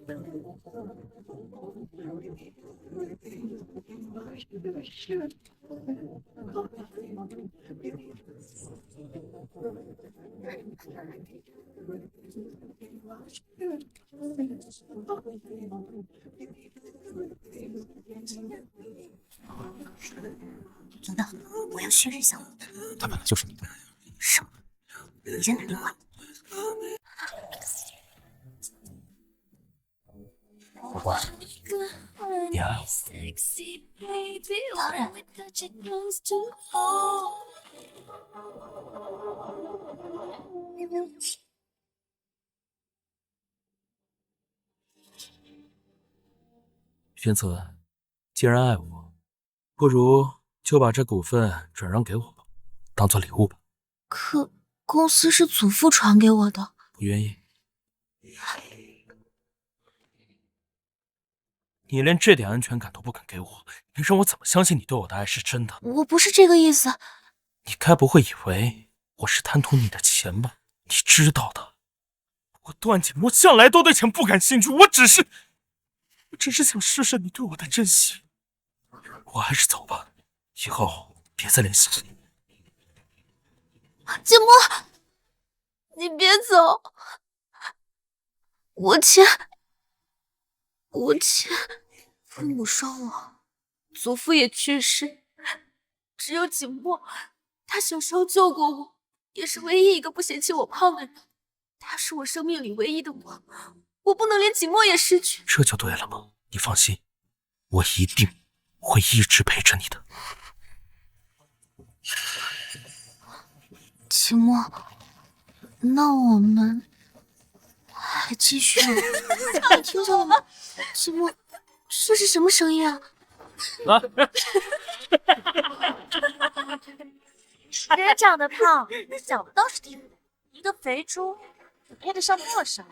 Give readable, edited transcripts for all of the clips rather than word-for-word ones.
等等，我要确认项目。他本来就是你的。什么？你先打电话。乖乖，你爱我。当然。宣子，既然爱我，不如就把这股份转让给我吧，当做礼物吧。可公司是祖父传给我的。不愿意？你连这点安全感都不肯给我，你让我怎么相信你对我的爱是真的？我不是这个意思。你该不会以为我是贪图你的钱吧？你知道的，我段锦墨向来都对钱不感兴趣，我只是想试试你对我的珍惜。我还是走吧，以后别再联系了。锦墨，你别走，我欠父母双亡，祖父也去世，只有锦墨，他小时候救过我，也是唯一一个不嫌弃我胖的人。他是我生命里唯一的我不能连锦墨也失去。这就对了吗？你放心，我一定会一直陪着你的。锦墨，那我们还继续？你听见了吗？锦墨，这是什么声音啊？人长得胖，想的倒是挺多。一个肥猪，怎配得上陌上？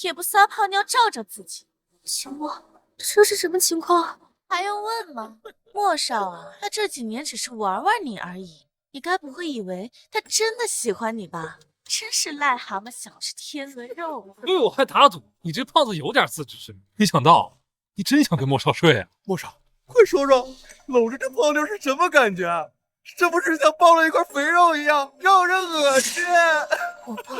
也不撒泡尿照照自己。锦墨，这是什么情况？还用问吗？莫少啊，他这几年只是玩玩你而已，你该不会以为他真的喜欢你吧？真是癞蛤蟆想吃天鹅肉。对我还打赌，你这胖子有点自知之明。没想到你真想跟莫少睡啊！莫少，快说说，搂着这胖妞是什么感觉？是不是像抱了一块肥肉一样，让人恶心？我胖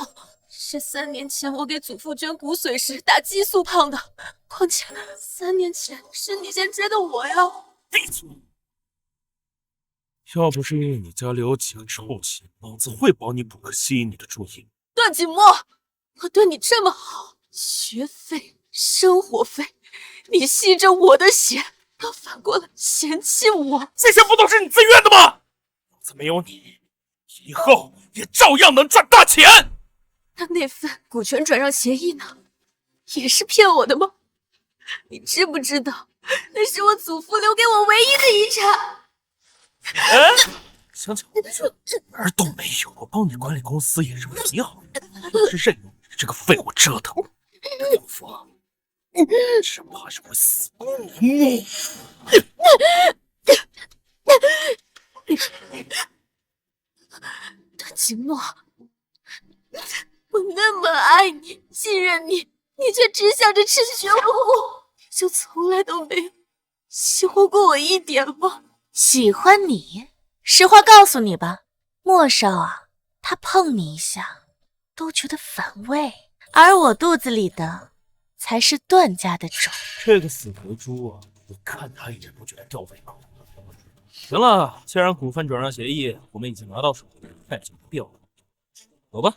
是3年前我给祖父捐骨髓时打激素胖的，况且3年前是你先追的我呀！闭嘴！要不是因为你家里有几个臭气，老子会保你补课，吸引你的注意。段锦墨，我对你这么好，学费、生活费，你吸着我的血，又反过来嫌弃我，这些不都是你自愿的吗？老子没有你，以后也照样能赚大钱。那份股权转让协议呢？也是骗我的吗？你知不知道，那是我祖父留给我唯一的遗产？想想我哪儿都没有，我帮你管理公司也是为你好，是任由你这个废物折腾。养父，只怕是会死。段锦墨，我那么爱你，信任你，你却只想着吃血我，就从来都没有喜欢过我一点吗？喜欢你？实话告诉你吧，莫少啊，他碰你一下都觉得反胃，而我肚子里的才是段家的种。这个死肥猪啊，我看他也不觉得掉胃口。行了，既然股份转让协议我们已经拿到手，那就没必要了。走吧。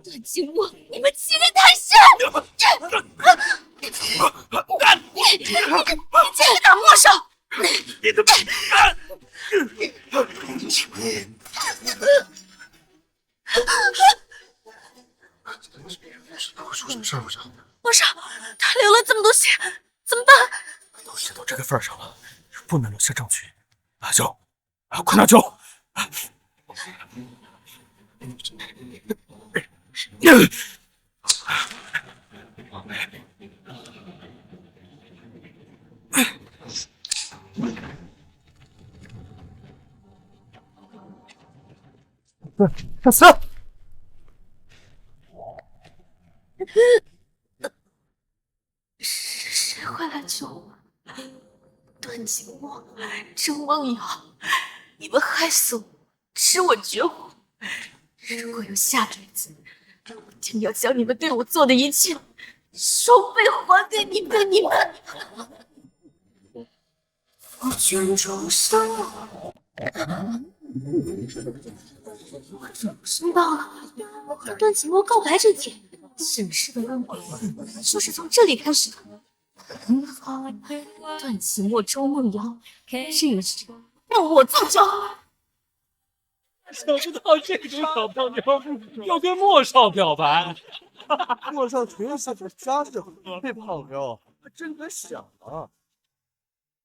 段锦墨，你们欺人太甚！你竟敢打莫少！你的出什么事儿？莫少，他流了这么多血，怎么办？都写到这个份上了，不能留下证据。拿酒，快拿酒！小慈，景墨、周梦瑶，你们害死我，使我绝户。如果有下辈子，我一定要将你们对我做的一切双倍还给你们！我卷中生，我怎么知道了？和段景墨告白这天，沈氏的轮回就是从这里开始的。很好，段景墨、周梦瑶，这是让我做招。想不到这种小胖妞要跟莫少表白。莫少群是个家世这胖妞还真敢想啊！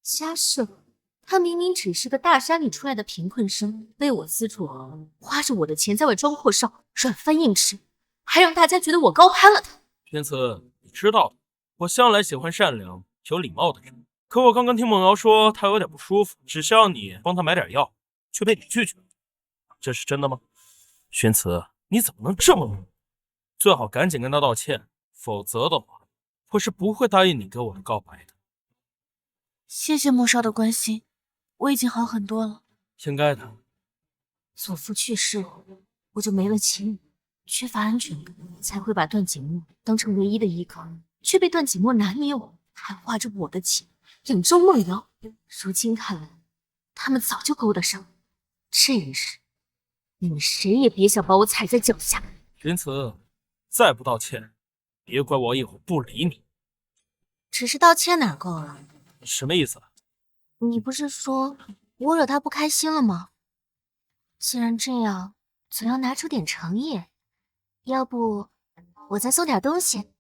家世，他明明只是个大山里出来的贫困生，被我资助，花着我的钱在外装阔少，软饭硬吃，还让大家觉得我高攀了他。天赐，你知道的，我向来喜欢善良、有礼貌的人。可我刚刚听梦瑶说她有点不舒服，只需要你帮她买点药，却被你拒绝了。这是真的吗？玄慈，你怎么能这么笨？最好赶紧跟她道歉，否则的话，我是不会答应你给我的告白的。谢谢莫少的关心，我已经好很多了。应该的。祖父去世后，我就没了亲人，缺乏安全感，才会把段景墨当成唯一的依靠，却被段景墨拿捏我，还花着我的钱养周梦瑶。如今看来，他们早就勾搭上了。这件事，你们谁也别想把我踩在脚下。云慈，再不道歉，别怪我以后不理你。只是道歉哪够啊？什么意思？你不是说我惹他不开心了吗？既然这样，总要拿出点诚意。要不我再送点东西。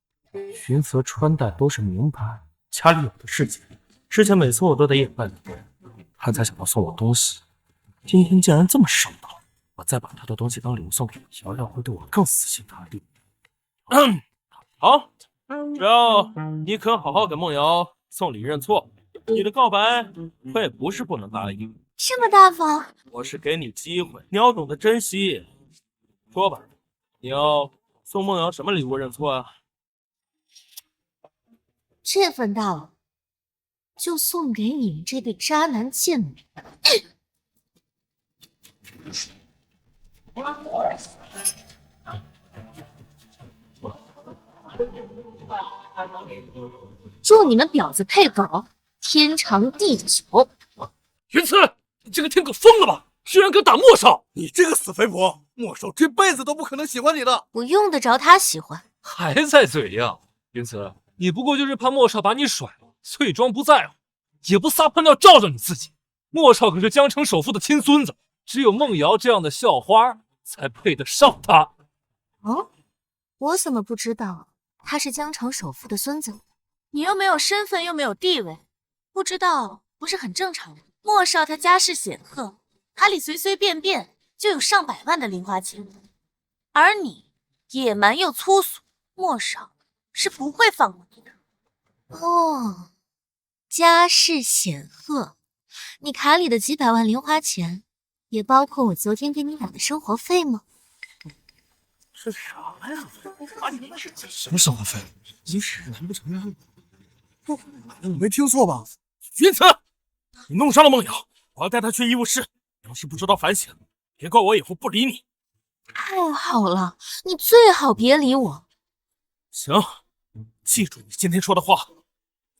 云泽穿戴都是名牌，家里有的是钱。之前每次我都得掩盖着点，他才想到送我东西。今天竟然这么上道，我再把他的东西当礼物送给瑶瑶，会对我更死心塌地。好，只要你肯好好给梦瑶送礼认错，你的告白我也不是不能答应。这么大方，我是给你机会，你要懂得珍惜。说吧，你要送梦瑶什么礼物认错啊？这份大了，就送给你们这对渣男贱女。祝你们婊子配狗，天长地久。云慈，你这个天狗疯了吧？居然敢打莫少！你这个死肥婆，莫少这辈子都不可能喜欢你的。我用得着他喜欢？还在嘴硬。云慈，你不过就是怕莫少把你甩了，所以装不在乎，也不撒泡尿照照你自己。莫少可是江城首富的亲孙子，只有梦瑶这样的校花才配得上他。哦，我怎么不知道他是江城首富的孙子？你又没有身份，又没有地位，不知道不是很正常吗？莫少他家世显赫，家里随随便便就有上百万的零花钱，而你野蛮又粗俗，莫少是不会放过你的。哦，家世显赫，你卡里的几百万零花钱，也包括我昨天给你打的生活费吗？这什么呀？什么生活费？你是难不成呀？我没听错吧？云慈，你弄伤了梦瑶，我要带她去医务室。要是不知道反省，别怪我以后不理你。太好了，你最好别理我。行，记住你今天说的话，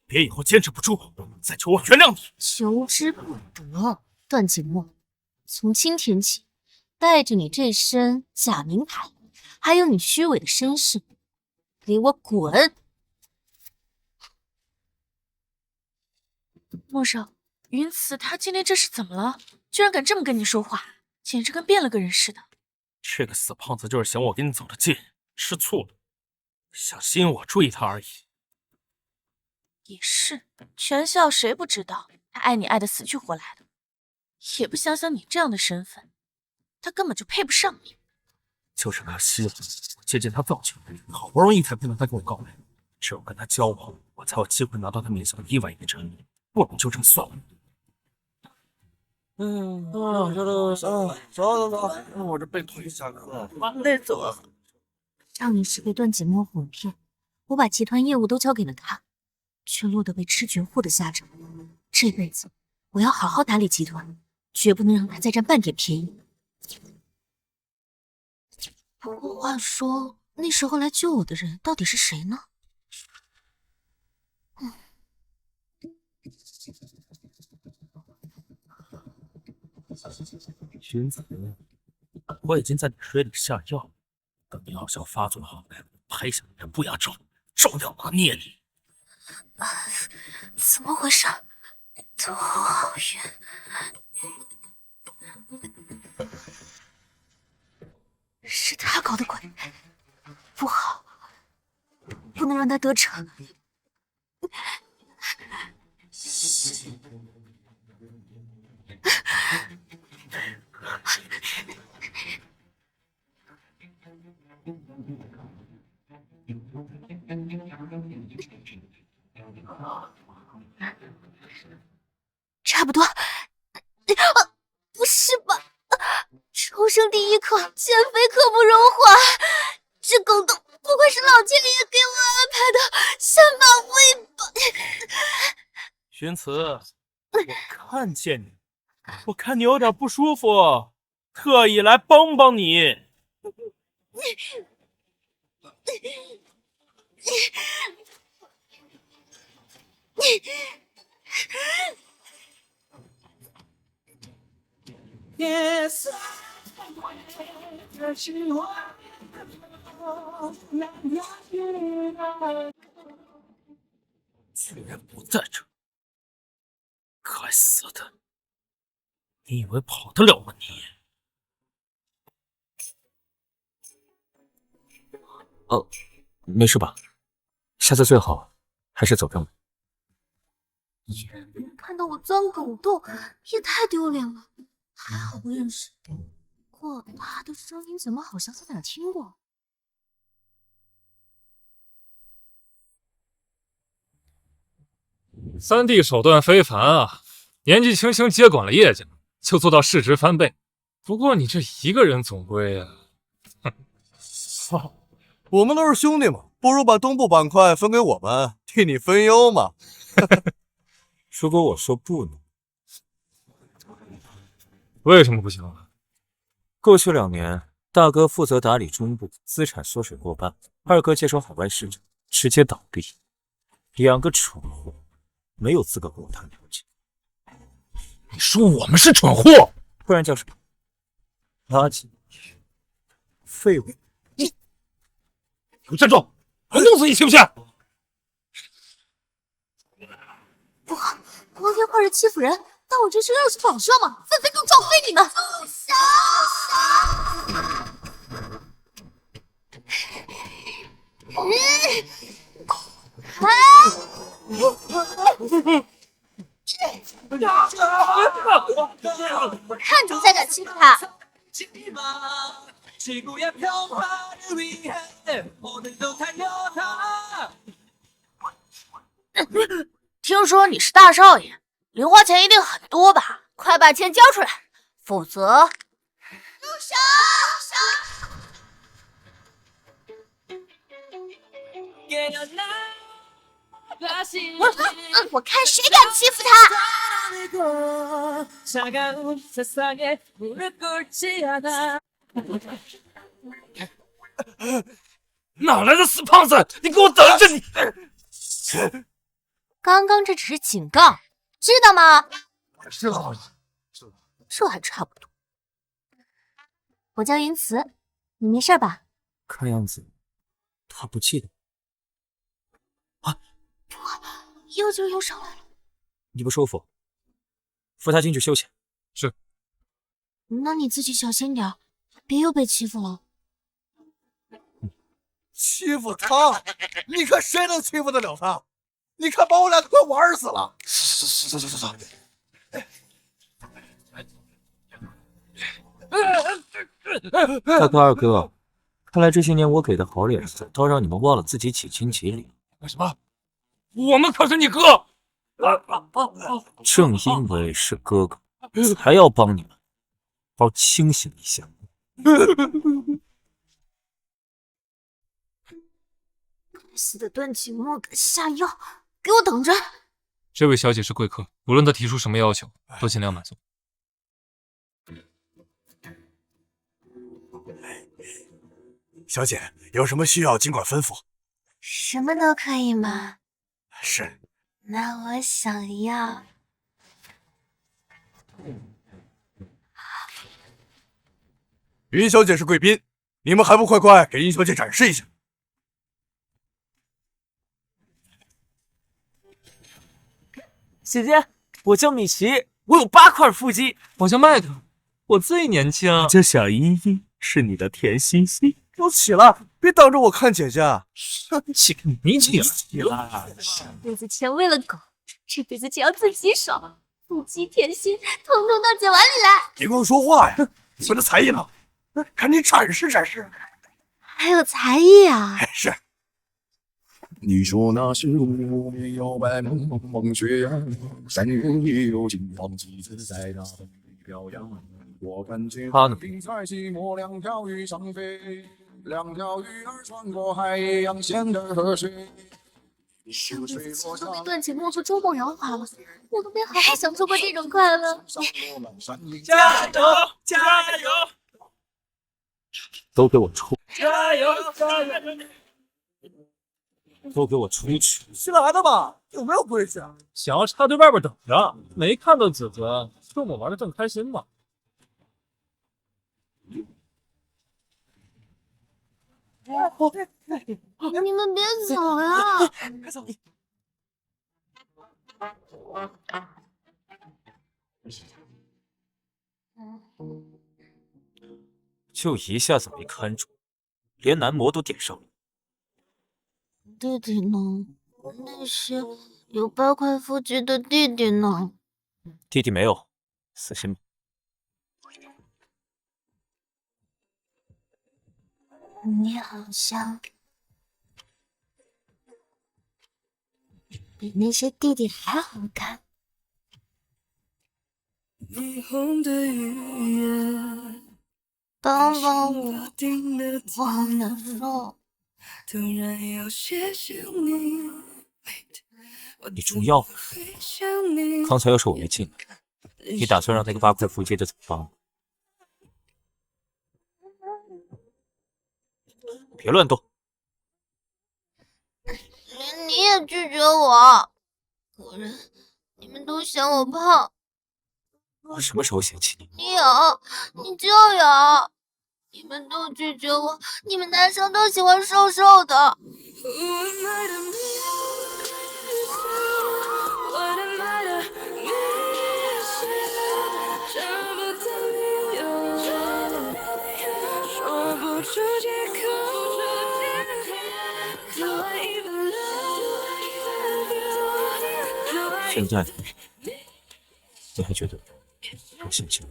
别以后坚持不住再求我原谅你。求之不得，段景墨，从今天起，带着你这身假名牌，还有你虚伪的身世，给我滚！莫少，云慈他今天这是怎么了？居然敢这么跟你说话，简直跟变了个人似的。这个死胖子就是嫌我跟你走得近，吃醋了，想吸引我注意他而已。也是，全校谁不知道他爱你爱得死去活来的，也不想想你这样的身份，他根本就配不上你。就是可惜了，我接近他这么久，好不容易才碰到他跟我告白，只有跟他交往，我才有机会拿到他名下的1万亿成绩，不能就这么算了。走，我这被推下课，累死我了。上一世被段景墨哄骗，我把集团业务都交给了他，却落得被吃绝户的下场。这辈子我要好好打理集团，绝不能让他再占半点便宜。不过话说，那时候来救我的人到底是谁呢？君子，我已经在你水里下药，等药效发作后，拍下你的不雅照，照样拿捏你。怎么回事？头好晕。是他搞的鬼，不好，不能让他得逞。差不多。不是吧？重生第一课，减肥刻不容缓。这狗洞不愧是老天爷给我安排的下马威吧？玄慈，我看见你，我看你有点不舒服，特意来帮帮你。居然不在这！该死的！你以为跑得了吗你？哦，没事吧？下次最好还是走正门。别人看到我钻狗洞，也太丢脸了。还好不认识，不过他的声音怎么好像在哪儿听过？三弟手段非凡啊，年纪轻轻接管了叶家，就做到市值翻倍。不过你这一个人总归啊，我们都是兄弟嘛，不如把东部板块分给我们，替你分忧嘛。如果我说不呢？为什么不行啊？过去2年，大哥负责打理中部，资产缩水过半；二哥接手海外市场，直接倒闭。2个蠢货，没有资格跟我谈条件。你说我们是蠢货，不然叫什么？垃圾、废物！给我站住！我弄死你信不信？不好，光天化日欺负人，当我这是肉食跑车吗？分分钟撞飞你们！我看准再敢欺负他！听说你是大少爷，零花钱一定很多吧？快把钱交出来，否则……住手！我看谁敢欺负他！哪来的死胖子？你给我等着你！刚刚这只是警告，知道吗？知道。这还差不多。我叫云慈，你没事吧？看样子他不记得。又劲又上来了。你不舒服，扶他进去休息。是。那你自己小心点，别又被欺负了。欺负他？你看谁能欺负得了他？你看把我俩快玩死了！走。大哥二哥，看来这些年我给的好脸色，倒让你们忘了自己几斤几两。干什么？我们可是你哥！正因为是哥哥，才要帮你们，好清醒一下。该死的段景墨敢下药，给我等着！这位小姐是贵客，无论她提出什么要求，都尽量满足。小姐有什么需要尽管吩咐。什么都可以吗？是。那我想要云小姐是贵宾，你们还不快快给云小姐展示一下？姐姐，我叫米奇，我有8块腹肌。我叫麦克，我最年轻。我叫小依依，是你的甜心心。都起了，别挡着我看姐姐。起个你起了。上辈子钱喂了狗，这辈子钱要自己爽，腹肌甜心，统统到姐碗里来。别光说话呀，你们的才艺呢？赶紧展示展示。还有才艺啊！是。你说那是我没有白茫茫雪阳，山云也有金黄旗子在那风里飘扬。我看见云彩寂寞，两条鱼上飞，两条鱼儿穿过海洋线的河水。上辈子钱都被段锦墨和周梦瑶花了，我都没好好享受过这种快乐。加油！加油！都给我出！加油！加油！都给我出去！新来的吧？有没有规矩啊？想要插队外边等着，没看到子子跟我玩的正开心吗？你们别走呀！快走！就一下子没看住，连男模都点上了。弟弟呢？那些有8块腹肌的弟弟呢？弟弟没有，死心吧。你好像比那些弟弟还好看。帮帮我，我好难受。你中药了？刚才要是我没进来，你打算让那个8块腹肌的怎么帮？别乱动！连你也拒绝我，果然你们都嫌我胖。我什么时候嫌弃你？你有，你就有。你们都拒绝我，你们男生都喜欢瘦瘦的。现在你还觉得我嫌弃你？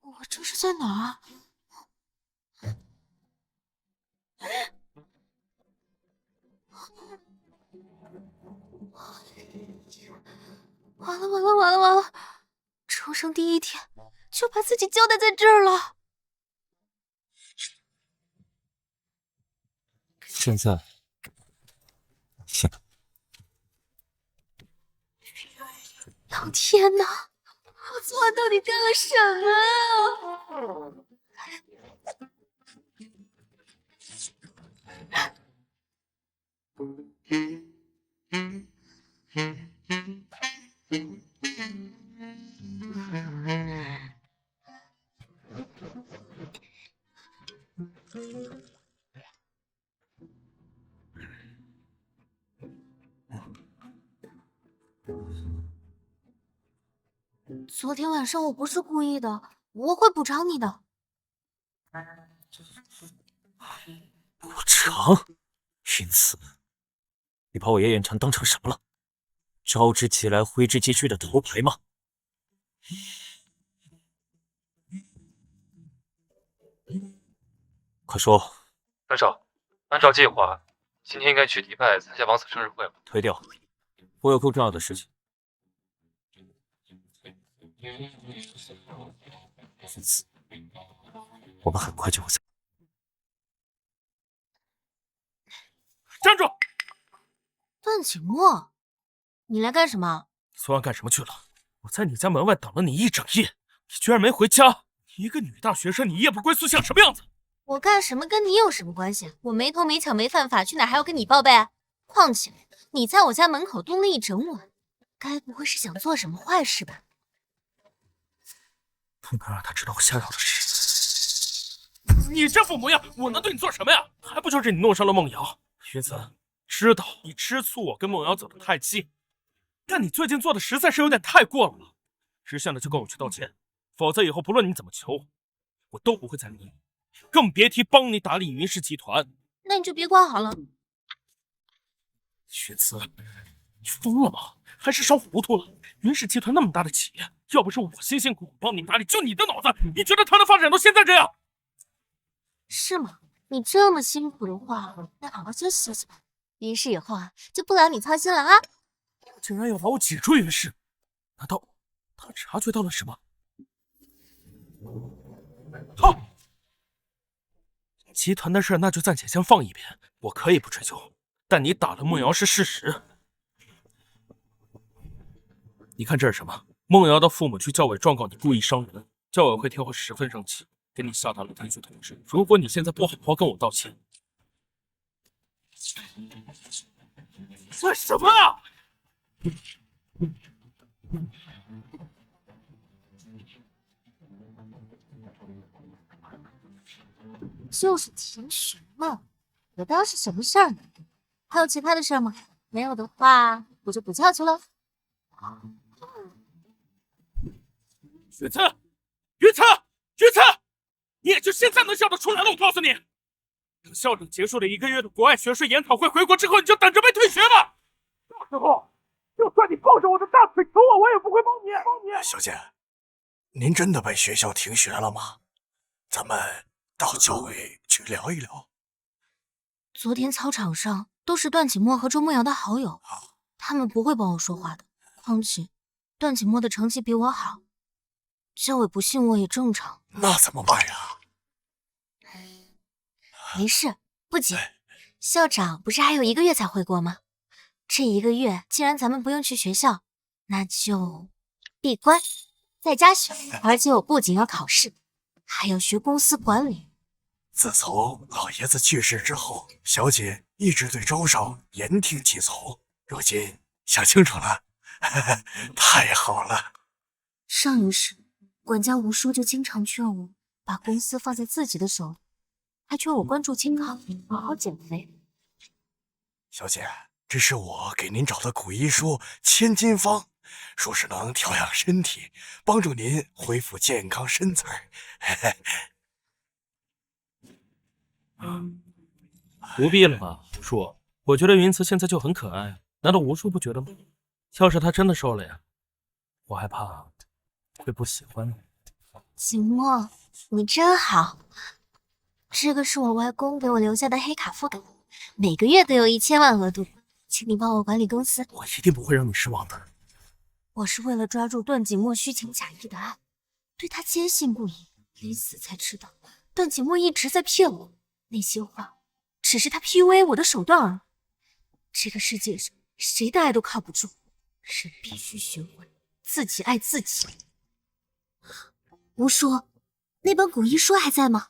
我这是在哪儿？完了完了完了完了！重生第1天就把自己交代在这儿了。现在，行。老天哪！我昨晚到底干了什么昨天晚上我不是故意的，我会补偿你的。补偿？因此，你把我叶远辰当成什么了？招之即来，挥之即去的头牌吗？快说。班长，按照计划，今天应该去迪拜参加王子生日会了。推掉，我有更重要的事情。因此，我们很快就会在。站住！段启墨，你来干什么？昨晚干什么去了？我在你家门外等了你一整夜，你居然没回家！你一个女大学生，你夜不归宿像什么样子？我干什么跟你有什么关系？我没偷没抢没犯法，去哪还要跟你报备？况且你在我家门口蹲了一整晚，该不会是想做什么坏事吧？不能让他知道我下药的事。你这副模样，我能对你做什么呀？还不就是你弄伤了梦瑶？云子，知道你吃醋我跟梦瑶走得太近，但你最近做的实在是有点太过了。识相的就跟我去道歉，否则以后不论你怎么求，我都不会再理你，更别提帮你打理云氏集团。那你就别管好了。雪慈，你疯了吗？还是烧糊涂了？云氏集团那么大的企业，要不是我辛辛苦苦帮你打理，就你的脑子，你觉得它能发展到现在这样？是吗？你这么辛苦的话，那好好休息休息吧。云氏以后啊，就不劳你操心了啊。竟然要把我挤出云氏，难道他察觉到了什么？好，集团的事那就暂且先放一边，我可以不追究，但你打了梦瑶是事实。你看这是什么？梦瑶的父母去教委状告你故意伤人，教委会听后十分生气，给你下达了停学通知。如果你现在不好好跟我道歉，这什么啊？就是停学嘛，我当是什么事儿呢？还有其他的事儿吗？没有的话，我就不叫去了。云慈，云慈，云慈，你也就现在能笑得出来了。我告诉你，等校长结束了1个月的国外学术研讨会，回国之后你就等着被退学吧。到时候，就算你抱着我的大腿求我，我也不会帮你。小姐，您真的被学校停学了吗？咱们到教委去聊一聊。昨天操场上都是段启墨和周梦瑶的好友，他们不会帮我说话的。况且，段启墨的成绩比我好，教委不信我也正常。那怎么办呀？没事，不急。校长不是还有1个月才回国吗？这1个月既然咱们不用去学校，那就闭关在家学。而且我不仅要考试，还要学公司管理。自从老爷子去世之后，小姐一直对周少言听计从，如今想清楚了，太好了。上一世管家吴叔就经常劝我把公司放在自己的手里，还劝我关注健康，好好减肥。小姐，这是我给您找的古医书千金方，说是能调养身体，帮助您恢复健康身材。不必了吧，吴叔。我觉得云慈现在就很可爱，难道吴叔不觉得吗？要是她真的瘦了呀，我害怕会不喜欢我。景墨，你真好。这个是我外公给我留下的黑卡副本，每个月都有1000万额度，请你帮我管理公司。我一定不会让你失望的。我是为了抓住段景墨虚情假意的爱，对他坚信不疑，临死才知道段景墨一直在骗我，那些话只是他 PUA 我的手段而已。这个世界上谁的爱都靠不住，人必须学会自己爱自己。吴叔，那本古医书还在吗？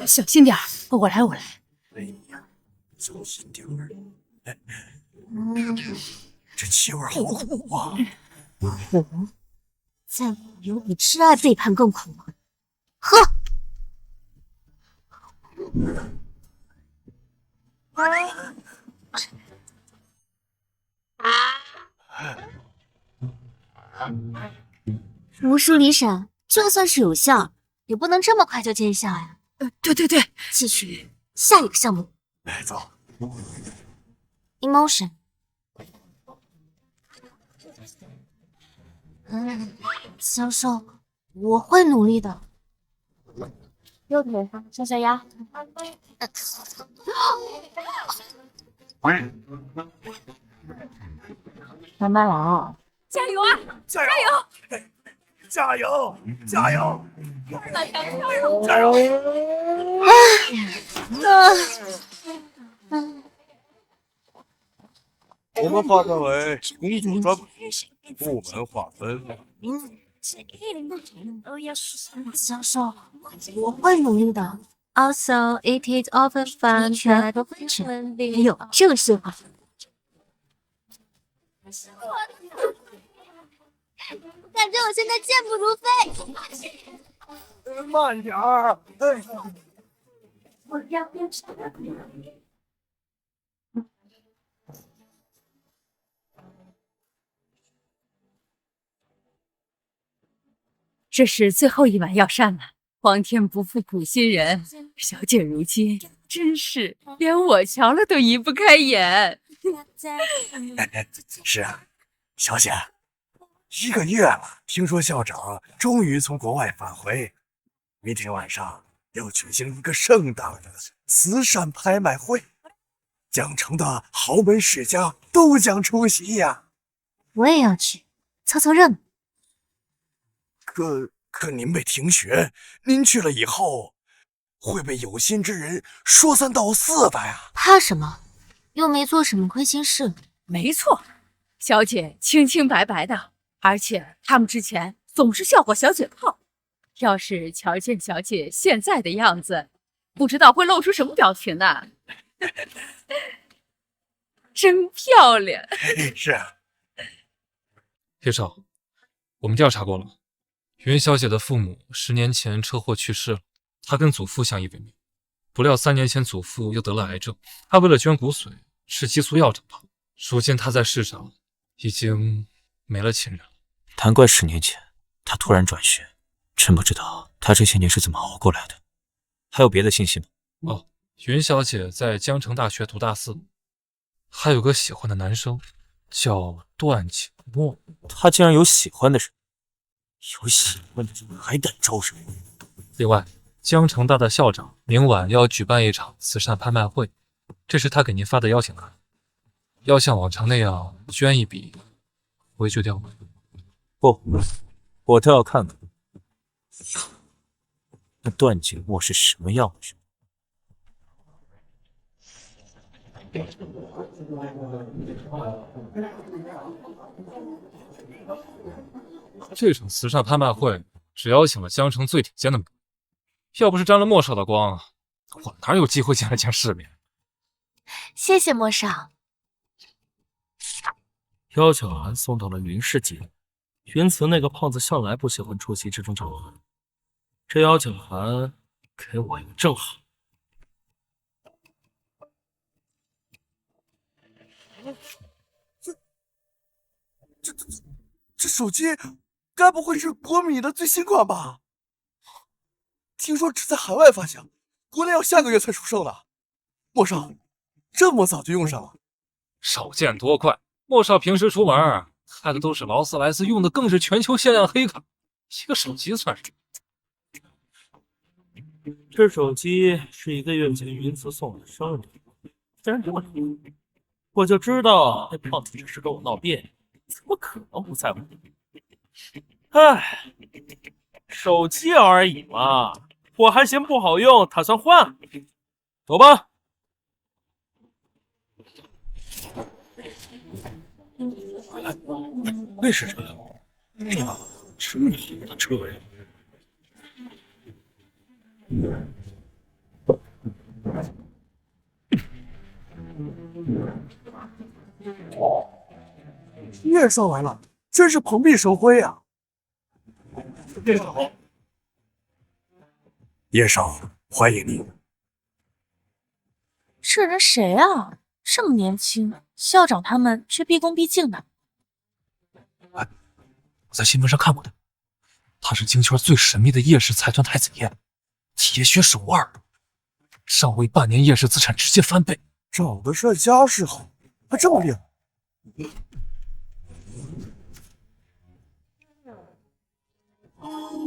小心点儿，我来。哎呀，小心点儿。这气味好苦啊！苦，再苦有比挚爱背叛更苦吗？喝！吴叔离审，就算是有效，也不能这么快就见效呀。对，继续下一个项目。来，走。Emotion。销售，我会努力的。右腿上下压。慢慢来啊！加油啊！加油！加油！加油！加油！我们划分为工作专部门划分。教授，我会努力的。Also, it is often found that professionally 有这些话。感觉我现在健步如飞。慢点儿！哎，我要变成。这是最后一碗药膳了。皇天不负苦心人，小姐如今真是连我瞧了都移不开眼。是啊，小姐，1个月了，听说校长终于从国外返回，明天晚上要举行一个盛大的慈善拍卖会，江城的豪门世家都将出席呀。我也要去凑凑热闹。可您被停学，您去了以后会被有心之人说三道四的呀。怕什么？又没做什么亏心事。没错，小姐清清白白的，而且他们之前总是笑话小姐胖。要是瞧见小姐现在的样子，不知道会露出什么表情呢？真漂亮。是啊，叶少，我们调查过了。云小姐的父母10年前车祸去世了，她跟祖父相依为命。不料3年前祖父又得了癌症，她为了捐骨髓吃激素药长胖。如今她在世上已经没了亲人了。难怪10年前她突然转学，真不知道她这些年是怎么熬过来的。还有别的信息吗？哦，云小姐在江城大学读大4，还有个喜欢的男生叫段景墨。她竟然有喜欢的人？有喜欢的人还敢招生？另外，江城大的校长明晚要举办一场慈善拍卖会，这是他给您发的邀请函，要像往常那样捐一笔回绝掉吗？不，我倒要看看那段景墨是什么样的人。这场慈善拍卖会只邀请了江城最顶尖的美女，要不是沾了莫少的光，我哪有机会见世面？谢谢莫少。邀请函送到了云氏集，云慈那个胖子向来不喜欢出席这种场合，这邀请函给我也正好。这手机该不会是国米的最新款吧？听说只在海外发行，国内要下个月才出售呢。莫少，这么早就用上了？少见多怪，莫少平时出门开的都是劳斯莱斯，用的更是全球限量黑卡，一个手机算是。这手机是1个月前云慈送我的生日礼物，既然给我留，我就知道那胖子只是跟我闹别扭，怎么可能不在乎？唉，手机而已嘛，我还嫌不好用，打算换。走吧。那是谁？哎呀，这么好的车呀！叶少来了，真是蓬荜生辉啊！叶少，叶少，欢迎你。这人谁啊？这么年轻，校长他们却毕恭毕敬的。我在新闻上看过的，他是京圈最神秘的叶氏财团太子爷，铁血手腕，上位半年叶氏资产直接翻倍，长得帅，家世好，还这么厉害。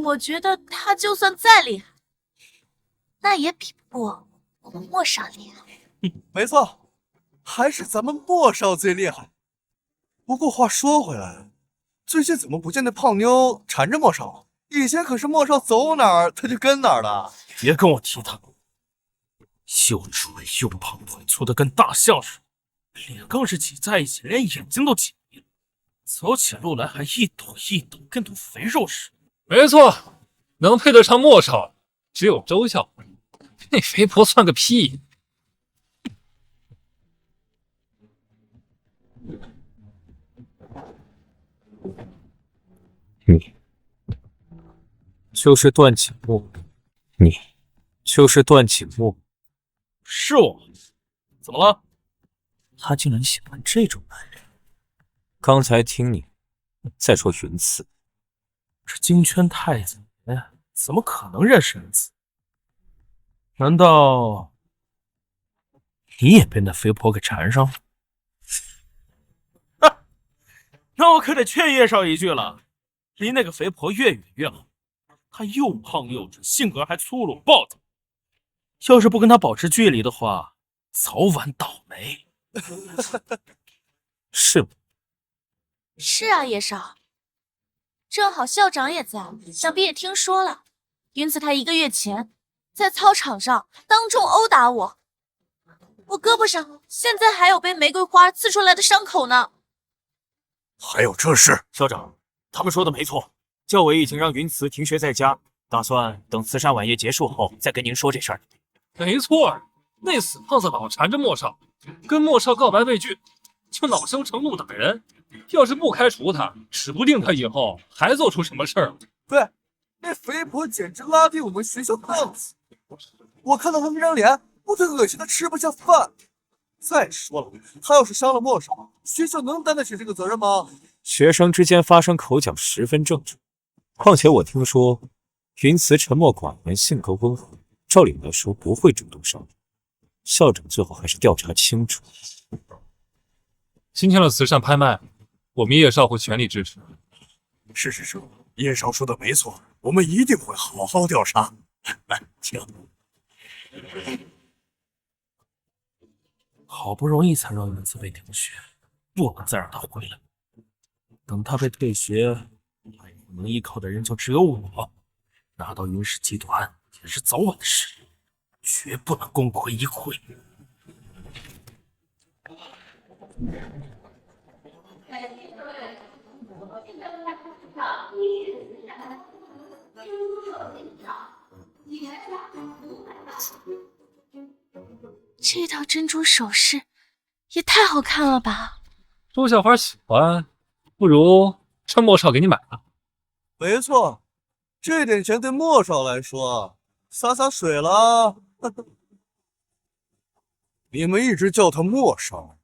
我觉得他就算再厉害，那也比不过我们莫少厉害。没错，还是咱们莫少最厉害。不过话说回来，最近怎么不见那胖妞缠着莫少？以前可是莫少走哪儿他就跟哪儿的。别跟我提他，又壮又胖，腿粗的跟大象似的，脸更是挤在一起，连眼睛都挤眯了，走起路来还一抖一抖，跟头肥肉似的。没错，能配得上莫少，只有周校花。那肥婆算个屁！你就是段景墨，你就是段景墨。是我，怎么了？他竟然喜欢这种男人。刚才听你在说云慈，这金圈太子爷怎么可能认识云慈？难道你也被那肥婆给缠上了？那我可得劝叶少一句了，离那个肥婆越远越好。她又胖又准，性格还粗鲁暴躁，要是不跟她保持距离的话，早晚倒霉。是吗？是啊，叶少，正好校长也在，想必也听说了。云慈他1个月前在操场上当众殴打我，我胳膊上现在还有被玫瑰花刺出来的伤口呢。还有这事？校长，他们说的没错，教委已经让云慈停学在家，打算等慈善晚宴结束后再跟您说这事儿。没错，那死胖子老缠着莫少，跟莫少告白未拒，就恼羞成怒打人。要是不开除他，指不定他以后还做出什么事儿。对，那肥婆简直拉低我们学校档次。我看到她那张脸，我都恶心的吃不下饭。再说了，她要是伤了莫少，学校能担得起这个责任吗？学生之间发生口角十分正常，况且我听说云慈沉默寡言，性格温和，照理来说不会主动伤人。校长最好还是调查清楚。今天的慈善拍卖，我们叶少会全力支持。是，叶少说的没错，我们一定会好好调查。来，请。好不容易才让云慈被停学，不能再让他回来。等他被退学，他以后能依靠的人就只有我。拿到云氏集团也是早晚的事，绝不能功亏一篑。这套珍珠首饰也太好看了吧！周校花喜欢，不如趁莫少给你买了。没错，这点钱对莫少来说洒洒水了。你们一直叫他莫少，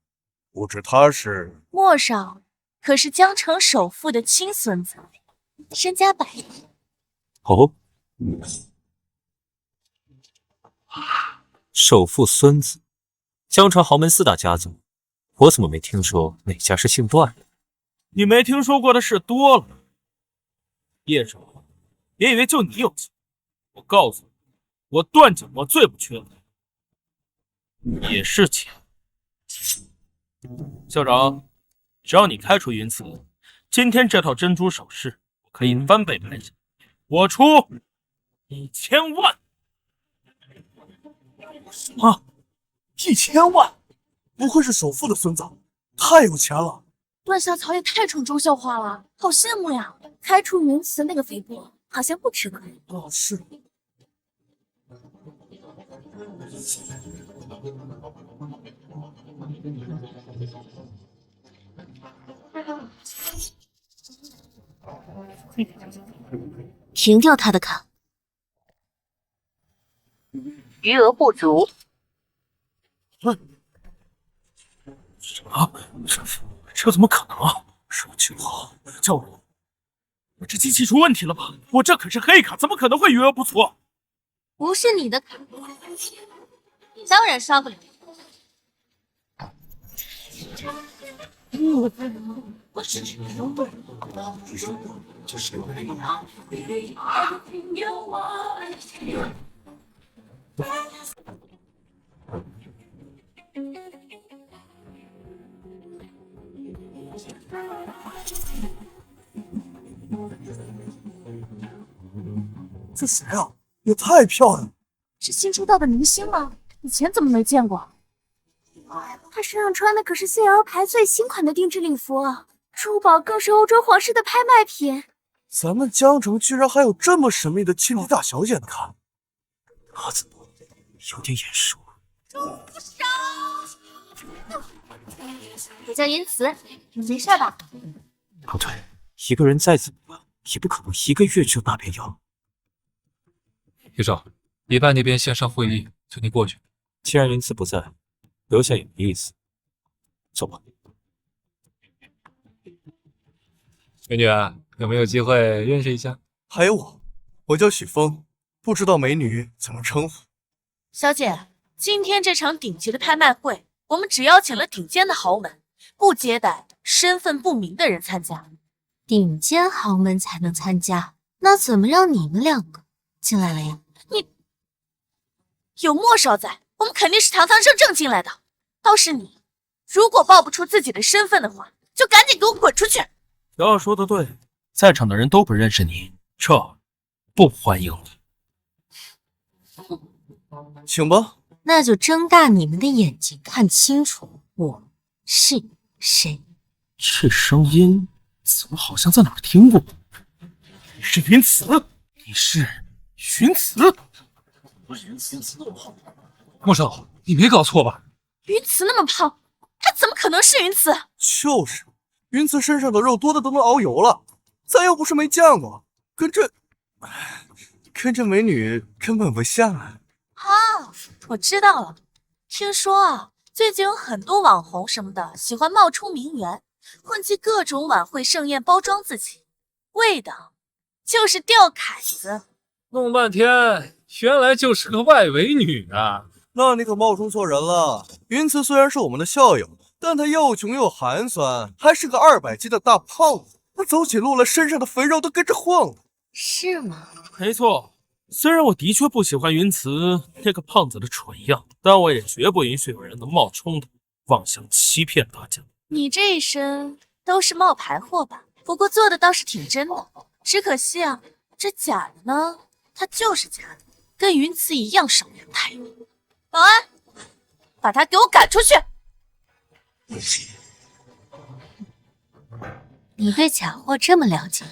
不知他是？莫少可是江城首富的亲孙子，身家100亿。哦，首富孙子，江城豪门4大家族，我怎么没听说哪家是姓段的？你没听说过的事多了。叶少，别以为就你有钱。我告诉你，我段景墨最不缺的也是钱。校长，只要你开除云慈，今天这套珍珠首饰我可以翻倍拍下，我出1000万。什么？1000万？不愧是首富的孙子，太有钱了。段小草也太宠周校花了，好羡慕呀！开除云慈那个肥婆好像不吃亏。哦，是。停掉他的卡，余额不足。什么？这怎么可能啊？手机号叫我这机器出问题了吧？我这可是黑卡，怎么可能会余额不足？不是你的卡，当然刷不了。这谁啊？也太漂亮了！是新出道的明星吗？以前怎么没见过？他身上穿的可是 CL 牌最新款的定制礼服，珠宝更是欧洲皇室的拍卖品。咱们江城居然还有这么神秘的亲敌大小姐呢！看，他怎么有点眼熟？我叫云慈，你没事吧？不对，一个人再怎么样，也不可能1个月就那边要。医生，迪拜那边线上会议，请你过去。既然云慈不在，留下也没意思。走吧。美女，有没有机会认识一下？还有我叫许峰，不知道美女怎么称呼？小姐，今天这场顶级的拍卖会，我们只邀请了顶尖的豪门，不接待身份不明的人参加。顶尖豪门才能参加，那怎么让你们2个进来了呀？你有莫少在，我们肯定是堂堂正正进来的。倒是你，如果报不出自己的身份的话，就赶紧给我滚出去！小二说的对，在场的人都不认识你，这不欢迎了。请吧。那就睁大你们的眼睛，看清楚我是谁。这声音怎么好像在哪儿听过？你是云慈，你是云慈。云慈那么胖，莫少，你没搞错吧？云慈那么胖，他怎么可能是云慈？就是，云慈身上的肉多的都能熬油了，咱又不是没见过，跟这美女根本不像啊。我知道了，听说啊，最近有很多网红什么的喜欢冒充名媛，混迹各种晚会盛宴，包装自己，为的就是钓凯子。弄半天，原来就是个外围女啊！那你可冒充错人了。云慈虽然是我们的校友，但她又穷又寒酸，还是个200斤的大胖子，那走起路来身上的肥肉都跟着晃了。是吗？没错，虽然我的确不喜欢云慈那个胖子的蠢样，但我也绝不允许有人能冒充的妄想欺骗大家。你这一身都是冒牌货吧？不过做的倒是挺真的，只可惜啊，这假的呢，它就是假的，跟云慈一样少人态。保安，把他给我赶出去！你对假货这么了解，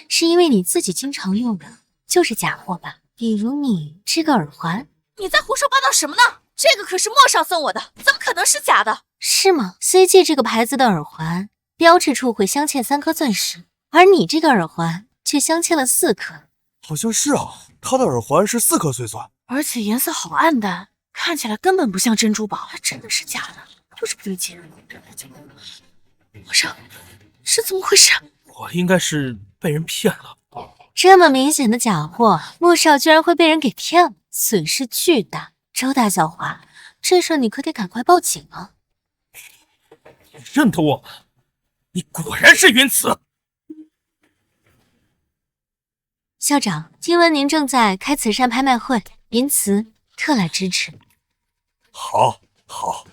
是因为你自己经常用的就是假货吧？比如你这个耳环。你在胡说八道什么呢？这个可是莫少送我的，怎么可能是假的？是吗 ？CG 这个牌子的耳环标志处会镶嵌3颗钻石，而你这个耳环却镶嵌了4颗。好像是啊，她的耳环是4颗碎钻，而且颜色好暗淡，看起来根本不像珍珠宝，真的是假的，就是不对劲。莫少，是怎么回事？我应该是被人骗了。这么明显的假货，莫少居然会被人给骗了，损失巨大。周大小华，这事你可得赶快报警啊！你认得我吗？你果然是云慈。校长，听闻您正在开慈善拍卖会，云慈特来支持。好，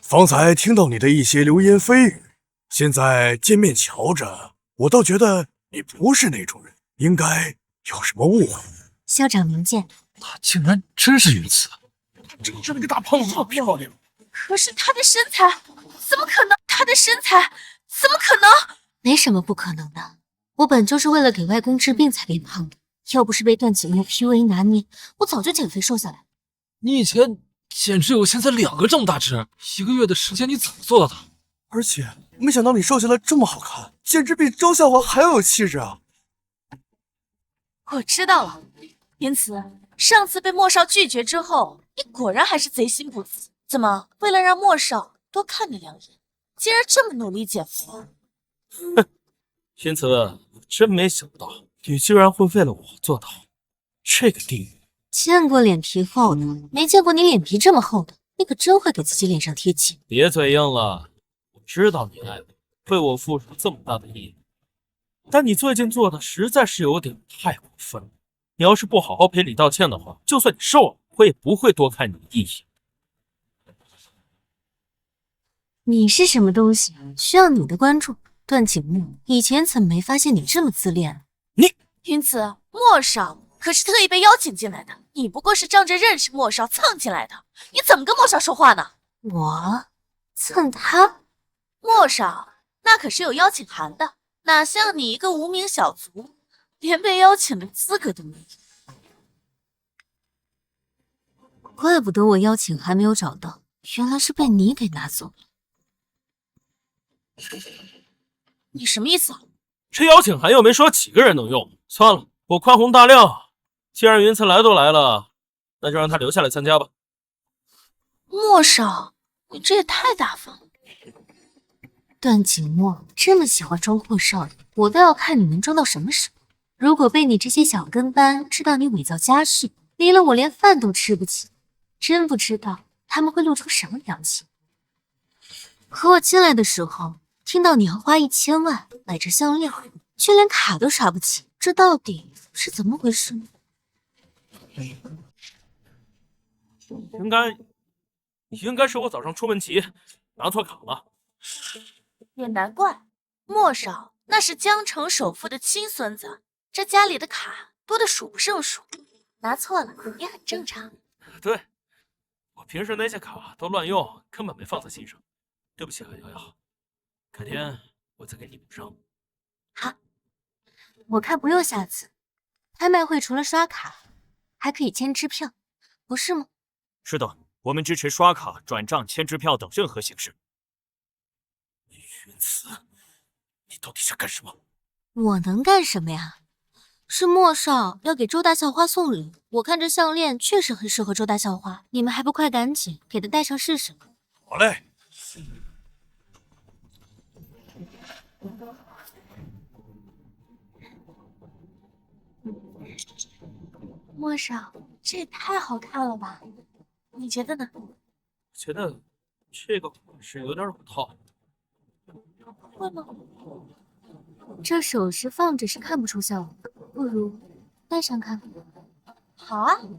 方才听到你的一些流言蜚语，现在见面瞧着，我倒觉得你不是那种人，应该有什么误会。校长明鉴。她竟然真是云慈，真是那个大胖子，好漂亮。可是她的身材，怎么可能？她的身材怎么可能？没什么不可能的，我本就是为了给外公治病才变胖的，要不是被段景木 PUA 拿捏，我早就减肥瘦下来。你以前简直有现在2个这么大只，1个月的时间你怎么做到的？而且没想到你瘦下来这么好看，简直比周夏华还要有气质啊！我知道了，云慈，上次被莫少拒绝之后，你果然还是贼心不死。怎么，为了让莫少多看你2眼，竟然这么努力减肥？哼，云慈，真没想到你居然会为了我做到这个地步。见过脸皮厚的，没见过你脸皮这么厚的。你可真会给自己脸上贴金。别嘴硬了，我知道你爱我，为我付出这么大的义务，但你最近做的实在是有点太过分了。你要是不好好赔礼道歉的话，就算你瘦了，我也不会多看你一眼。你是什么东西？需要你的关注？段景木以前怎么没发现你这么自恋？你云慈，莫少可是特意被邀请进来的。你不过是仗着认识莫少蹭进来的，你怎么跟莫少说话呢？我蹭他？莫少，那可是有邀请函的，哪像你一个无名小卒，连被邀请的资格都没有。怪不得我邀请还没有找到，原来是被你给拿走了。你什么意思啊？这邀请函又没说几个人能用，算了，我宽宏大量。既然云慈来都来了，那就让他留下来参加吧。莫少，你这也太大方了。段景墨这么喜欢装阔少爷，我倒要看你能装到什么时候。如果被你这些小跟班知道你伪造家世，离了我连饭都吃不起，真不知道他们会露出什么表情。可我进来的时候，听到你要花1000万买这项链，却连卡都刷不起，这到底是怎么回事呢？应该是我早上出门急，拿错卡了。也难怪，莫少那是江城首富的亲孙子，这家里的卡多得数不胜数，拿错了也很正常。对，我平时那些卡都乱用，根本没放在心上。对不起啊，瑶瑶，改天我再给你补上。好，我看不用下次。拍卖会除了刷卡，还可以签支票，不是吗？是的，我们支持刷卡、转账、签支票等任何形式。云慈，你到底想干什么？我能干什么呀？是莫少要给周大校花送礼，我看这项链确实很适合周大校花，你们还不快赶紧给她戴上试试？好嘞。莫少，这也太好看了吧？你觉得呢？我觉得这个款式有点老套。会吗？这首饰放着是看不出效果，不如戴上看。好啊。你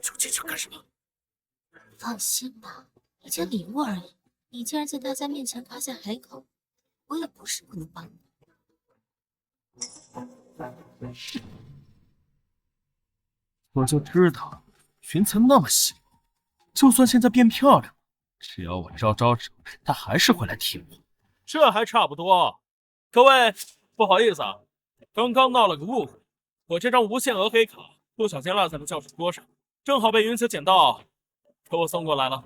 究竟想干什么？放心吧，一件礼物而已。你既然在大家面前夸下海口，我也不是不能帮你。我就知道云慈那么喜欢，就算现在变漂亮了，只要我招招手，她还是会来踢我。这还差不多。各位，不好意思啊，刚刚闹了个误会，我这张无限额黑卡不小心落在了教室桌上，正好被云慈捡到，给我送过来了。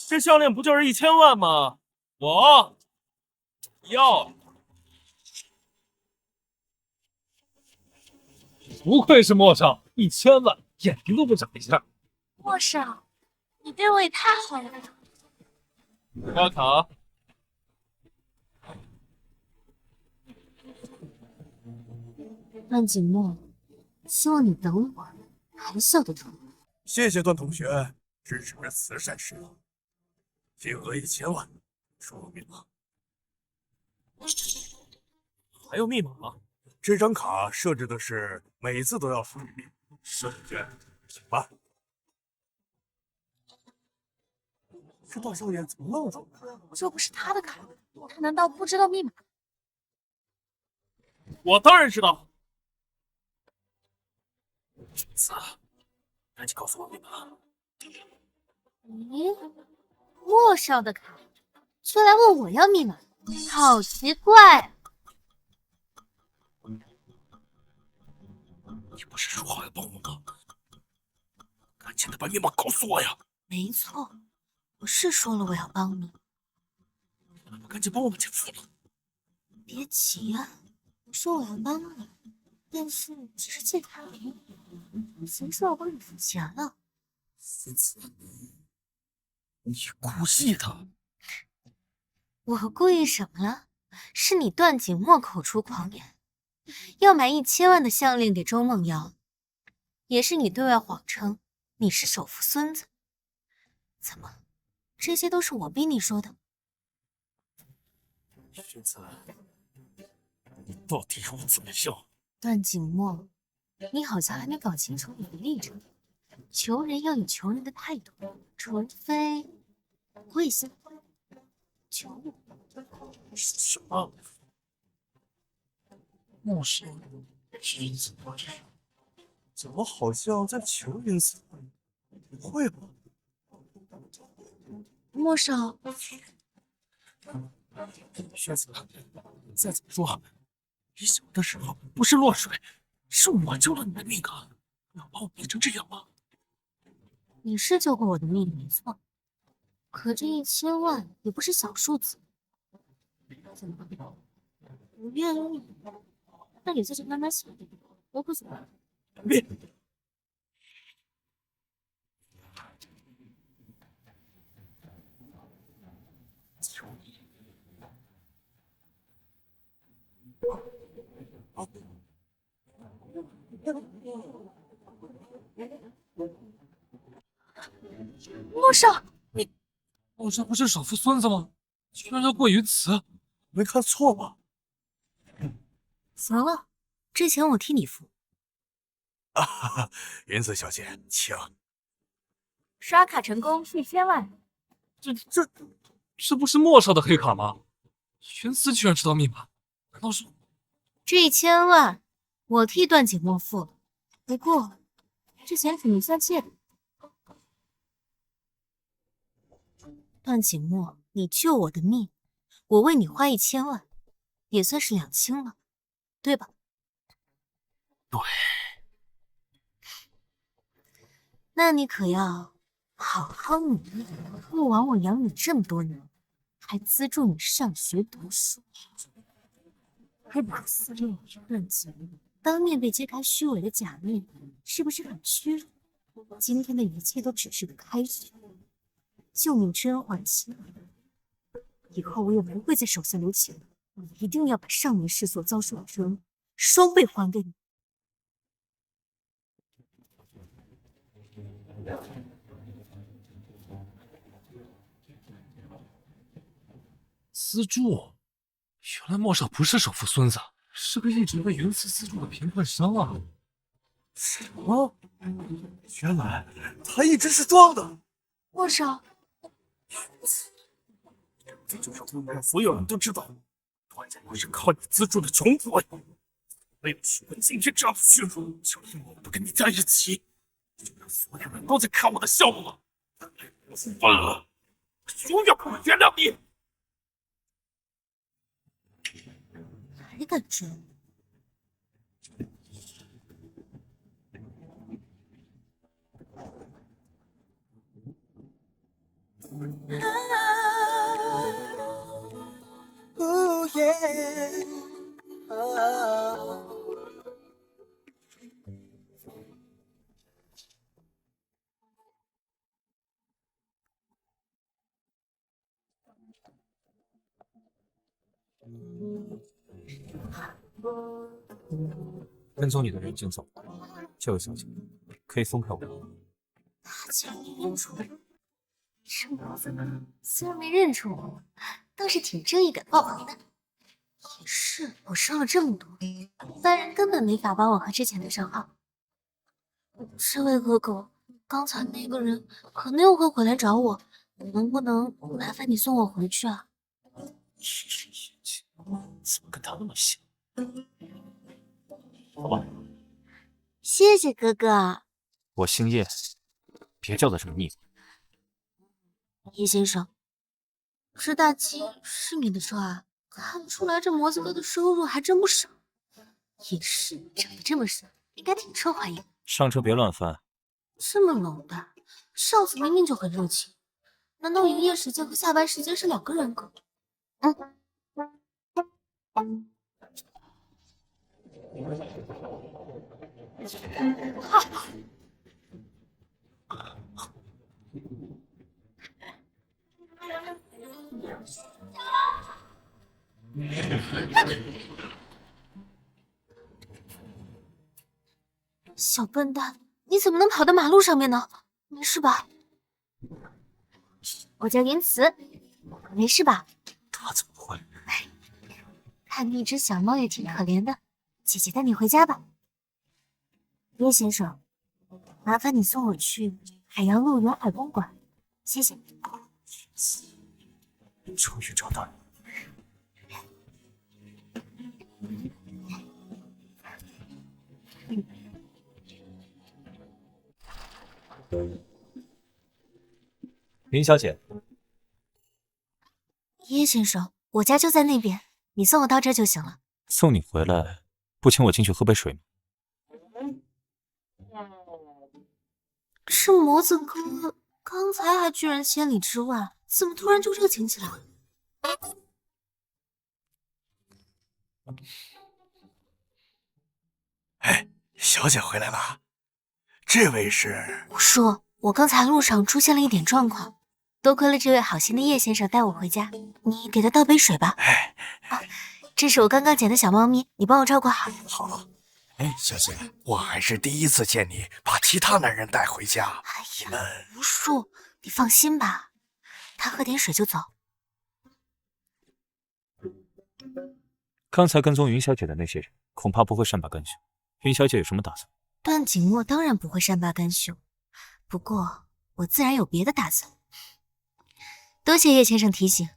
这项链不就是1000万吗？我要。不愧是莫少，1000万眼睛都不眨一下。莫少，你对我也太好了。刷卡。段景墨，希望你等我还笑得出。谢谢段同学支持慈善事业，金额1000万，说明了。还有密码吗？这张卡设置的是每次都要输入密码，顺卷，请办。这段少爷怎么愣住了？这不是他的卡，他难道不知道密码？我当然知道。云慈，赶紧告诉我密码。咦，莫少的卡却来问我要密码，好奇怪。你不是说好要帮我吗？赶紧的把密码告诉我呀！没错，我是说了我要帮你。那么赶紧帮我们解锁了。别急啊，我说我要帮你，但是只是借他名义，谁说要帮你付钱了？云慈，你故意的！我故意什么了？是你段景墨口出狂言，要买1000万的项链给周梦瑶，也是你对外谎称你是首富孙子。怎么，这些都是我逼你说的？云慈，你到底有怎么样？段景墨，你好像还没搞清楚你的立场。求人要有求人的态度，除非跪下求我。什么？莫少是因此吗？怎么好像在求云子？不会吧？莫少，玄子，再怎么说，你小的时候不是落水，是我救了你的命啊！要把我逼成这样吗？你是救过我的命，没错。可这1000万也不是小数字。怎么？不愿意？那你在这慢慢想，我可走了。别！莫少，莫少不是首富孙子吗？居然要过于此，没看错吧？行了，这钱我替你付。云子小姐，请。刷卡成功是1000万。这不是莫少的黑卡吗？玄思居然知道密码，难道是？这1000万我替段景墨付了，不过这钱肯定算借的。段景墨，你救我的命，我为你花1000万，也算是两清了，对吧？对。那你可要好好努力，不枉我养你这么多年，还资助你上学读书。还打死段景墨，当面被揭开虚伪的假面，是不是很屈辱？今天的一切都只是个开始。救命之恩还清，以后我也不会在手下留情了。我一定要把上年世所遭受的之恩双倍还给你。资助？原来莫少不是首富孙子，是个一直被云慈资助的贫困生啊！什么？原来他一直是装的。莫少，这就让所有人都知道，段景墨是靠你资助的穷鬼。为了取回今天这样的虚荣，就因为我不跟你在一起，就让所有人都在看我的笑话。我是笨了，永远不会原谅你。还敢追？跟踪你的人已经走了，这位小姐可以松开我。他竟然没认出我，真过分啊！虽然没认出我，倒是挺正义感爆棚的。也是，我收了这么多，一般人根本没法帮我和之前的账号。这位哥哥，刚才那个人可能又会回来找我，能不能麻烦你送我回去啊？这只眼睛怎么跟他那么像？好吧，谢谢哥哥。我姓叶，别叫得这么腻歪。叶先生，这大鸡是你的车啊？看出来这模子哥的收入还真不少。也是，长得这么帅，应该挺受欢迎。上车别乱翻。这么冷淡，上次明明就很热情，难道营业时间和下班时间是2个人格？小笨蛋，你怎么能跑到马路上面呢？没事吧？我叫云慈，没事吧？他怎么会？看你一只小猫也挺可怜的，姐姐带你回家吧。叶先生，麻烦你送我去海洋乐园海公馆，谢谢。终于找到你。云小姐，叶先生，我家就在那边，你送我到这就行了。送你回来，不请我进去喝杯水吗？这模子哥刚才还拒人千里之外，怎么突然就热情起来了？哎，小姐回来了，这位是？我说，我刚才路上出现了一点状况，多亏了这位好心的叶先生带我回家，你给他倒杯水吧。哎，这是我刚刚捡的小猫咪，你帮我照顾好。好。哎，小姐，我还是第一次见你把其他男人带回家。哎你们呀，吴树，你放心吧，他喝点水就走。刚才跟踪云小姐的那些人，恐怕不会善罢甘休。云小姐有什么打算？段景墨当然不会善罢甘休，不过我自然有别的打算。多谢叶先生提醒，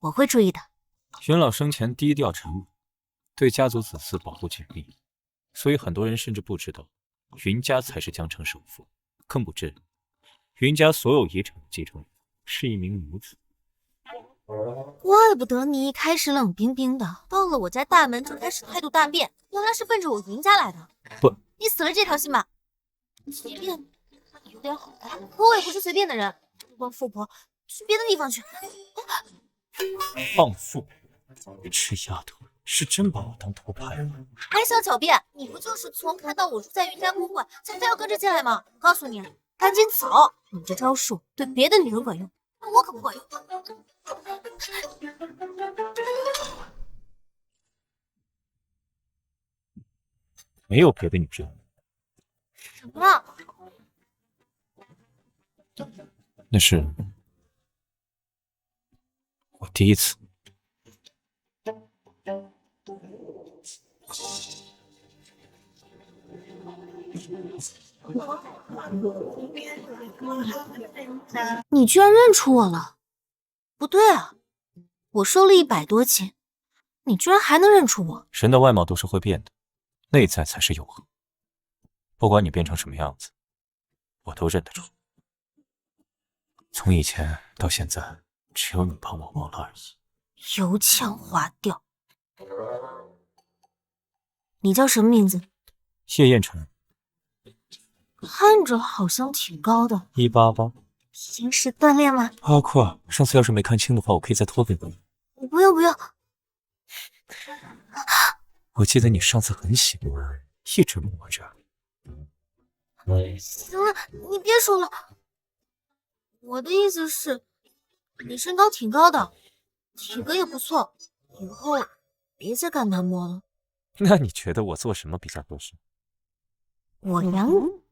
我会注意的。云老生前低调沉稳，对家族子嗣保护紧密，所以很多人甚至不知道云家才是江城首富，更不知云家所有遗产的继承人是一名女子。怪不得你一开始冷冰冰的，到了我家大门就开始态度大变，原来是奔着我云家来的。不，你死了这条心吧。即便你有点好看，可我也不是随便的人。帮富婆去别的地方去。放富，这丫头是真把我当头牌了。还想狡辩？你不就是从看到我住在云家不会，才非要跟着进来吗？告诉你，赶紧走！你这招数对别的女人管用，我可不管用。没有别的女人。怎么了？那是我第一次。你居然认出我了？不对啊，我收了100多斤，你居然还能认出我？人的外貌都是会变的，内在才是永恒。不管你变成什么样子，我都认得出。从以前到现在，只有你把我忘了而已。油腔滑调。你叫什么名字？谢燕晨，看着好像挺高的。188。平时锻炼吗？阿酷，上次要是没看清的话，我可以再托给你。不用不用。我记得你上次很喜欢，一直摸着。行了，你别说了。我的意思是，你身高挺高的，体格也不错，以后别再干男模了。那你觉得我做什么比较合适？我养你。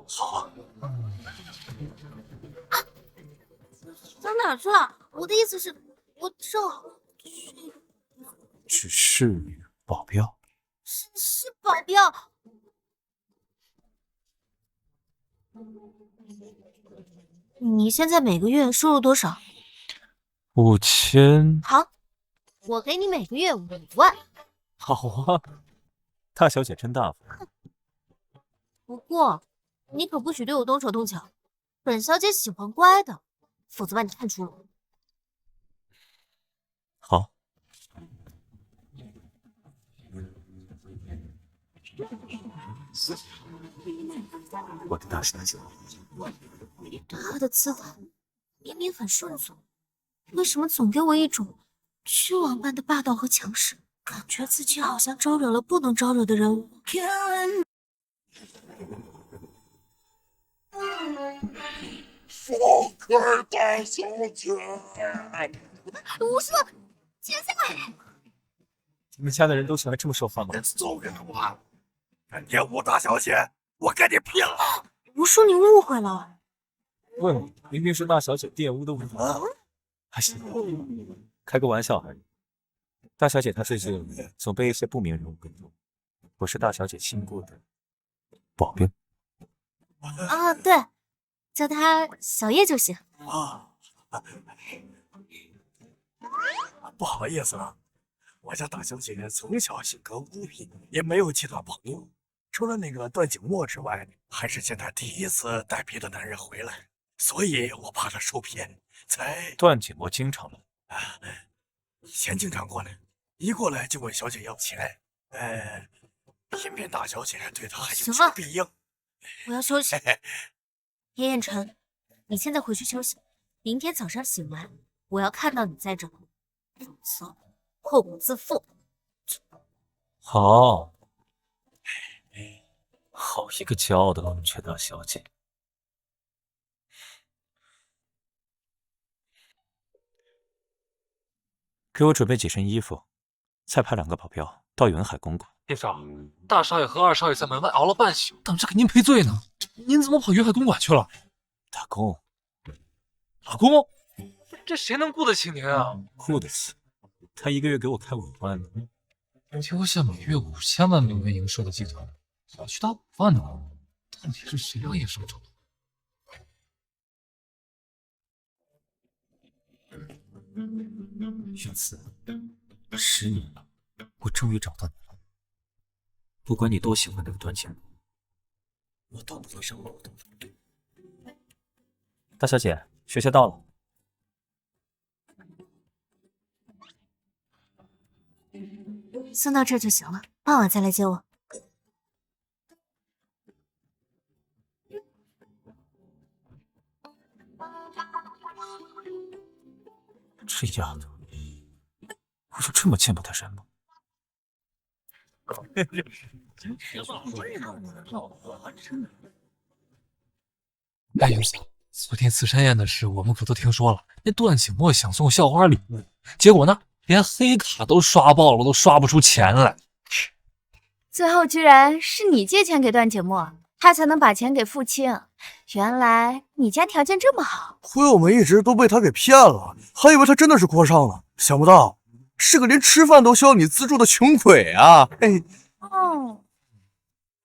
好。到哪儿去了？我的意思是，我正好去。只是保镖。是保镖。你现在每个月收入多少5000。好，我给你每个月5万。好啊，大小姐真大方。不过，你可不许对我动手动脚，本小姐喜欢乖的，否则把你看出了。好。我的大小姐，她的姿态明明很顺从，为什么总给我一种君王般的霸道和强势？感觉自己好像招惹了不能招惹的人物。放开大小姐！无数，停下来！你们家的人都喜欢这么说话吗？走开吧！敢玷污大小姐，我跟你拼了！无数，你误会了。问，明明是大小姐玷污的问题。还行，开个玩笑而已。大小姐她最近总被一些不明人物跟踪，我是大小姐亲雇的保镖。啊，对，叫她小叶就行。啊，不好意思了，我家大小姐从小性格孤僻，也没有其他朋友，除了那个段景墨之外，还是见她第一次带别的男人回来，所以我怕她受骗，才……段景墨经常来，以前经常过来，一过来就问小姐要钱，偏偏大小姐对他还有行了求必应。我要休息。叶彦辰，你现在回去休息，明天早上醒来，我要看到你在这儿，否则后果自负。好，好一个骄傲的冷却大小姐。给我准备几身衣服，再派2个保镖到云海公馆。叶少，大少爷和二少爷在门外熬了半宿，等着给您赔罪呢。您怎么跑云海公馆去了？打工，老公，这谁能雇得起您啊？雇得起。他1个月给我开5万呢。丢下每月5000万美元营收的集团，小区打5万的工，到底是谁让叶少找的？玄慈，10年了，我终于找到你了。不管你多喜欢那个段景墨，我都不会伤了我的。大小姐，学姐到了。送到这儿就行了，傍晚再来接我。这丫头，我就这么见不得人吗？哎，云子，昨天慈山宴的事，我们可都听说了。那段景墨想送校花礼物，结果呢，连黑卡都刷爆了，都刷不出钱来。最后居然是你借钱给段景墨，他才能把钱给付清。原来你家条件这么好，亏我们一直都被他给骗了，还以为他真的是郭尚呢，想不到是个连吃饭都需要你资助的穷鬼啊！嘿，哦，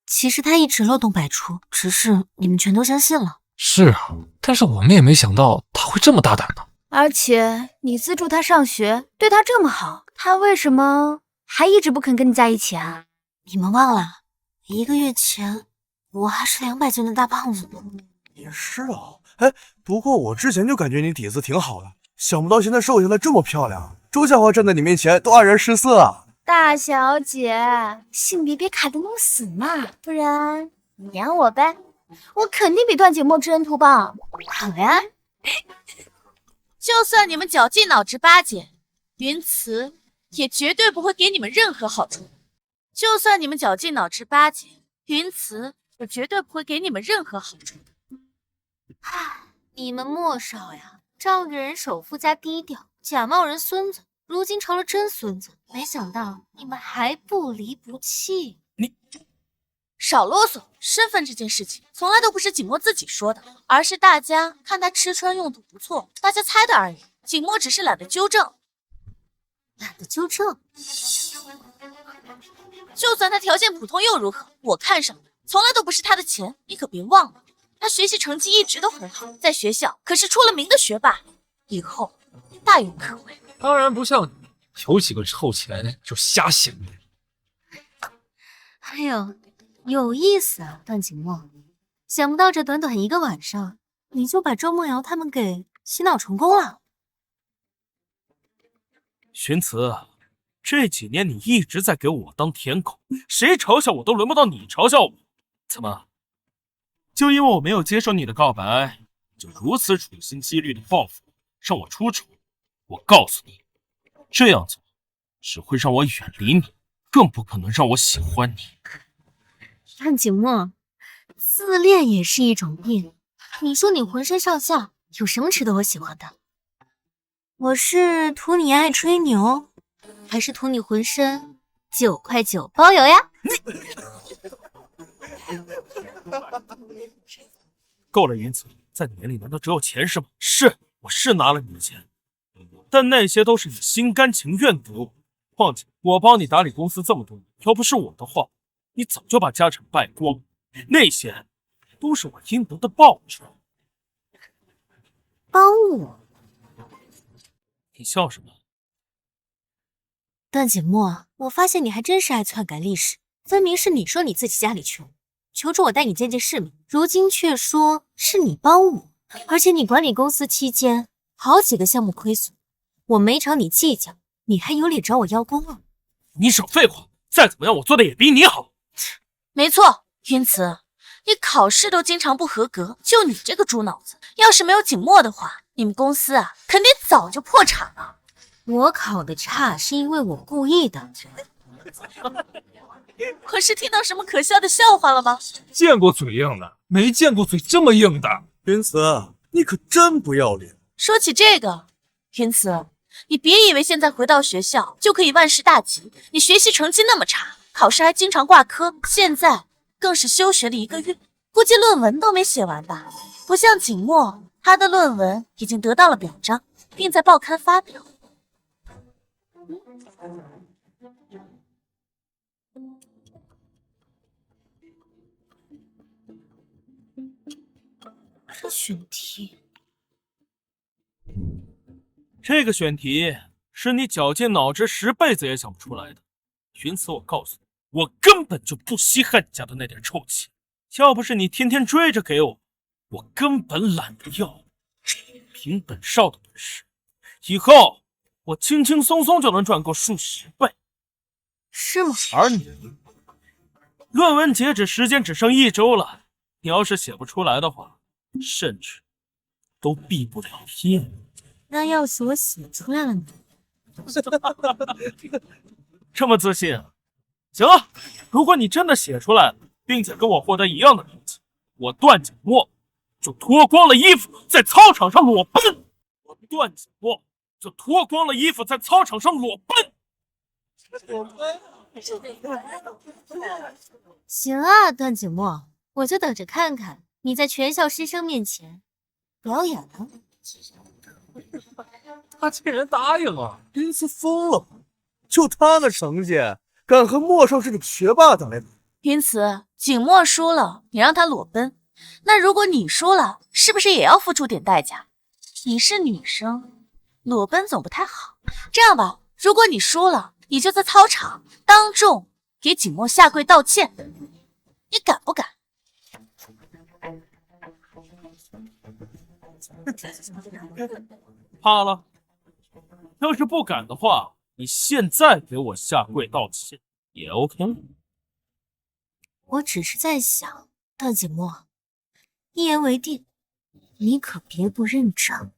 其实他一直漏洞百出，只是你们全都相信了。是啊，但是我们也没想到他会这么大胆呢。而且你资助他上学，对他这么好，他为什么还一直不肯跟你在一起啊？你们忘了，1个月前我还是200斤的大胖子呢。也是啊，不过我之前就感觉你底子挺好的，想不到现在瘦下来这么漂亮。周夏华站在你面前都黯然失色啊！大小姐，性别别卡得那么死嘛，不然你养我呗，我肯定比段景墨知恩图报。好呀，就算你们绞尽脑汁巴结，云慈也绝对不会给你们任何好处。就算你们绞尽脑汁巴结，云慈也绝对不会给你们任何好处。唉，你们莫少呀，仗着人首富家低调，假冒人孙子，如今成了真孙子。没想到你们还不离不弃。少啰嗦，身份这件事情从来都不是景墨自己说的，而是大家看他吃穿用度不错，大家猜的而已。景墨只是懒得纠正。懒得纠正？就算他条件普通又如何？我看上的从来都不是他的钱，你可别忘了，他学习成绩一直都很好，在学校可是出了名的学霸，以后大有可为。当然不像你，有几个臭钱就瞎显摆。哎呦，有意思啊，段景墨。想不到这短短1个晚上，你就把周梦瑶他们给洗脑成功了。玄慈，这几年你一直在给我当舔狗，谁嘲笑我都轮不到你嘲笑我。怎么，就因为我没有接受你的告白，就如此处心积虑的报复，让我出丑？我告诉你，这样做只会让我远离你，更不可能让我喜欢你。段景墨，自恋也是一种病。你说你浑身上下有什么值得我喜欢的？我是图你爱吹牛，还是图你浑身9块9包邮呀？够了，云子，在你眼里难道只有钱是吗？是，我是拿了你的钱，但那些都是你心甘情愿得我。况且我帮你打理公司这么多年，要不是我的话，你早就把家产败光。那些都是我应得的报酬。帮我？你笑什么？段锦墨，我发现你还真是爱篡改历史。分明是你说你自己家里穷，求助我带你见见世面，如今却说是你帮我，而且你管理公司期间，好几个项目亏损，我没找你计较，你还有脸找我邀功啊？你少废话！再怎么样，我做的也比你好。没错，云慈，你考试都经常不合格，就你这个猪脑子，要是没有景墨的话，你们公司啊，肯定早就破产了。我考的差是因为我故意的。我是听到什么可笑的笑话了吗？见过嘴硬的，没见过嘴这么硬的。云慈，你可真不要脸！说起这个，云慈，你别以为现在回到学校就可以万事大吉。你学习成绩那么差，考试还经常挂科，现在更是休学了1个月，估计论文都没写完吧。不像景墨，他的论文已经得到了表彰，并在报刊发表。这选题，这个选题是你绞尽脑汁10辈子也想不出来的。云慈，我告诉你，我根本就不稀罕你家的那点臭气。要不是你天天追着给我，我根本懒得要。凭本少的本事，以后我轻轻松松就能赚够数10倍。是吗？而你，论文截止时间只剩1周了，你要是写不出来的话，甚至都毕不了业。那要是我写出来了呢？这么自信啊？行了，如果你真的写出来了，并且跟我获得一样的成绩，我段景墨就脱光了衣服在操场上裸奔。我段景墨就脱光了衣服在操场上裸奔。行啊，段景墨，我就等着看看你在全校师生面前表演了。他竟然答应了！云慈疯了吧？就他那成绩，敢和莫少这种学霸打来打？云慈，景墨输了，你让他裸奔，那如果你输了，是不是也要付出点代价？你是女生，裸奔总不太好。这样吧，如果你输了，你就在操场当众给景墨下跪道歉，你敢不敢？怕了？要是不敢的话，你现在给我下跪道歉也 OK。我只是在想，段景墨，一言为定，你可别不认真。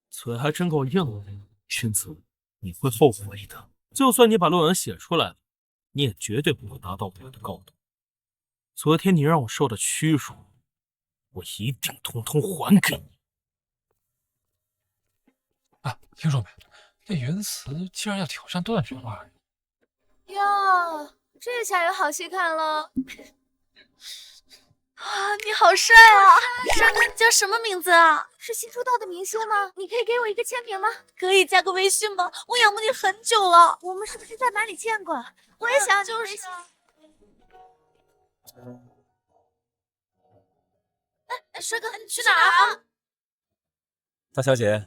嘴还真够硬的，君子，你会后悔的。就算你把论文写出来了，你也绝对不会达到我的高度。昨天你让我受的屈辱，我一定统统还给你。啊，听说没？那云慈竟然要挑战段学霸哟，这下有好戏看了。啊，你好帅啊！帅哥，你叫什么名字啊？是新出道的明星吗？你可以给我一个签名吗？可以加个微信吗？我仰慕你很久了。我们是不是在哪里见过？我也想就是。哎，帅哥，你去哪儿啊？大小姐。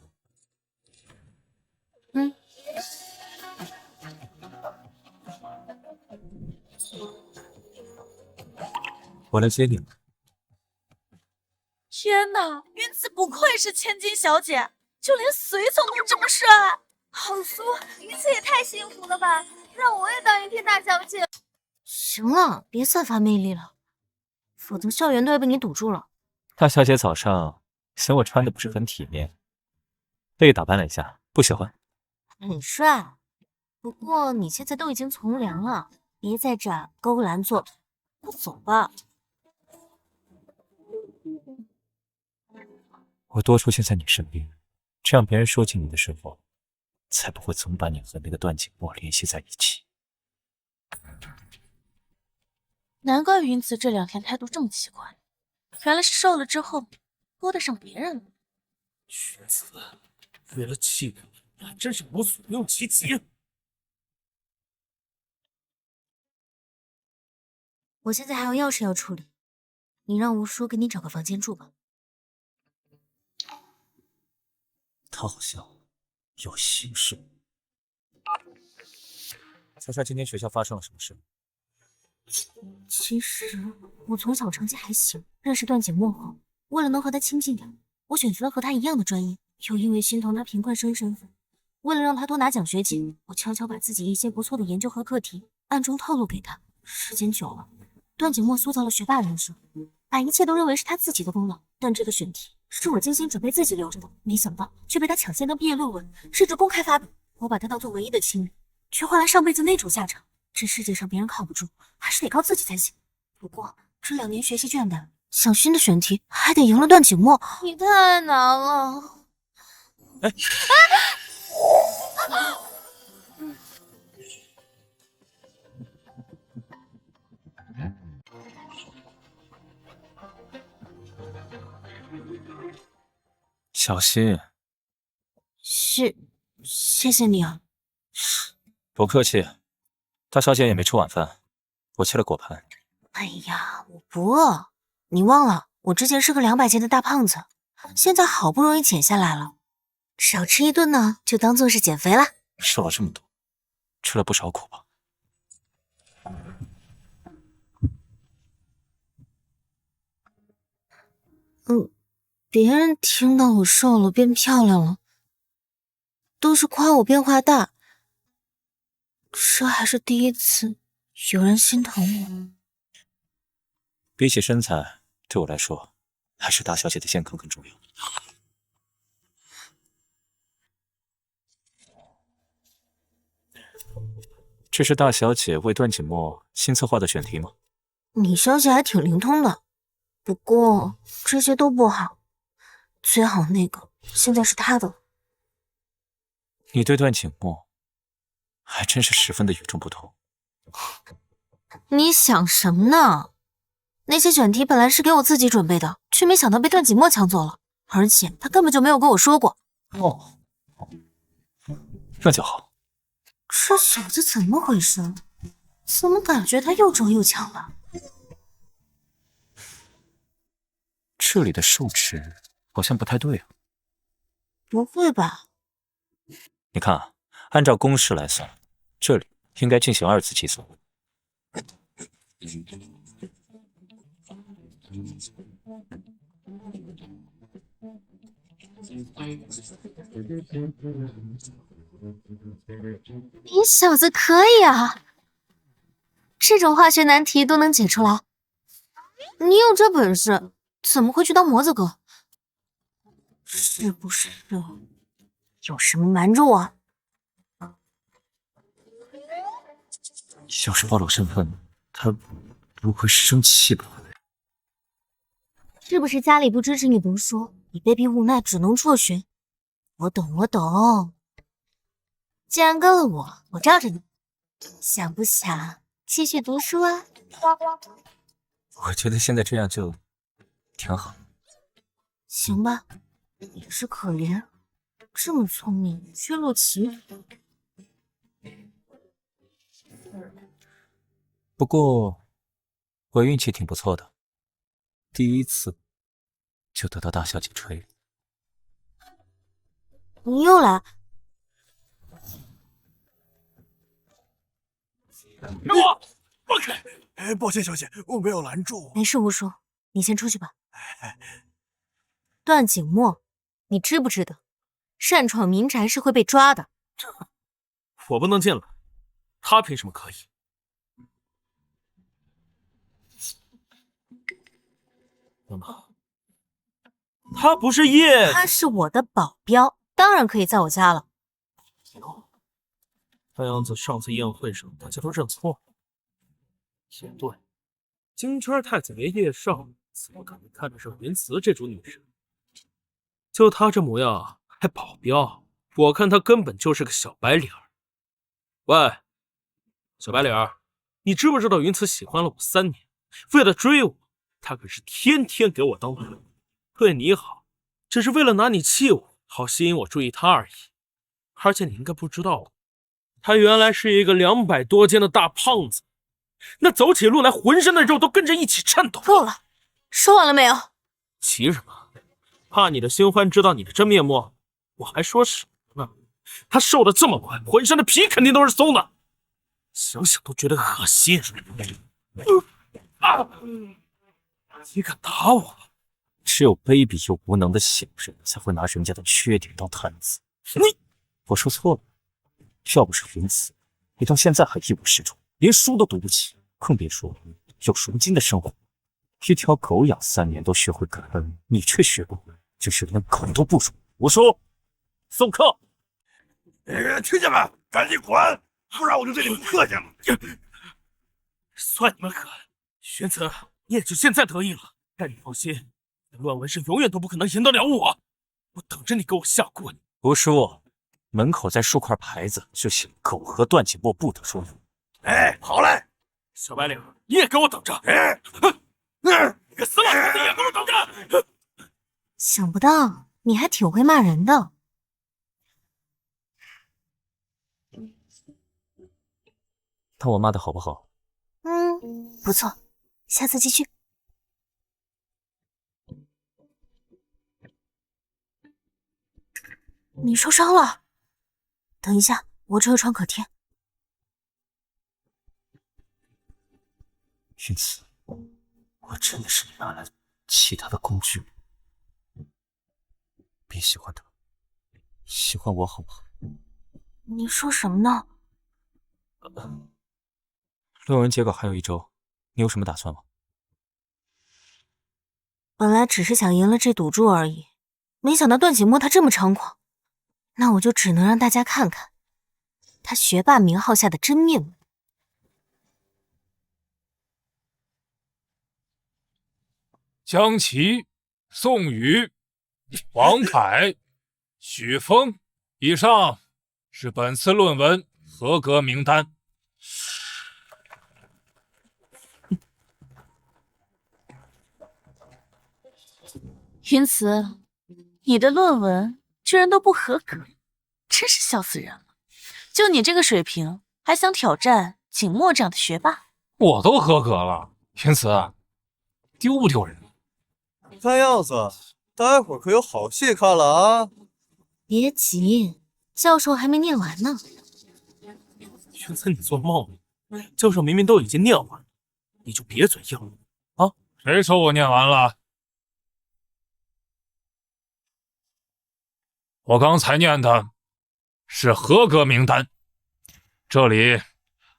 我来接你了。天哪，云慈不愧是千金小姐，就连随从都这么帅，好酥！云慈也太幸福了吧！让我也当一天大小姐。行了，别散发魅力了，否则校园都要被你堵住了。大小姐早上嫌我穿的不是很体面，特意打扮了一下，不喜欢。很帅，不过你现在都已经从良了，别在这儿勾栏作腿，快走吧。我多出现在你身边，这样别人说起你的时候，才不会总把你和那个段景墨联系在一起。难怪云慈这2天态度这么奇怪，原来是瘦了之后勾搭上别人了。君子，为了气人，你还真是无所不用其极。我现在还有要事要处理，你让吴叔给你找个房间住吧。他好像有心事。猜猜今天学校发生了什么事？其实我从小成绩还行，认识段锦墨后，为了能和他亲近点，我选择了和他一样的专业，又因为心疼他贫困生身份，为了让他多拿奖学金，我悄悄把自己一些不错的研究和课题暗中透露给他。时间久了，段锦墨塑造了学霸人设，把一切都认为是他自己的功劳。但这个选题是我精心准备自己留着的，没想到却被他抢先当毕业论文，甚至公开发表。我把他当做唯一的亲人，却换来上辈子那种下场。这世界上别人靠不住，还是得靠自己才行。不过这2年学习倦怠，想新的选题还得赢了段锦墨。你太难了。小心。谢谢你啊。不客气。大小姐也没吃晚饭，我切了果盘。哎呀，我不饿。你忘了，我之前是个200斤的大胖子，现在好不容易减下来了，少吃1顿呢，就当做是减肥了。瘦了这么多，吃了不少苦吧？别人听到我瘦了变漂亮了，都是夸我变化大，这还是第一次有人心疼我。比起身材，对我来说，还是大小姐的健康更重要。这是大小姐为段锦墨新策划的选题吗？你消息还挺灵通的，不过这些都不好，最好那个现在是他的。你对段锦墨还真是十分的与众不同。你想什么呢？那些选题本来是给我自己准备的，却没想到被段锦墨抢走了，而且他根本就没有跟我说过。哦，那就好。这小子怎么回事？怎么感觉他又装又抢了？这里的数值好像不太对啊。不会吧？你看啊，按照公式来算，这里应该进行2次计算。你小子可以啊，这种化学难题都能解出来。你有这本事，怎么会去当模子哥？是不是有什么瞒着我？要是暴露身份，他不会生气吧？是不是家里不支持你读书，你被逼无奈只能辍学？我懂，我懂。既然跟了我罩着你，想不想继续读书啊？我觉得现在这样就挺好。行吧，也是可怜，这么聪明却落棋。不过我运气挺不错的，第一次就得到大小姐吹。你又来。我放开！抱歉，小姐，我没有拦住。没事，吴叔，你先出去吧。段锦墨，你知不知道，擅闯民宅是会被抓的。我不能进来，他凭什么可以？等等，他不是叶？他是我的保镖，当然可以在我家了。看样子上次宴会上大家都认错了。也对，金圈太子爷叶少怎么可能看得上云慈这种女人？就她这模样还保镖，我看她根本就是个小白脸儿。喂，小白脸儿，你知不知道云慈喜欢了我3年，为了追我，她可是天天给我当伴，对你好，只是为了拿你气我，好吸引我注意她而已。而且你应该不知道，他原来是一个200多斤的大胖子，那走起路来浑身的肉都跟着一起颤抖。够了，说完了没有？急什么？怕你的新欢知道你的真面目？我还说什么呢？他瘦的这么快，浑身的皮肯定都是松的，想想都觉得恶心。你敢打我？只有卑鄙又无能的小人才会拿人家的缺点当谈资。我说错了，要不是云慈，你到现在还一无是处，连书都读不起，更别说有如今的生活。一条狗养3年都学会感恩，你却学不会，就是连狗都不如。我说，送客！听见没？赶紧滚，不然我就对你们客气了。算你们狠，玄子，你也就现在得意了。但你放心，你的论文是永远都不可能赢得了我。我等着你给我下跪。不是我，门口再竖块牌子，就写“狗和段锦墨不得入”。哎，好嘞，小白领，你也给我等着！哎，你个死老头子也给我等着！想不到你还挺会骂人的。看我骂的好不好？不错，下次继续。你受伤了，等一下，我这有创可贴。云慈，我真的是你拿来其他的工具。别喜欢他，喜欢我好不好？你说什么呢？论文截稿还有1周，你有什么打算吗？本来只是想赢了这赌注而已，没想到段锦墨他这么猖狂，那我就只能让大家看看他学霸名号下的真面目。江琪、宋宇、王凯、许峰，以上是本次论文合格名单。云慈，你的论文居然都不合格，真是笑死人了。就你这个水平，还想挑战景墨这样的学霸？我都合格了，云慈，丢不丢人？看样子，待会儿可有好戏看了啊！别急，教授还没念完呢。玄子，你做梦呢！教授明明都已经念完了，你就别嘴硬了啊！谁说我念完了？我刚才念的是合格名单，这里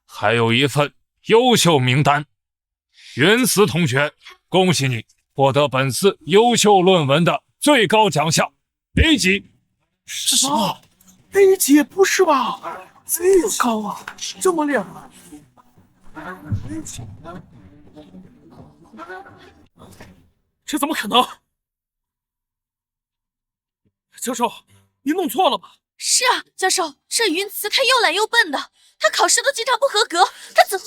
还有一份优秀名单。云慈同学，恭喜你获得本次优秀论文的最高奖项 A 级。是什么 ？A 级？不是吧？这么高啊，这么厉害！这怎么可能？教授，你弄错了吧？是啊，教授，这云慈他又懒又笨的，他考试都经常不合格，他怎……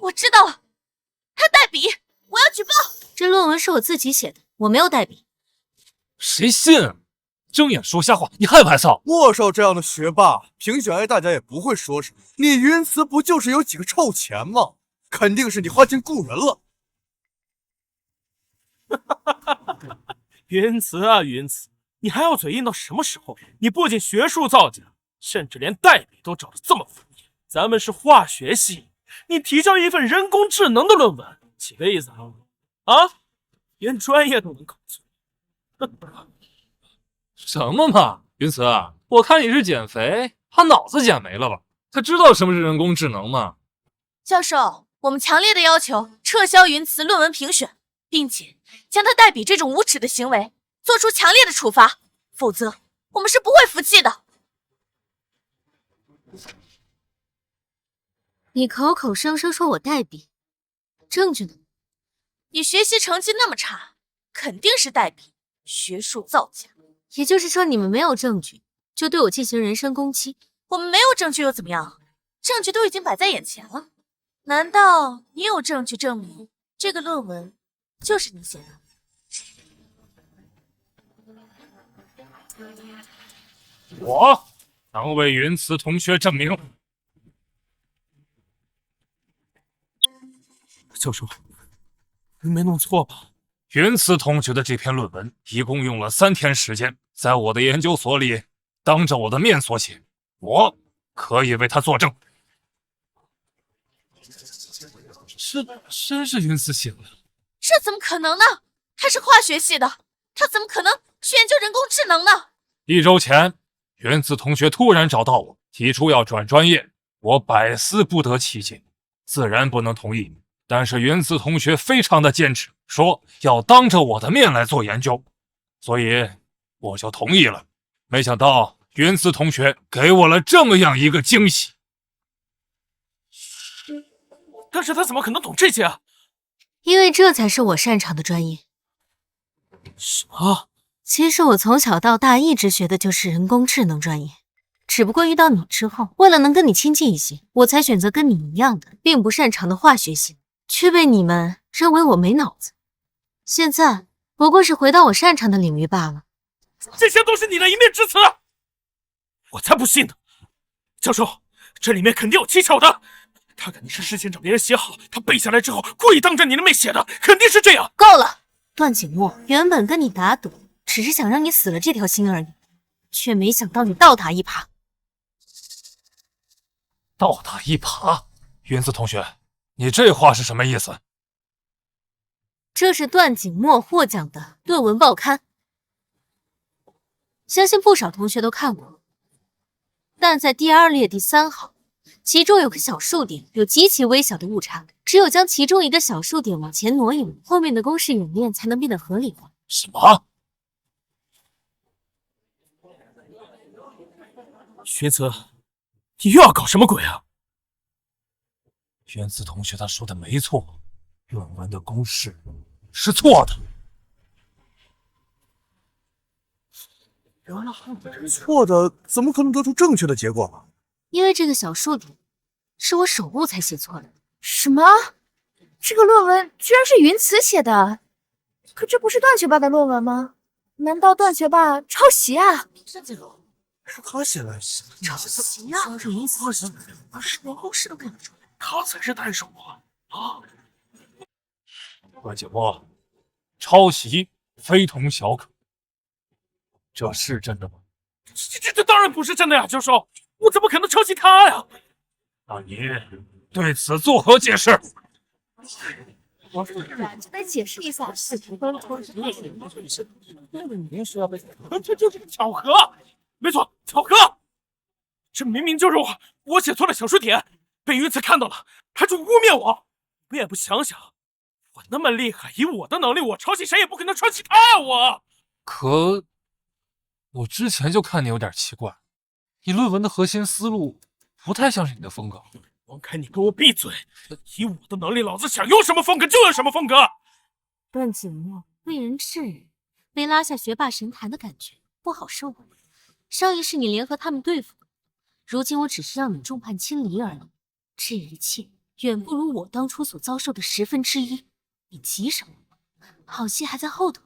我知道了，他代笔，我要举报。这论文是我自己写的，我没有代笔。谁信？睁眼说瞎话，你害不害臊？莫少这样的学霸，评选 A 大家也不会说什么。你云慈不就是有几个臭钱吗？肯定是你花钱雇人了。云慈啊，云慈，你还要嘴硬到什么时候？你不仅学术造假，甚至连代笔都找得这么敷衍。咱们是化学系，你提交一份人工智能的论文，几个意思啊？啊，连专业都能搞错。什么嘛，云慈，我看你是减肥，他脑子减没了吧？他知道什么是人工智能吗？教授，我们强烈的要求撤销云慈论文评选，并且将他代笔这种无耻的行为做出强烈的处罚，否则我们是不会服气的。你口口声声说我代笔，证据呢？你学习成绩那么差，肯定是代笔，学术造假。也就是说，你们没有证据，就对我进行人身攻击？我们没有证据又怎么样？证据都已经摆在眼前了。难道你有证据证明这个论文就是你写的？我能为云慈同学证明。教授，您没弄错吧？云慈同学的这篇论文一共用了3天时间，在我的研究所里当着我的面所写，我可以为他作证。这真是云慈写的？这怎么可能呢？他是化学系的，他怎么可能去研究人工智能呢？1周前，云慈同学突然找到我，提出要转专业，我百思不得其解，自然不能同意。但是云慈同学非常的坚持，说要当着我的面来做研究，所以我就同意了。没想到云慈同学给我了这么样一个惊喜。但是他怎么可能懂这些啊？因为这才是我擅长的专业。什么？其实我从小到大一直学的就是人工智能专业，只不过遇到你之后，为了能跟你亲近一些，我才选择跟你一样的并不擅长的化学系，却被你们认为我没脑子。现在不过是回到我擅长的领域罢了。这些都是你的一面之词，我才不信呢！教授，这里面肯定有蹊跷的。他肯定是事先找别人写好，他背下来之后故意当着你的面写的，肯定是这样。够了，段景墨，原本跟你打赌，只是想让你死了这条心而已，却没想到你倒打一耙。倒打一耙？云慈同学，你这话是什么意思？这是段景墨获奖的论文报刊，相信不少同学都看过。但在第2列第3行，其中有个小数点有极其微小的误差，只有将其中一个小数点往前挪一挪，后面的公式演练才能变得合理化。什么？学子，你又要搞什么鬼啊？云慈同学他说的没错，论文的公式是错的。错的怎么可能得出正确的结果呢？因为这个小数点是我手误才写错的。什么？这个论文居然是云慈写的？可这不是段学霸的论文吗？难道段学霸抄袭啊？是他写的，抄袭啊！是云慈写的，是连公式都看得出来，他才是单手啊！段景墨，抄袭非同小可，这是真的吗？这当然不是真的呀，教授，我怎么可能抄袭他呀？那你对此作何解释？就得解释一下。这就是个巧合，没错，巧合。这明明就是我写错了小数点，被云慈看到了，他就污蔑我。你也不想想，我那么厉害，以我的能力，我抄袭谁也不可能抄袭他呀！我可我之前就看你有点奇怪，你论文的核心思路不太像是你的风格。王凯，你给我闭嘴！以我的能力，老子想用什么风格就有什么风格。段景墨被人质疑，被拉下学霸神坛的感觉不好受啊。上一世你联合他们对付我，如今我只是让你众叛亲离而已。这一切远不如我当初所遭受的1/10，你急什么？好戏还在后头。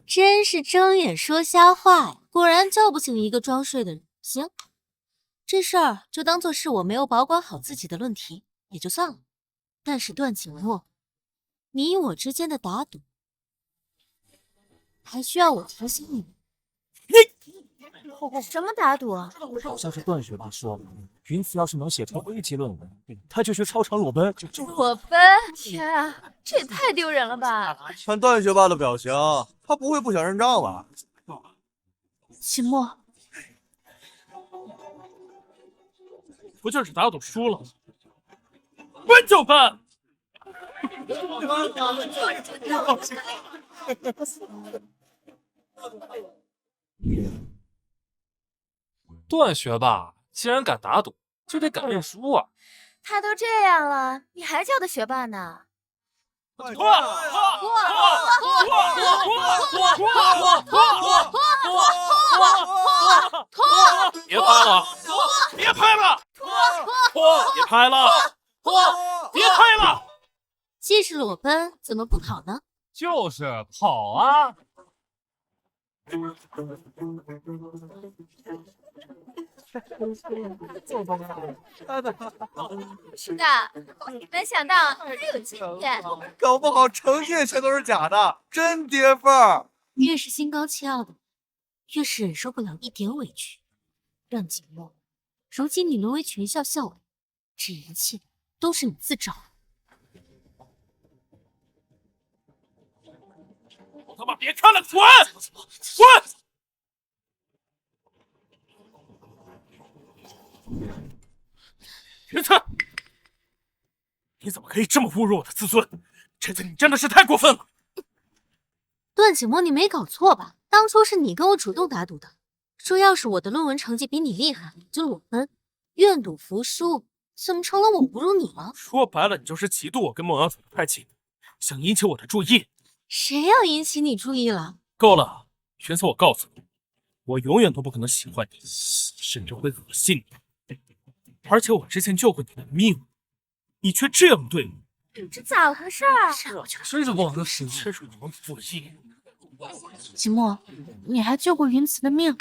真是睁眼说瞎话呀！果然叫不醒一个装睡的人。行。这事儿就当做是我没有保管好自己的论题，也就算了。但是段景墨，你我之间的打赌，还需要我提醒你吗？什么打赌？好像是段学霸说的，云慈要是能写成A级论文，他就去操场裸奔。裸奔？天啊，这也太丢人了吧！看段学霸的表情，他不会不想认账吧？秦墨，不就是打赌输了，笨就笨。段学霸既然敢打赌，就得敢认输啊！他都这样了，你还叫他学霸呢？别拍了！别拍了！别拍了！别拍了！既是裸奔，怎么不跑呢？就是跑啊！是的，没想到还有今天。搞不好成绩全都是假的，真跌份儿。越是心高气傲的，越是忍受不了一点委屈。段景墨，如今你沦为全校校委，这一切都是你自找的。我他妈别看了，滚！滚！云慈，你怎么可以这么侮辱我的自尊？这次你真的是太过分了。段景墨，你没搞错吧？当初是你跟我主动打赌的，说要是我的论文成绩比你厉害，就裸奔。愿赌服输，怎么成了我侮辱你了？说白了，你就是嫉妒我跟孟瑶走得太近，想引起我的注意。谁要引起你注意了？够了，玄策，我告诉你，我永远都不可能喜欢你，甚至会恶心你。而且我之前救过你的命，你却这样对我，这咋回事啊？这是忘了事这是我们不义。景墨，你还救过云慈的命？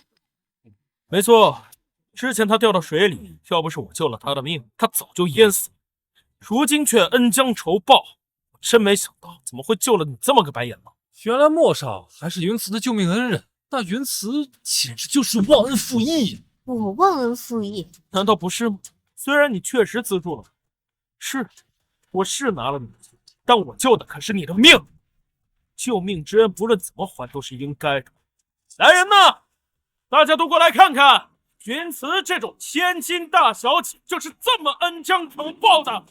没错，之前他掉到水里，要不是我救了他的命，他早就淹死了。如今却恩将仇报，我真没想到怎么会救了你这么个白眼狼。原来莫少还是云慈的救命恩人，那云慈简直就是忘恩负义呀！我忘恩负义？难道不是吗？虽然你确实资助了，是，我是拿了你的钱，但我救的可是你的命。救命之恩不论怎么还都是应该的。来人呐，大家都过来看看，云慈这种千金大小姐就是这么恩将仇报的。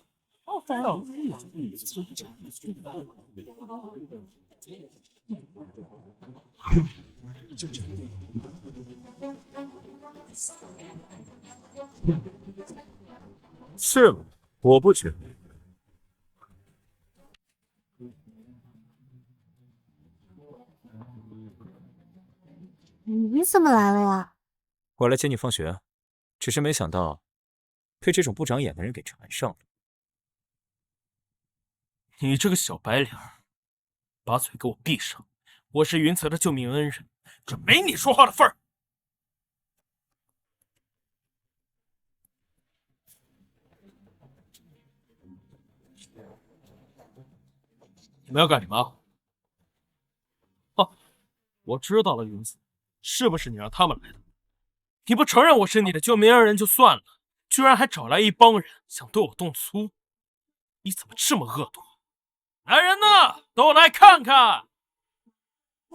是吗？我不觉得。你怎么来了呀？我来接你放学，只是没想到被这种不长眼的人给缠上了。你这个小白脸，把嘴给我闭上！我是云慈的救命恩人，这没你说话的份儿。你们要干什么？我知道了，云慈，是不是你让他们来的？你不承认我是你的救命恩人就算了，居然还找来一帮人想对我动粗，你怎么这么恶毒？来人呐，都来看看！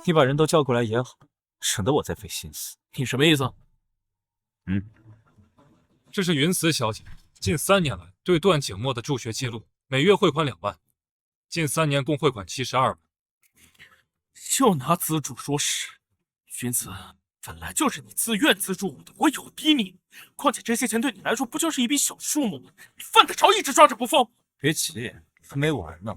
你把人都叫过来也好，省得我再费心思。你什么意思？这是云慈小姐近3年来对段景墨的助学记录，每月汇款2万，近3年共汇款72万。就拿资助说事，云慈，本来就是你自愿资助我的，我有逼你。况且这些钱对你来说不就是一笔小数目吗？你犯得着一直抓着不放？别急，还没完呢。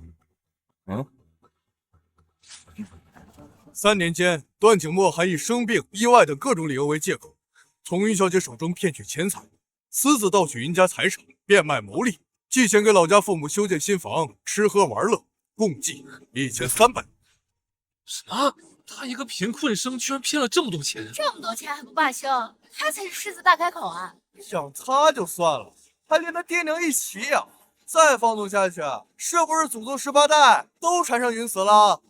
3年间，段景墨还以生病、意外等各种理由为借口，从云小姐手中骗取钱财，私自盗取云家财产，变卖牟利，寄钱给老家父母修建新房，吃喝玩乐，共计1300。什么？他一个贫困生居然骗了这么多钱？这么多钱还不罢休，他才是狮子大开口啊！养他就算了，还连他爹娘一起养，再放纵下去，是不是祖宗18代都缠上云慈了？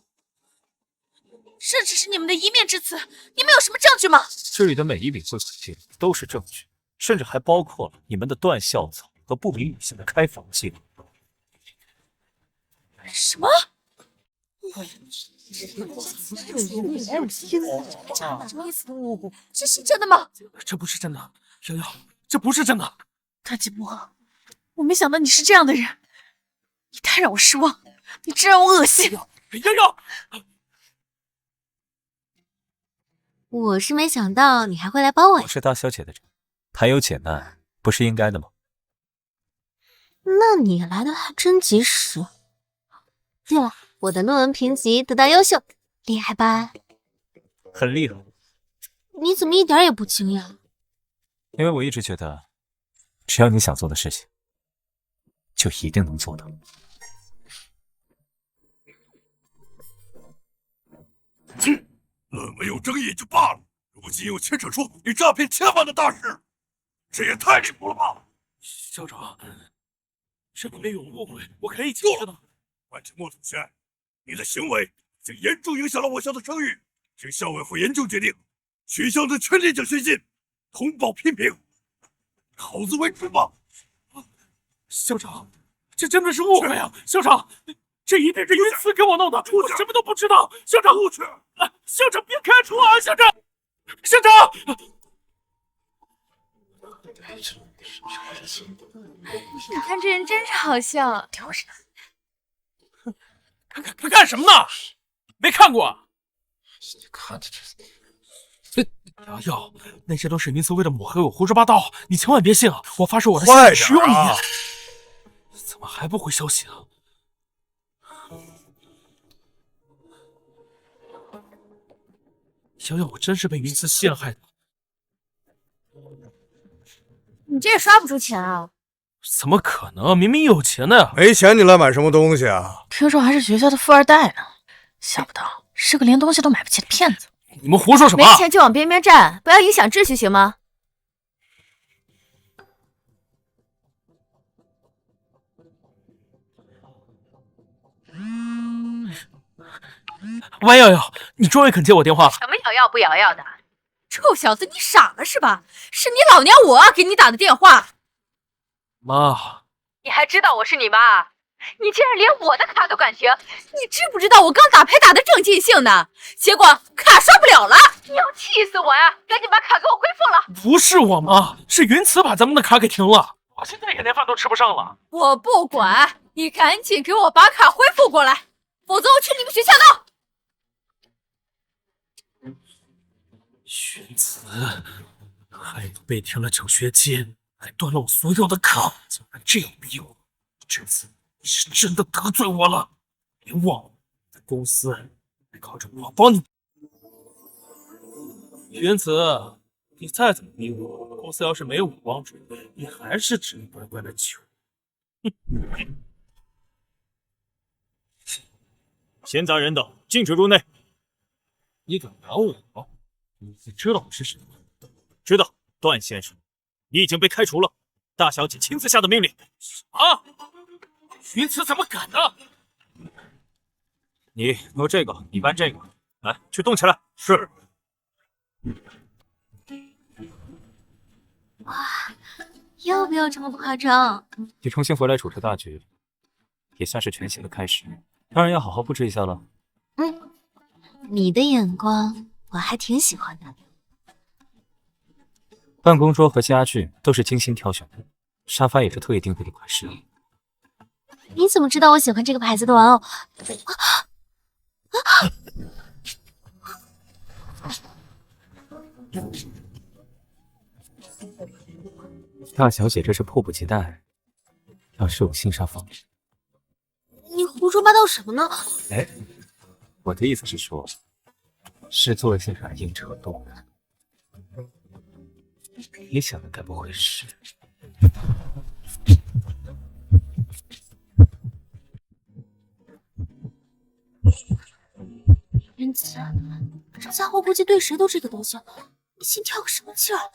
这只是你们的一面之词，你们有什么证据吗？这里的每一笔汇款记录都是证据，甚至还包括了你们的段校草和不明女性的开房记录。什么？什么意思？这是真的吗？这不是真的，瑶瑶，这不是真的。段景墨，我没想到你是这样的人，你太让我失望，你真让我恶心。瑶瑶，我是没想到你还会来帮我呀。我是大小姐的人，排忧解难不是应该的吗？那你来的还真及时。对了，我的论文评级得到优秀，厉害吧？很厉害，你怎么一点也不惊讶？因为我一直觉得，只要你想做的事情，就一定能做到。论文有争议也就罢了，如今又牵扯出你诈骗千万的大事，这也太离谱了吧！校长，这里面有误会，我可以解释的。段启墨同学，你的行为已经严重影响了我校的声誉，经校委会严重决定，取消的全年奖学金，通报批评，好自为之吧。校长，这真的是误会啊！校长，这一定是云慈给我弄的，我什么都不知道。校长，校长别开除啊！校长，校长。你看这人真是好笑。他干什么呢？没看过啊？你看这瑶瑶，那些都是云慈为了抹黑我胡说八道，你千万别信啊！我发誓我的快使用你。啊！怎么还不回消息啊？瑶瑶，我真是被云慈陷害的。你这也刷不出钱啊？怎么可能？明明有钱的呀！没钱你来买什么东西啊？听说还是学校的富二代呢，想不到是个连东西都买不起的骗子。你们胡说什么？没钱就往边边站，不要影响秩序，行吗？王瑶瑶，你终于肯接我电话了。什么瑶瑶不瑶瑶的？臭小子，你傻了是吧？是你老娘我给你打的电话。妈，你还知道我是你妈？你竟然连我的卡都敢停！你知不知道我刚打牌打的正尽兴呢？结果卡刷不了了！你要气死我呀！赶紧把卡给我恢复了！不是我妈，是云慈把咱们的卡给停了。我现在也连饭都吃不上了。我不管，你赶紧给我把卡恢复过来，否则我去你们学校闹！云慈，害我被停了奖学金，还断了我所有的卡，竟然这样逼我！这次你是真的得罪我了。别忘了，在公司还靠着我帮你。云慈，你再怎么逼我，公司要是没我帮助，你还是只能乖乖的求。闲杂人等禁止入内。你敢拦我？你知道我是谁吗？知道，段先生，你已经被开除了。大小姐亲自下的命令。啊！云慈怎么敢呢？你摸这个，你搬这个，来，去动起来。是。哇，要不要这么夸张？你重新回来主持大局，也算是全新的开始。当然要好好布置一下了。你的眼光我还挺喜欢的。办公桌和家具都是精心挑选的，沙发也是特意定做的款式。你怎么知道我喜欢这个牌子的玩偶？大小姐这是迫不及待要试我新沙发。你胡说八道什么呢？哎，我的意思是说，是做一些软硬扯动的。你想的该不会是？云慈，这家伙估计对谁都这个德行，你心跳个什么劲儿？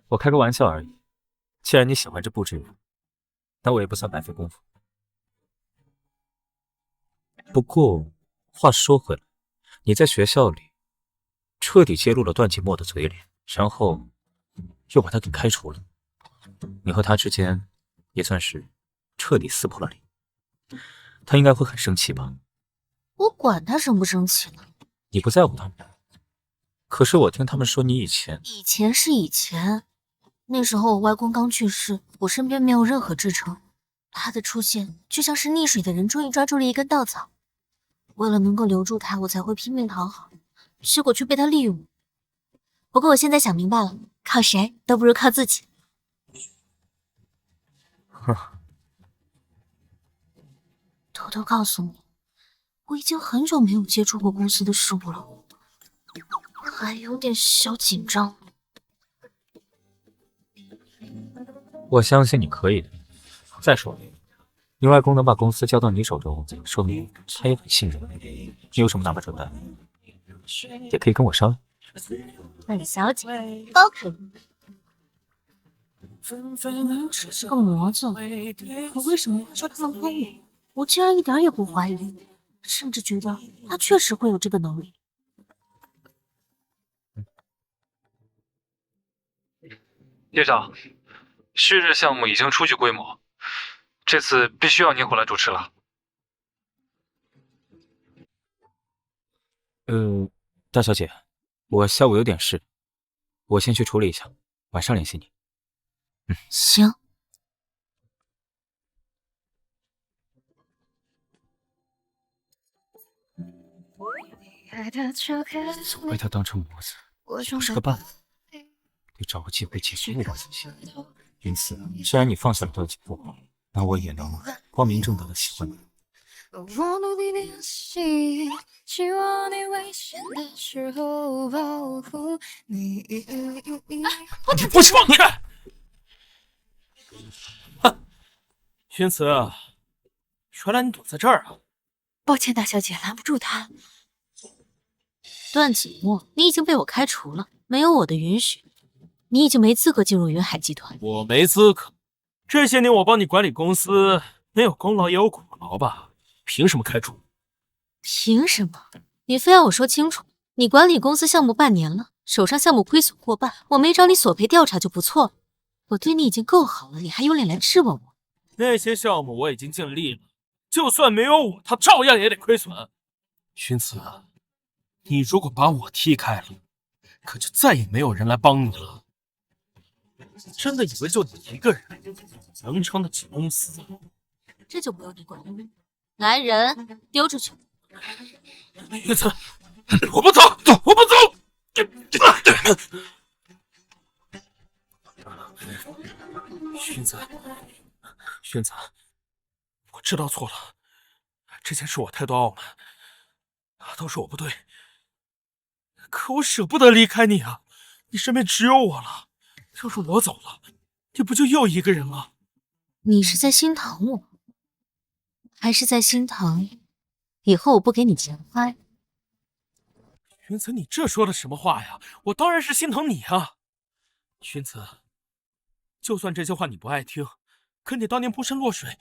我开个玩笑而已。既然你喜欢这布置，那我也不算白费功夫。不过话说回来，你在学校里彻底揭露了段季墨的嘴脸，然后又把他给开除了，你和他之间也算是彻底撕破了脸。他应该会很生气吧？我管他生不生气呢。你不在乎他们，可是我听他们说你以前是以前，那时候我外公刚去世，我身边没有任何支撑，他的出现就像是溺水的人终于抓住了一根稻草。为了能够留住他，我才会拼命讨好，结果却被他利用。不过我现在想明白了，靠谁都不如靠自己。偷偷告诉你，我已经很久没有接触过公司的事务了，还有点小紧张。我相信你可以的。再说了，你外公能把公司交到你手中，说明他也很信任你。你有什么拿不准的，也可以跟我商量。本小姐包可以。只是个模子，可为什么会说他们喷我？我竟然一点也不怀疑，甚至觉得他确实会有这个能力。叶长，旭日项目已经初具规模，这次必须要您回来主持了。大小姐，我下午有点事，我先去处理一下，晚上联系你。行。总被他当成模子，就是个办法，得找个机会解决我才行。因此，既然你放下了段景波，那我也能光明正大的喜欢你。我努力练习，希望你危险的时候保护你。你不许放开！哼，薰慈，原来你躲在这儿啊！抱歉，大小姐拦不住他。段锦墨，你已经被我开除了，没有我的允许，你已经没资格进入云海集团。我没资格。这些年我帮你管理公司，没有功劳也有苦劳吧？凭什么开除？凭什么？你非要我说清楚？你管理公司项目半年了，手上项目亏损过半，我没找你索赔调查就不错了。我对你已经够好了，你还有脸来质问我？那些项目我已经尽力了，就算没有我，他照样也得亏损。薰慈，你如果把我踢开了，可就再也没有人来帮你了。真的以为就你一个人能撑得起公司？这就不用你管了。来人，丢出去！薰慈，我不走，我不走！薰慈，薰慈，我知道错了，之前是我太多傲慢，都是我不对。可我舍不得离开你啊，你身边只有我了。要是我走了，你不就又一个人了？你是在心疼我，还是在心疼以后我不给你钱花？薰慈，你这说的什么话呀？我当然是心疼你啊，薰慈。就算这些话你不爱听，可你当年扑身落水，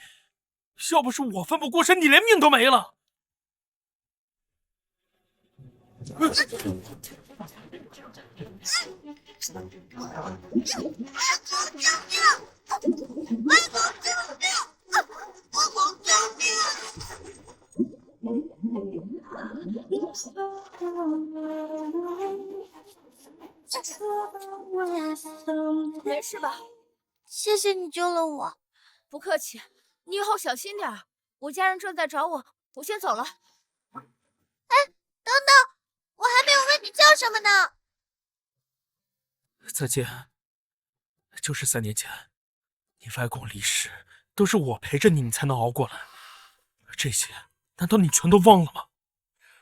要不是我奋不顾身，你连命都没了。没事吧？谢谢你救了我。不客气，你以后小心点儿。我家人正在找我，我先走了。哎，等等，我还没有问你叫什么呢。再见。就是3年前，你外公离世，都是我陪着你，你才能熬过来。这些难道你全都忘了吗？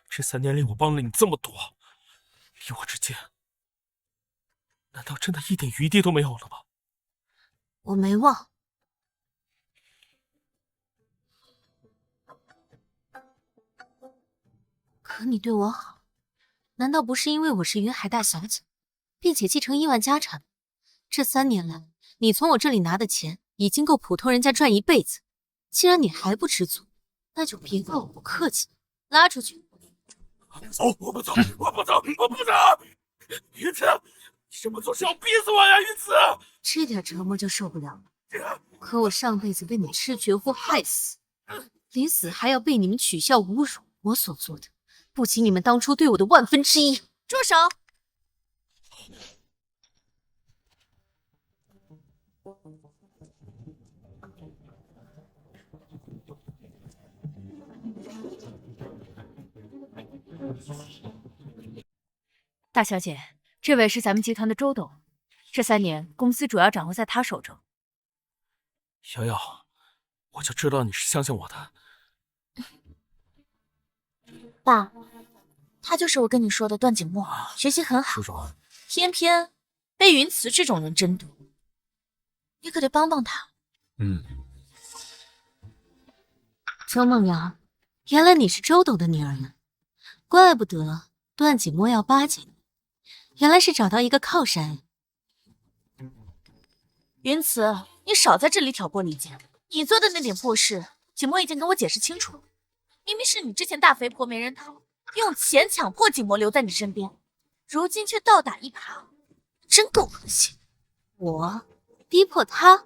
这3年里我帮了你这么多，你我之间，难道真的一点余地都没有了吗？我没忘。可你对我好，难道不是因为我是云海大小姐，并且继承亿万家产？这3年来，你从我这里拿的钱已经够普通人家赚一辈子。既然你还不知足，那就别怪我不客气。拉出去！走，我不走，我不走，我不走！云慈，你这么做是要逼死我呀，云慈！这点折磨就受不了了。可我上辈子被你吃绝户害死，临死还要被你们取笑侮辱，我所做的不及你们当初对我的1/1000。住手！大小姐，这位是咱们集团的周董，这3年公司主要掌握在他手中。瑶瑶，我就知道你是相信我的。爸，他就是我跟你说的段景墨，学习很好，偏偏被云慈这种人争夺，你可得帮帮他。周梦瑶，原来你是周董的女儿呀，怪不得段景墨要巴结你。原来是找到一个靠山。云慈，你少在这里挑拨离间。你做的那点破事，景墨已经跟我解释清楚了。明明是你之前大肥婆没人讨，用钱强迫景墨留在你身边，如今却倒打一耙，真够恶心。我逼迫他？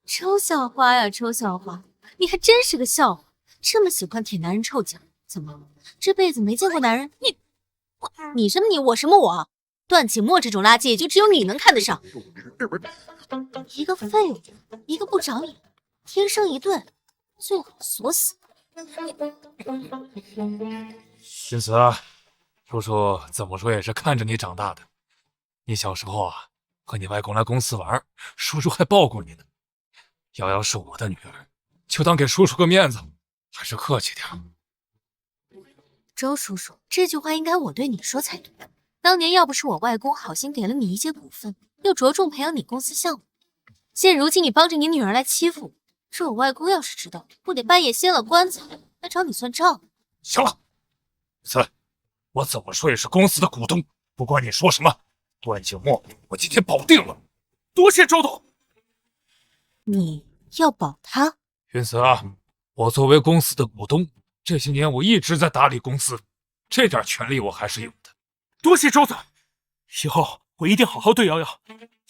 周校花呀，周校花，你还真是个笑话，这么喜欢舔男人臭脚，怎么这辈子没见过男人？你什么你，我什么我？段景墨这种垃圾，也就只有你能看得上。一个废物，一个不长眼，天生一对，最好锁死。云慈，叔叔怎么说也是看着你长大的。你小时候啊，和你外公来公司玩，叔叔还抱过你呢。瑶瑶是我的女儿，就当给叔叔个面子，还是客气点。周叔叔，这句话应该我对你说才对。当年要不是我外公好心给了你一些股份，又着重培养你公司项目，现如今你帮着你女儿来欺负我，这我外公要是知道，不得半夜掀了棺材来找你算账？行了，我怎么说也是公司的股东，不管你说什么，段景墨我今天保定了。多谢周董。你要保他？云慈啊，我作为公司的股东，这些年我一直在打理公司，这点权利我还是有的。多谢周总，以后我一定好好对瑶瑶，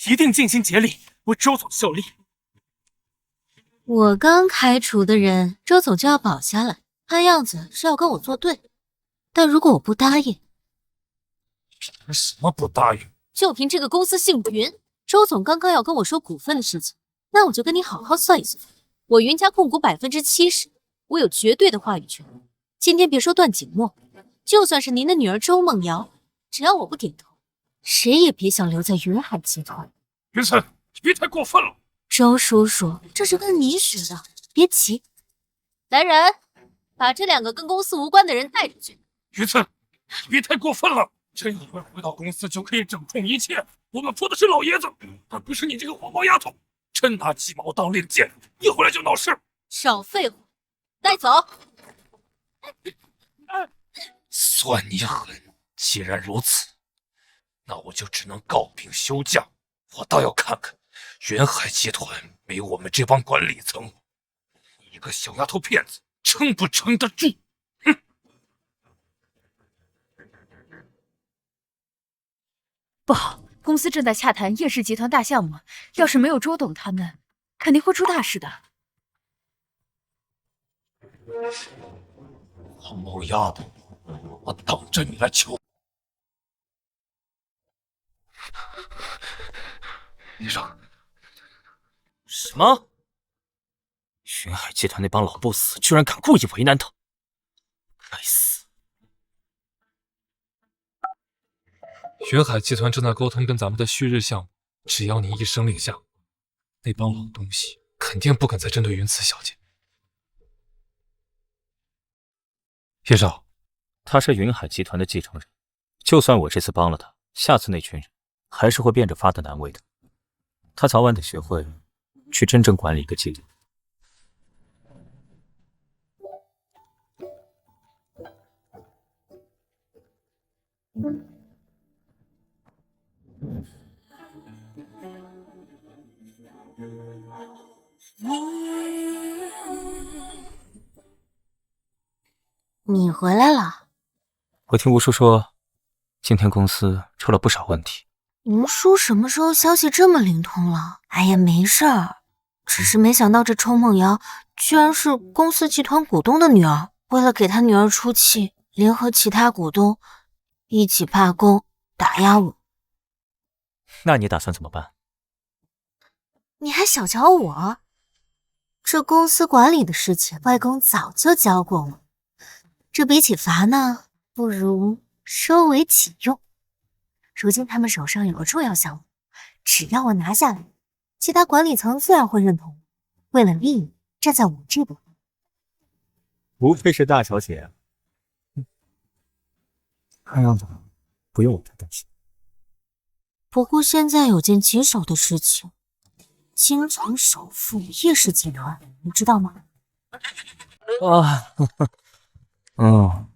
一定尽心竭力为周总效力。我刚开除的人，周总就要保下来，看样子是要跟我作对。但如果我不答应，什么不答应？就凭这个公司姓云，周总刚刚要跟我说股份的事情，那我就跟你好好算一算。我云家控股70%，我有绝对的话语权。今天别说段景墨，就算是您的女儿周梦瑶，只要我不点头，谁也别想留在云海集团。云慈，你别太过分了。周叔叔，这是跟你学的，别急。来人，把这2个跟公司无关的人带出去。云慈，你别太过分了。真以为回到公司就可以掌控一切？我们服的是老爷子，而不是你这个黄毛丫头。真拿鸡毛当令箭，一回来就闹事。少废话，带走。算你狠！既然如此，那我就只能告病休假。我倒要看看云海集团没我们这帮管理层，一个小丫头片子撑不撑得住？哼！不好，公司正在洽谈叶氏集团大项目，要是没有周董他们，肯定会出大事的。黄毛丫头，我等着你来求。医生，什么？云海集团那帮老 boss 居然敢故意为难他！该死！云海集团正在沟通跟咱们的旭日项目，只要你一声令下，那帮老东西肯定不敢再针对云慈小姐。叶少，他是云海集团的继承人，就算我这次帮了他，下次那群人还是会变着法的难为的。他早晚得学会去真正管理一个集团。你回来了。我听吴叔说，今天公司出了不少问题。吴叔什么时候消息这么灵通了？哎呀，没事儿，只是没想到这周梦瑶居然是公司集团股东的女儿，为了给她女儿出气，联合其他股东一起罢工打压我。那你打算怎么办？你还小瞧我？这公司管理的事情，外公早就教过我。这比起罚呢，不如收为己用。如今他们手上有个重要项目，只要我拿下来，其他管理层自然会认同。为了利益，站在我这边。不愧是大小姐，看样子不用我太担心。不过现在有件棘手的事情，京城首富叶氏集团，你知道吗？嗯，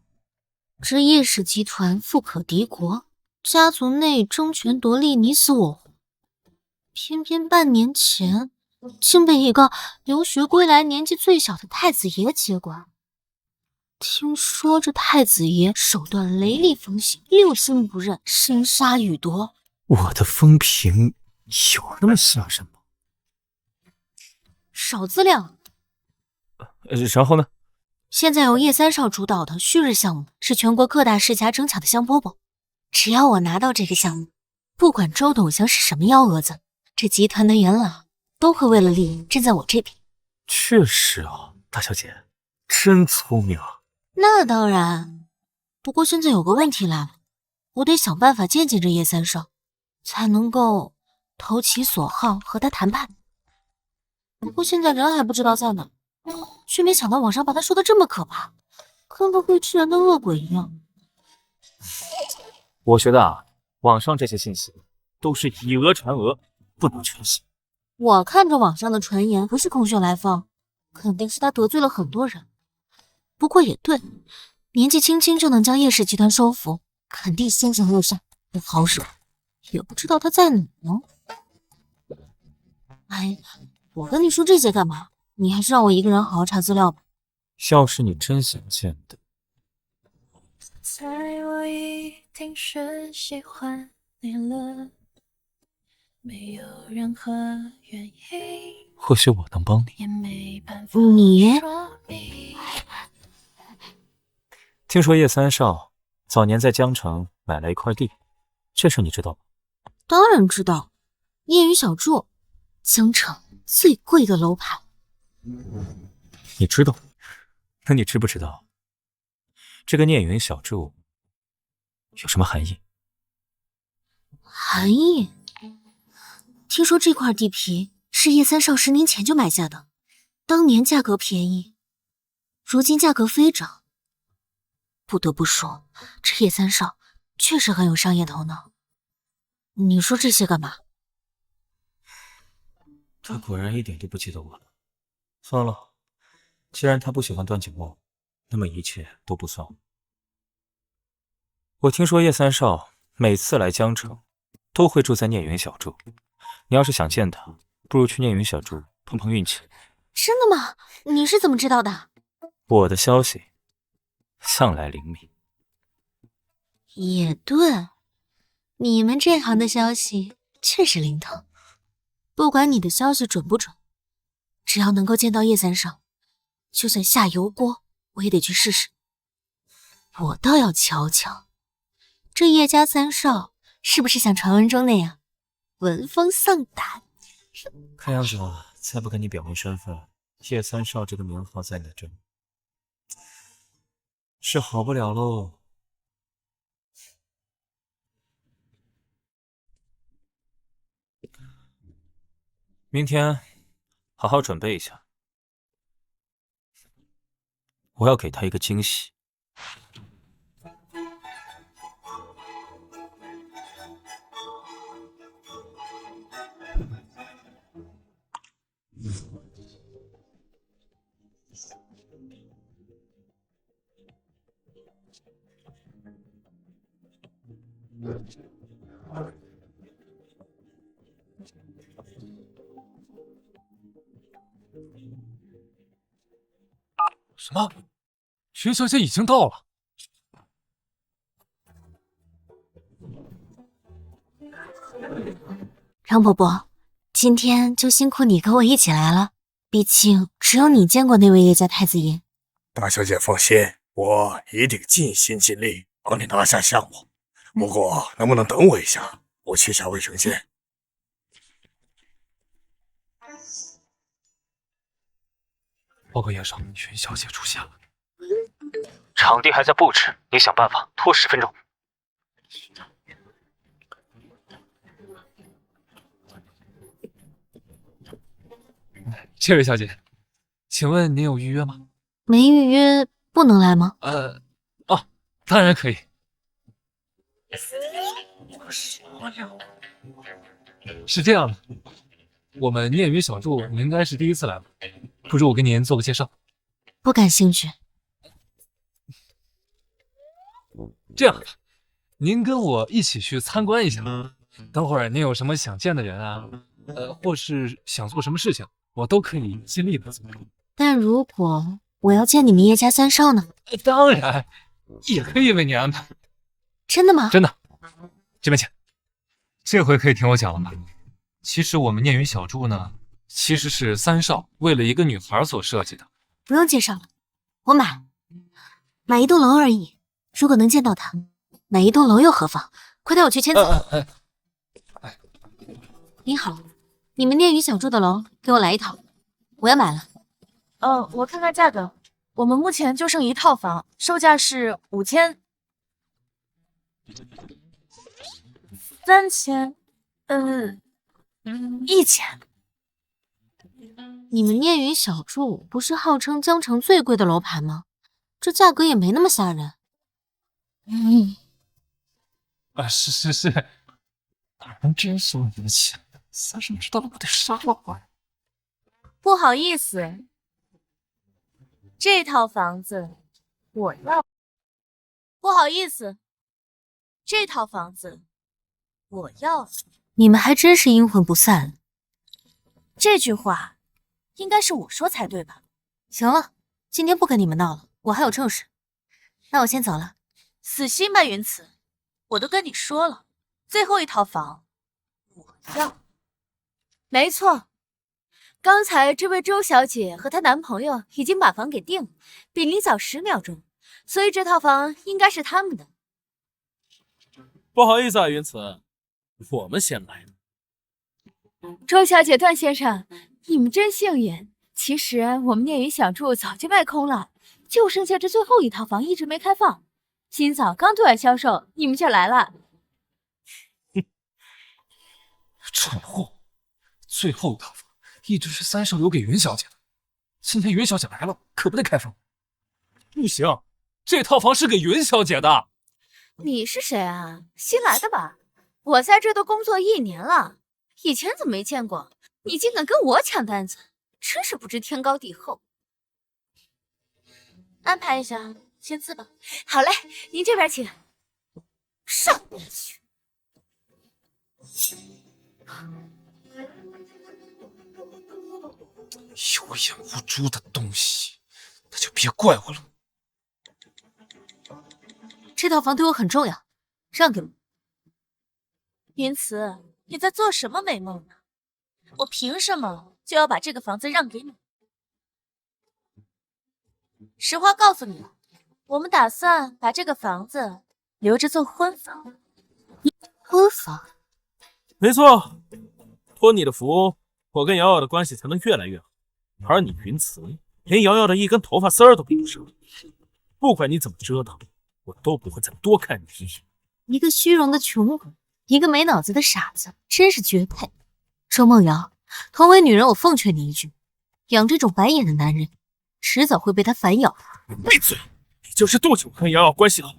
这叶氏集团富可敌国，家族内争权夺利，你死我活，偏偏半年前竟被一个留学归来年纪最小的太子爷接管。听说这太子爷手段雷厉风行，六亲不认，生杀予夺。我的风评有那么吓人吗？少资料。然后呢？现在由叶三少主导的旭日项目是全国各大世家争抢的香饽饽，只要我拿到这个项目，不管周董祥是什么幺蛾子，这集团的元老都会为了利益站在我这边。确实啊，大小姐真聪明啊。那当然，不过现在有个问题来了，我得想办法见见这叶三少，才能够投其所好和他谈判。不过现在人还不知道在哪，却没想到网上把他说的这么可怕，跟个会吃人的恶鬼一样。我觉得啊，网上这些信息都是以讹传讹，不能全信。我看着网上的传言不是空穴来风，肯定是他得罪了很多人。不过也对，年纪轻轻就能将叶氏集团收服，肯定心神恶煞，不好惹。也不知道他在哪呢。哎，我跟你说这些干嘛？你还是让我一个人好好查资料吧。要是你真想见的，猜我一定是喜欢你了，没有任何原因，或许我能帮你。也没办法你说明。听说叶三少早年在江城买了一块地，这事你知道吗？当然知道，夜雨小筑，江城最贵的楼盘。你知道？那你知不知道这个聂云小筑有什么含义？含义？听说这块地皮是叶三少10年前就买下的，当年价格便宜，如今价格飞涨。不得不说，这叶三少确实很有商业头脑。你说这些干嘛？他果然一点都不记得我了。算了，既然他不喜欢段景墨，那么一切都不算我。我听说叶三少每次来江城都会住在聂云小筑，你要是想见他，不如去聂云小筑碰碰运气。真的吗？你是怎么知道的？我的消息向来灵敏。也对，你们这行的消息确实灵通。不管你的消息准不准，只要能够见到叶三少，就算下油锅我也得去试试。我倒要瞧瞧，这叶家三少是不是像传闻中那样闻风丧胆？看样子再不跟你表明身份，叶三少这个名号在你这里是好不了喽。明天好好准备一下，我要给他一个惊喜。什么？徐小姐已经到了？张伯伯，今天就辛苦你跟我一起来了，毕竟只有你见过那位叶家太子爷。大小姐放心，我一定尽心尽力帮你拿下项目。不过，能不能等我一下？我去下卫生间。报告叶少，徐小姐出现了。场地还在布置，你想办法拖10分钟。这位小姐，请问您有预约吗？没预约不能来吗？当然可以。是这样的，我们聂云小筑应该是第一次来吧？不如我给您做个介绍。不感兴趣。这样，您跟我一起去参观一下。等会儿您有什么想见的人啊，或是想做什么事情，我都可以尽力的做。但如果我要见你们叶家三少呢？当然，也可以为您安排。真的吗？真的。这边请。这回可以听我讲了吧？其实我们念云小筑呢，其实是三少为了一个女孩所设计的。不用介绍了，我买一栋楼而已。如果能见到他，买一栋楼又何妨？快带我去签字。您好，你们念云小筑的楼给我来一套，我要买了。我看看价格，我们目前就剩一套房，售价是5000、3000，1000。你们念云小筑不是号称江城最贵的楼盘吗？这价格也没那么吓人。是，哪能真收你的钱？三少知道了，我得杀了我呀！不好意思，这套房子我要。不好意思，这套房子我要。你们还真是阴魂不散。这句话应该是我说才对吧？行了，今天不跟你们闹了，我还有正事。那我先走了。死心吧，云慈，我都跟你说了，最后一套房我要。没错，刚才这位周小姐和她男朋友已经把房给定了，比你早10秒钟，所以这套房应该是他们的。不好意思啊，云慈，我们先来的。周小姐、段先生，你们真幸运。其实我们念云小筑早就卖空了，就剩下这最后一套房一直没开放。今早刚对外销售，你们就来了。蠢货！最后一套房一直是三少留给云小姐的，今天云小姐来了，可不得开放。不行，这套房是给云小姐的。你是谁啊？新来的吧？我在这都工作1年了，以前怎么没见过？你竟敢跟我抢单子，真是不知天高地厚。安排一下，签字吧。好嘞，您这边请。上边去。有眼无珠的东西，那就别怪我了。这套房对我很重要，让给我。云慈，你在做什么美梦呢？我凭什么就要把这个房子让给你？实话告诉你，我们打算把这个房子留着做婚房。婚房？没错，托你的福，我跟瑶瑶的关系才能越来越好。而你云慈，连瑶瑶的一根头发丝儿都比不上。不管你怎么折腾，我都不会再多看你一眼。一个虚荣的穷鬼，一个没脑子的傻子，真是绝配。周梦瑶，同为女人，我奉劝你一句，养这种白眼的男人，迟早会被他反咬。闭嘴！你就是妒忌我跟瑶瑶关系好，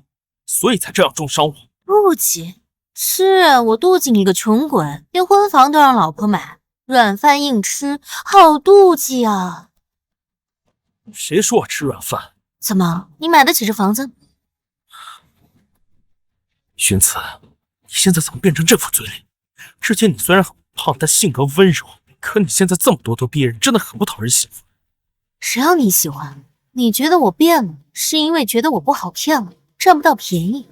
所以才这样重伤我。妒忌？是啊，我妒忌你个穷鬼，连婚房都让老婆买，软饭硬吃，好妒忌啊！谁说我吃软饭？怎么，你买得起这房子？云慈，你现在怎么变成这副嘴脸？之前你虽然很胖，但性格温柔，可你现在这么咄咄逼人，真的很不讨人喜欢。谁让你喜欢？你觉得我变了，是因为觉得我不好骗了，占不到便宜。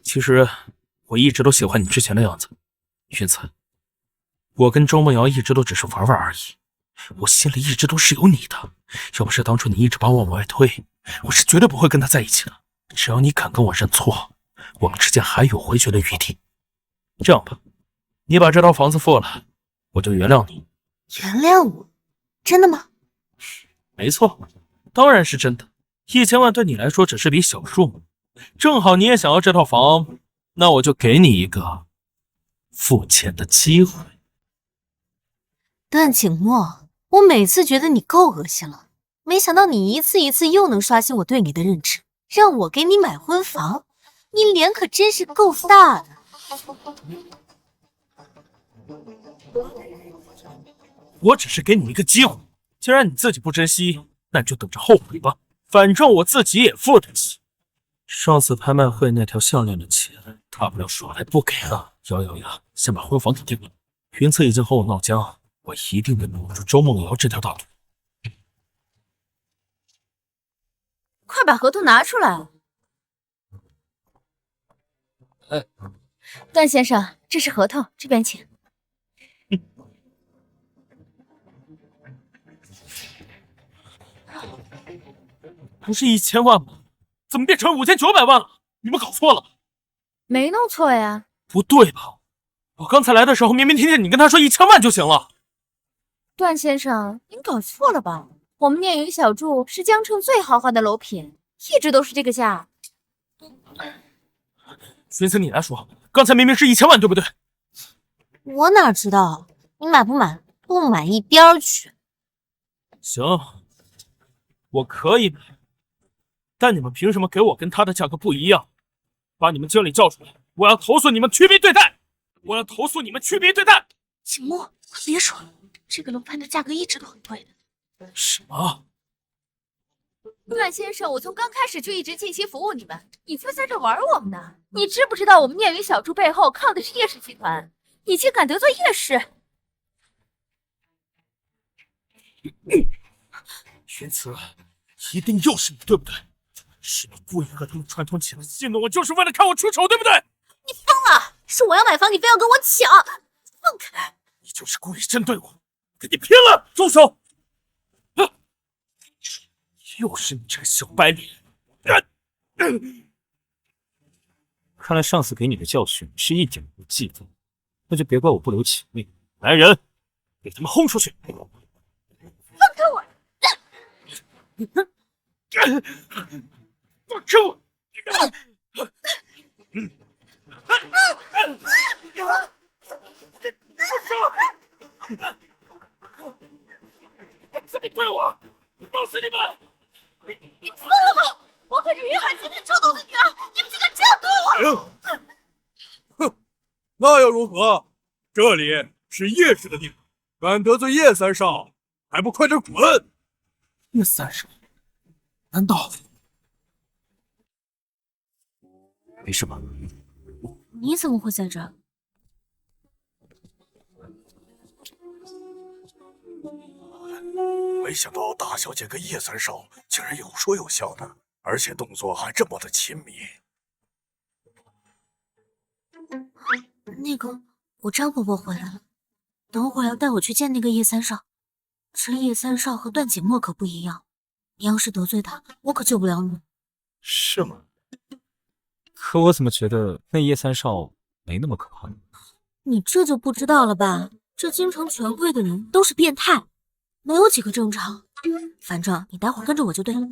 其实我一直都喜欢你之前的样子，云慈。我跟周梦瑶一直都只是玩玩而已，我心里一直都是有你的。要不是当初你一直把我往外推，我是绝对不会跟他在一起的。只要你肯跟我认错，我们之间还有回绝的余地。这样吧，你把这套房子付了，我就原谅你。原谅我？真的吗？没错，当然是真的。1000万对你来说只是笔小数目，正好你也想要这套房，那我就给你一个付钱的机会。段景墨，我每次觉得你够恶心了，没想到你一次一次又能刷新我对你的认知，让我给你买婚房，你脸可真是够大的。我只是给你一个机会，既然你自己不珍惜，那你就等着后悔吧。反正我自己也付得起。上次拍卖会那条项链的钱，大不了说来不给了，咬咬牙，先把婚房给定了。云策已经和我闹僵，我一定得保住周梦瑶这条大腿。快把合同拿出来！段先生，这是合同，这边请。不是1000万吗？怎么变成5900万了？你们搞错了？没弄错呀。不对吧？我刚才来的时候明明听见你跟他说1000万就行了。段先生，您搞错了吧？我们念云小筑是江城最豪华的楼品，一直都是这个价。云策，你来说，刚才明明是1000万，对不对？我哪知道？你买不买？不买一边儿去。行，我可以买，但你们凭什么给我跟他的价格不一样？把你们经理叫出来，我要投诉你们区别对待！我要投诉你们区别对待！景墨，快别说了，这个楼盘的价格一直都很贵的。什么？段先生，我从刚开始就一直尽心服务你们，你就在这玩我们呢？你知不知道我们念云小筑背后靠的是叶氏集团？你竟敢得罪叶氏！云策，一定又是你，对不对？是你故意和他们串通起来戏弄我，就是为了看我出丑，对不对？你疯了！是我要买房，你非要跟我抢！放开！你就是故意针对我，跟你拼了！住手！又是你这个小白脸！看来上次给你的教训是一点不记得，那就别怪我不留情面。来人，给他们轰出去！放开我！放开我！再对我，弄死你们！你疯了吗？我可是云海集团周董的女儿，你们竟敢这样对我！哼，那又如何？这里是叶氏的地盘，敢得罪叶三少，还不快点滚！叶三少，难道没事吧？你怎么会在这儿？没想到大小姐跟叶三少竟然有说有笑的，而且动作还这么的亲密。那个，我张伯伯回来了，等会儿要带我去见那个叶三少。这叶三少和段景墨可不一样，你要是得罪他，我可救不了你。是吗？可我怎么觉得那叶三少没那么可怕呢？你这就不知道了吧？这京城权贵的人都是变态，没有几个正常。反正你待会儿跟着我就对了。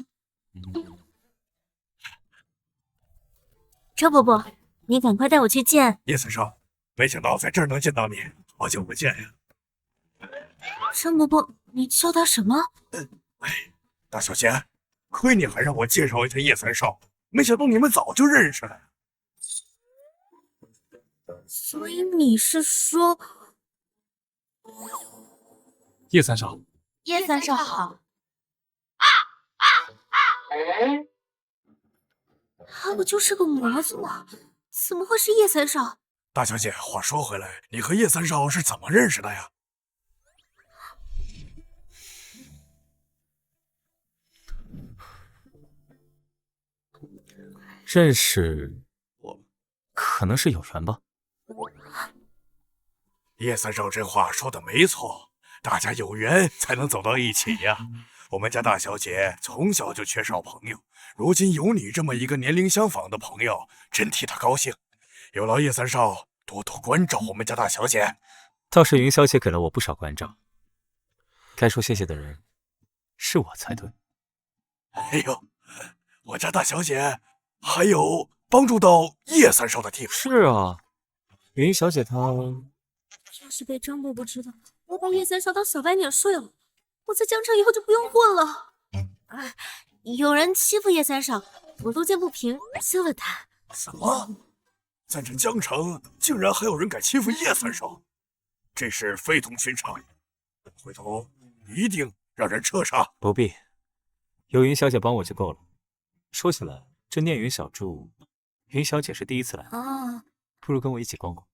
张伯伯，你赶快带我去见叶三少，没想到在这儿能见到你，好久不见呀！张伯伯，你叫他什么？大小姐，亏你还让我介绍一下叶三少，没想到你们早就认识了。所以你是说，叶三少，叶三少好。他不就是个模子吗？怎么会是叶三少？大小姐，话说回来，你和叶三少是怎么认识的呀？认识，可能是有缘吧。叶三少这话说的没错，大家有缘才能走到一起呀。我们家大小姐从小就缺少朋友，如今有你这么一个年龄相仿的朋友，真替她高兴。有劳叶三少多多关照我们家大小姐。倒是云小姐给了我不少关照，该说谢谢的人是我才对。哎呦，我家大小姐还有帮助到叶三少的地方。是啊，云小姐她要是被张伯伯知道我把叶三少当小白脸睡了，我在江城以后就不用混了。有人欺负叶三少，我路见不平休了他。什么？在这江城竟然还有人敢欺负叶三少，这事非同寻常。回头一定让人彻查。不必，有云小姐帮我就够了。说起来，这念云小筑，云小姐是第一次来，啊，不如跟我一起逛逛。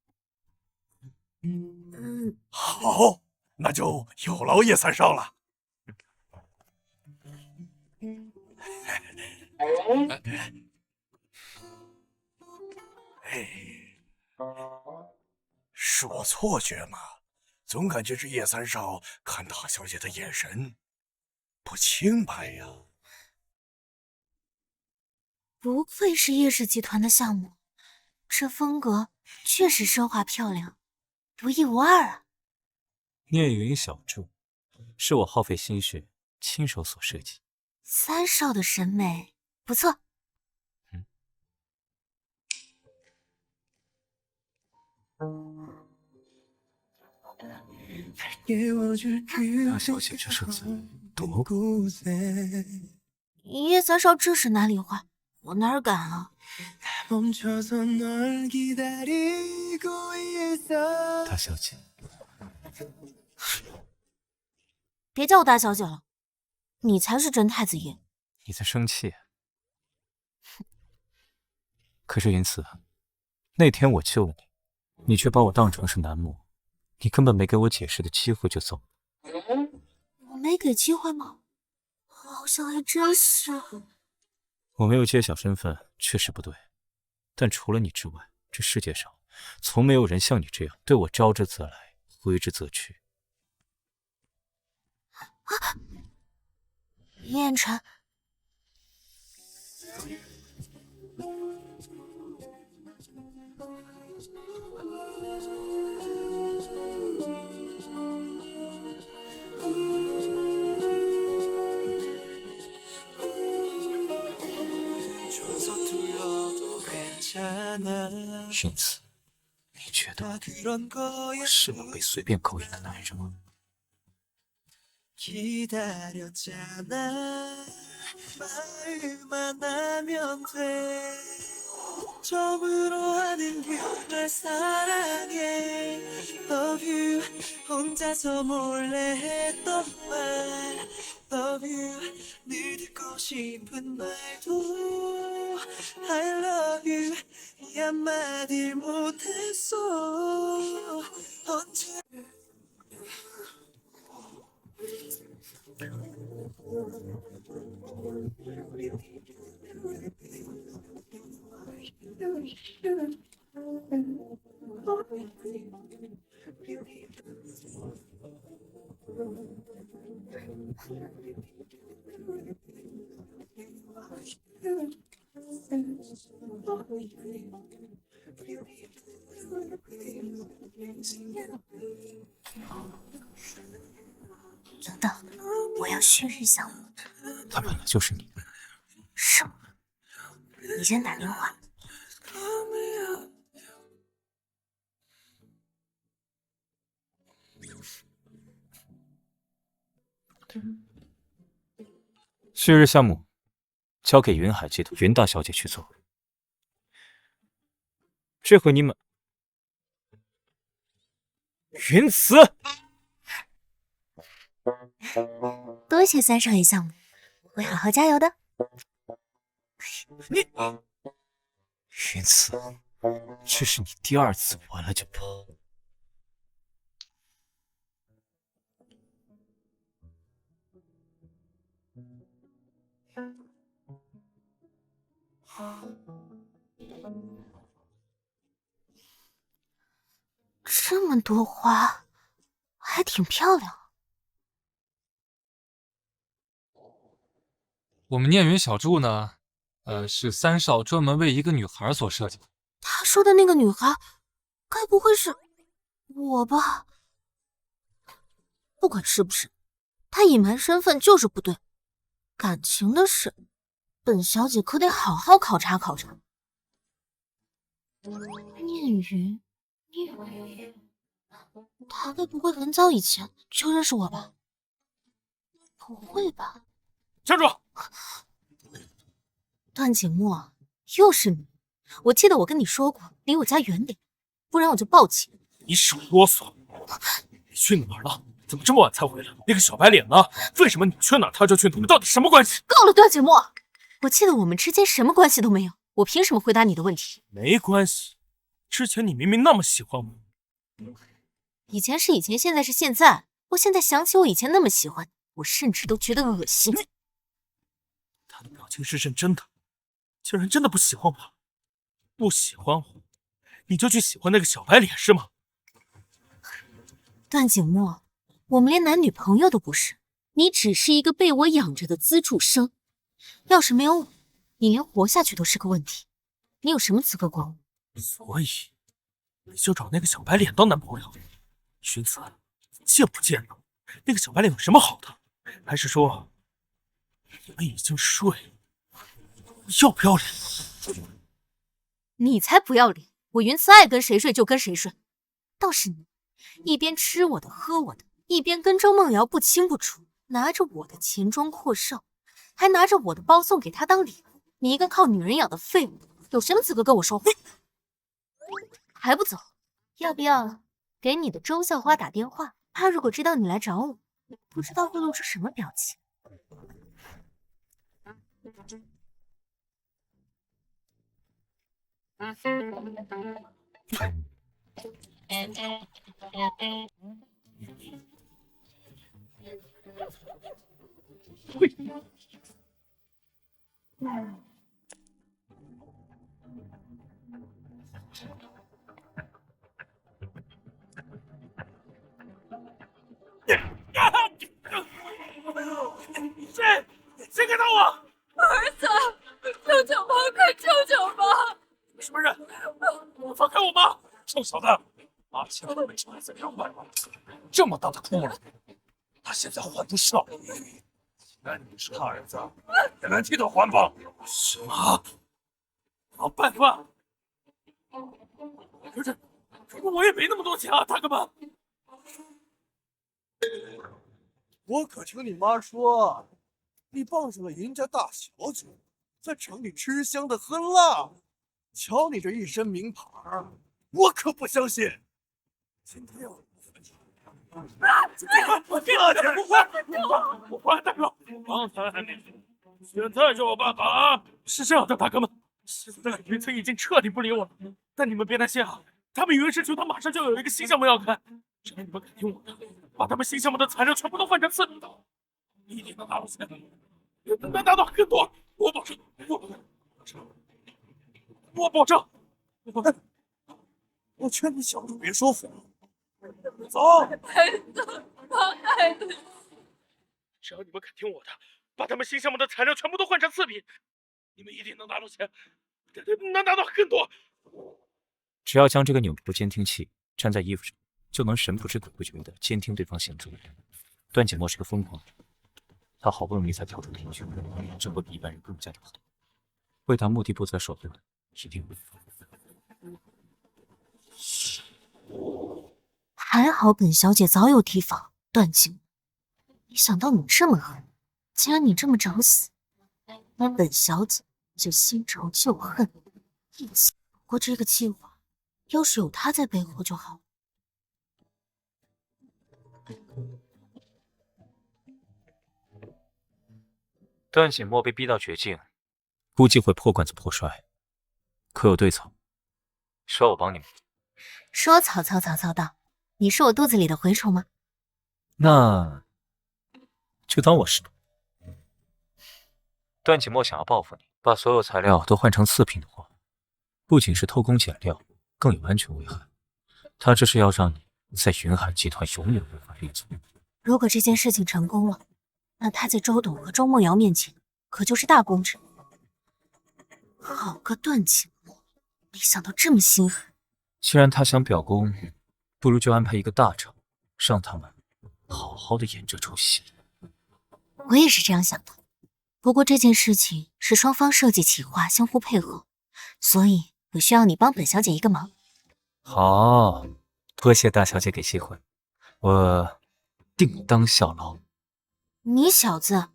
好，那就有劳叶三少了。是我错觉吗？总感觉这叶三少看大小姐的眼神不清白呀。不愧是叶氏集团的项目，这风格确实奢华漂亮，独一无二啊！念云小筑是我耗费心血亲手所设计。三少的审美不错。大小姐这是多叶三少这是哪里话？我哪敢啊！大小姐，别叫我大小姐了，你才是真太子爷。你在生气？可是云慈，那天我救了你，你却把我当成是男模，你根本没给我解释的机会就走了。我没给机会吗？好像还真是。我没有揭晓身份，确实不对。但除了你之外，这世界上从没有人像你这样对我招之则来，挥之则去。燕晨，云慈，你觉得我是能被随便勾引的男人吗？等等，我要旭日项目。他本来就是你的。什么？你先打电话。旭日项目交给云海集团云大小姐去做。这回你们云慈，多谢三少爷项目，我会好好加油的。你云慈，这是你第二次完了就跑。这么多花，还挺漂亮。我们念云小筑呢，是三少专门为一个女孩所设计的。他说的那个女孩，该不会是我吧？不管是不是，他隐瞒身份就是不对。感情的事，本小姐可得好好考察考察。念云，他该不会很早以前就认识我吧？不会吧？站住！段景墨，又是你！我记得我跟你说过，离我家远点，不然我就报警。你少啰嗦！你去哪儿了？怎么这么晚才回来？那个小白脸呢？为什么你去哪儿他就去哪儿？到底什么关系？够了，段景墨！我记得我们之间什么关系都没有，我凭什么回答你的问题？没关系，之前你明明那么喜欢我。以前是以前，现在是现在。我现在想起我以前那么喜欢你，我甚至都觉得恶心。他的表情是认真的，竟然真的不喜欢我。不喜欢我，你就去喜欢那个小白脸是吗？段景墨，我们连男女朋友都不是，你只是一个被我养着的资助生。要是没有我，你连活下去都是个问题。你有什么资格管我？所以你就找那个小白脸当男朋友？寻子，贱不贱呢？那个小白脸有什么好的？还是说你们已经睡了？要不要脸？你才不要脸！我云慈爱跟谁睡就跟谁睡，倒是你，一边吃我的喝我的，一边跟周梦瑶不清不楚，拿着我的钱装阔少，还拿着我的包送给他当礼物。你一个靠女人养的废物，有什么资格跟我说话？还不走？要不要给你的周校花打电话？他如果知道你来找我，不知道会露出什么表情。谁给到我？儿子，救救吧，快救救吧！什么人？放开我妈！臭小子，妈欠我们孩子200万，这么大的窟窿，他现在还不上。既然你是他儿子，也来替他还吧。什么？200万？可是我也没那么多钱啊，大哥们。我可听你妈说，你傍上了人家大小姐，在城里吃香的喝辣。瞧你这一身名牌，我可不相信。今天要我还大哥，刚才还没说，现在就有办法啊！是这样的，大哥们，现在云村已经彻底不理我了，但你们别担心啊，他们云氏球团马上就有一个新项目要开，只要你们肯听我的，把他们新项目的材料全部都换成次品的，一定能拿到钱，能拿到更多，我保证，我保证。我劝你小子别说谎。走。孩子，孩子，只要你们肯听我的，把他们新项目的材料全部都换成次品，你们一定能拿到钱，能拿到更多。只要将这个扭头监听器粘在衣服上，就能神不知鬼不觉的监听对方行踪。段景墨是个疯狂人，他好不容易才跳出天军，这会比一般人更加的好。为达目的不择手段，一定会。还好本小姐早有提防，段景，没想到你这么狠。既然你这么找死，那本小姐就新仇旧恨一起。不过这个计划，要是有他在背后就好。段景墨被逼到绝境，估计会破罐子破摔，可有对策？说我帮你们。说曹操到，你是我肚子里的蛔虫吗？那就当我是。段景墨想要报复你，把所有材料都换成次品的话，不仅是偷工减料，更有安全危害。他这是要让你在云海集团永远无法立足。如果这件事情成功了，那他在周董和周梦瑶面前可就是大功臣。好个段景墨，没想到这么心狠。既然他想表功，不如就安排一个大场，让他们好好的演这出戏。我也是这样想的，不过这件事情是双方设计企划相互配合，所以我需要你帮本小姐一个忙。好，多谢大小姐给机会，我定当效劳。你小子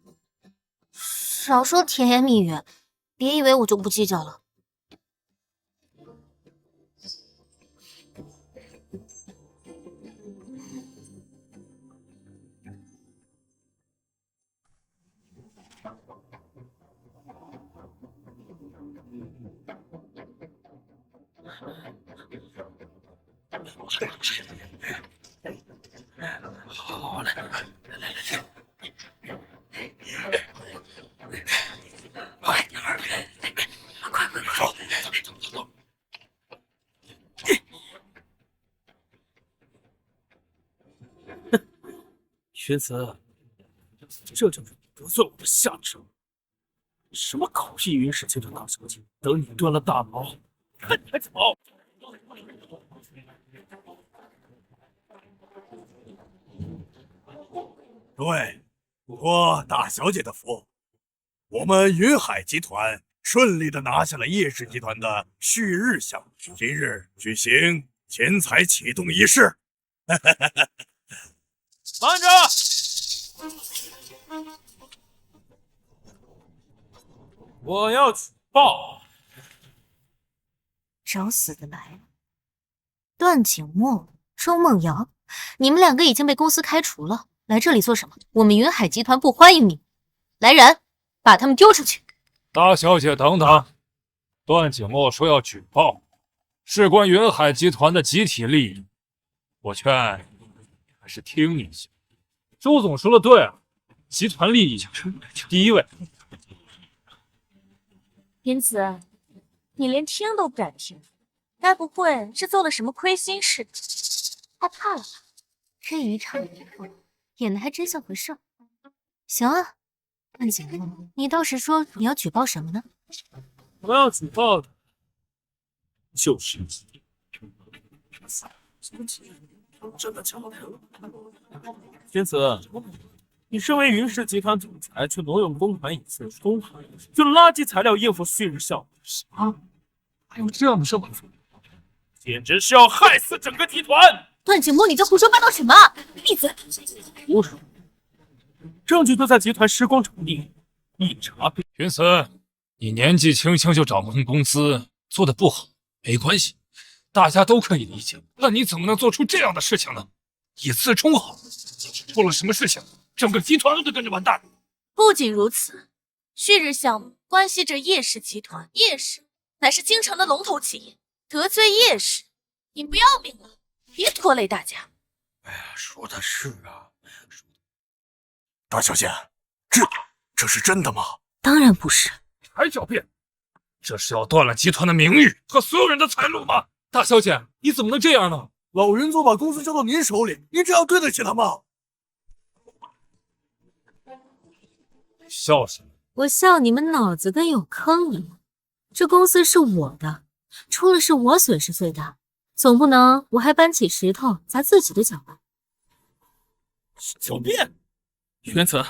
少说甜言蜜语，别以为我就不计较了。好嘞，来，快点儿，快，走。学子，这就是得罪我的下场。什么狗屁云氏集团大小姐，等你蹲了大牢，看你还怎么！对，托大小姐的福，我们云海集团顺利的拿下了叶氏集团的旭日项目，今日举行钱财启动仪式。慢着！我要举报！找死的来了！段景墨、周梦瑶，你们两个已经被公司开除了，来这里做什么？我们云海集团不欢迎你！来人，把他们丢出去！大小姐，等等，段景墨说要举报，事关云海集团的集体利益，我劝你还是听你一下。周总说的对啊，集团利益第一位。云子，你连听都不敢听，该不会是做了什么亏心事，害怕了吧？这一场演的还真像回事。行啊，段景墨，你倒是说你要举报什么呢？我要举报的就是你。真的强了。天子，你身为云氏集团总裁，却挪用公款以次充好，用垃圾材料应付旭日项目，什么？还有这样的上班族，简直是要害死整个集团！段景墨，你在胡说八道什么？闭嘴！胡说！证据都在集团施工场地，一查便。云慈，你年纪轻轻就掌控公司，做的不好没关系，大家都可以理解。但你怎么能做出这样的事情呢？以次充好，出了什么事情，整个集团都得跟着完蛋。不仅如此，旭日项目关系着叶氏集团，叶氏乃是京城的龙头企业，得罪叶氏，你不要命了？别拖累大家。哎呀，说的是啊。大小姐，这是真的吗？当然不是。还狡辩，这是要断了集团的名誉和所有人的财路吗？大小姐，你怎么能这样呢？老云座把公司交到您手里，您这样对得起他吗？笑什么？我笑你们脑子跟有坑一样。这公司是我的，出了事我损失最大，总不能我还搬起石头砸自己的脚吧？狡辩！玄子，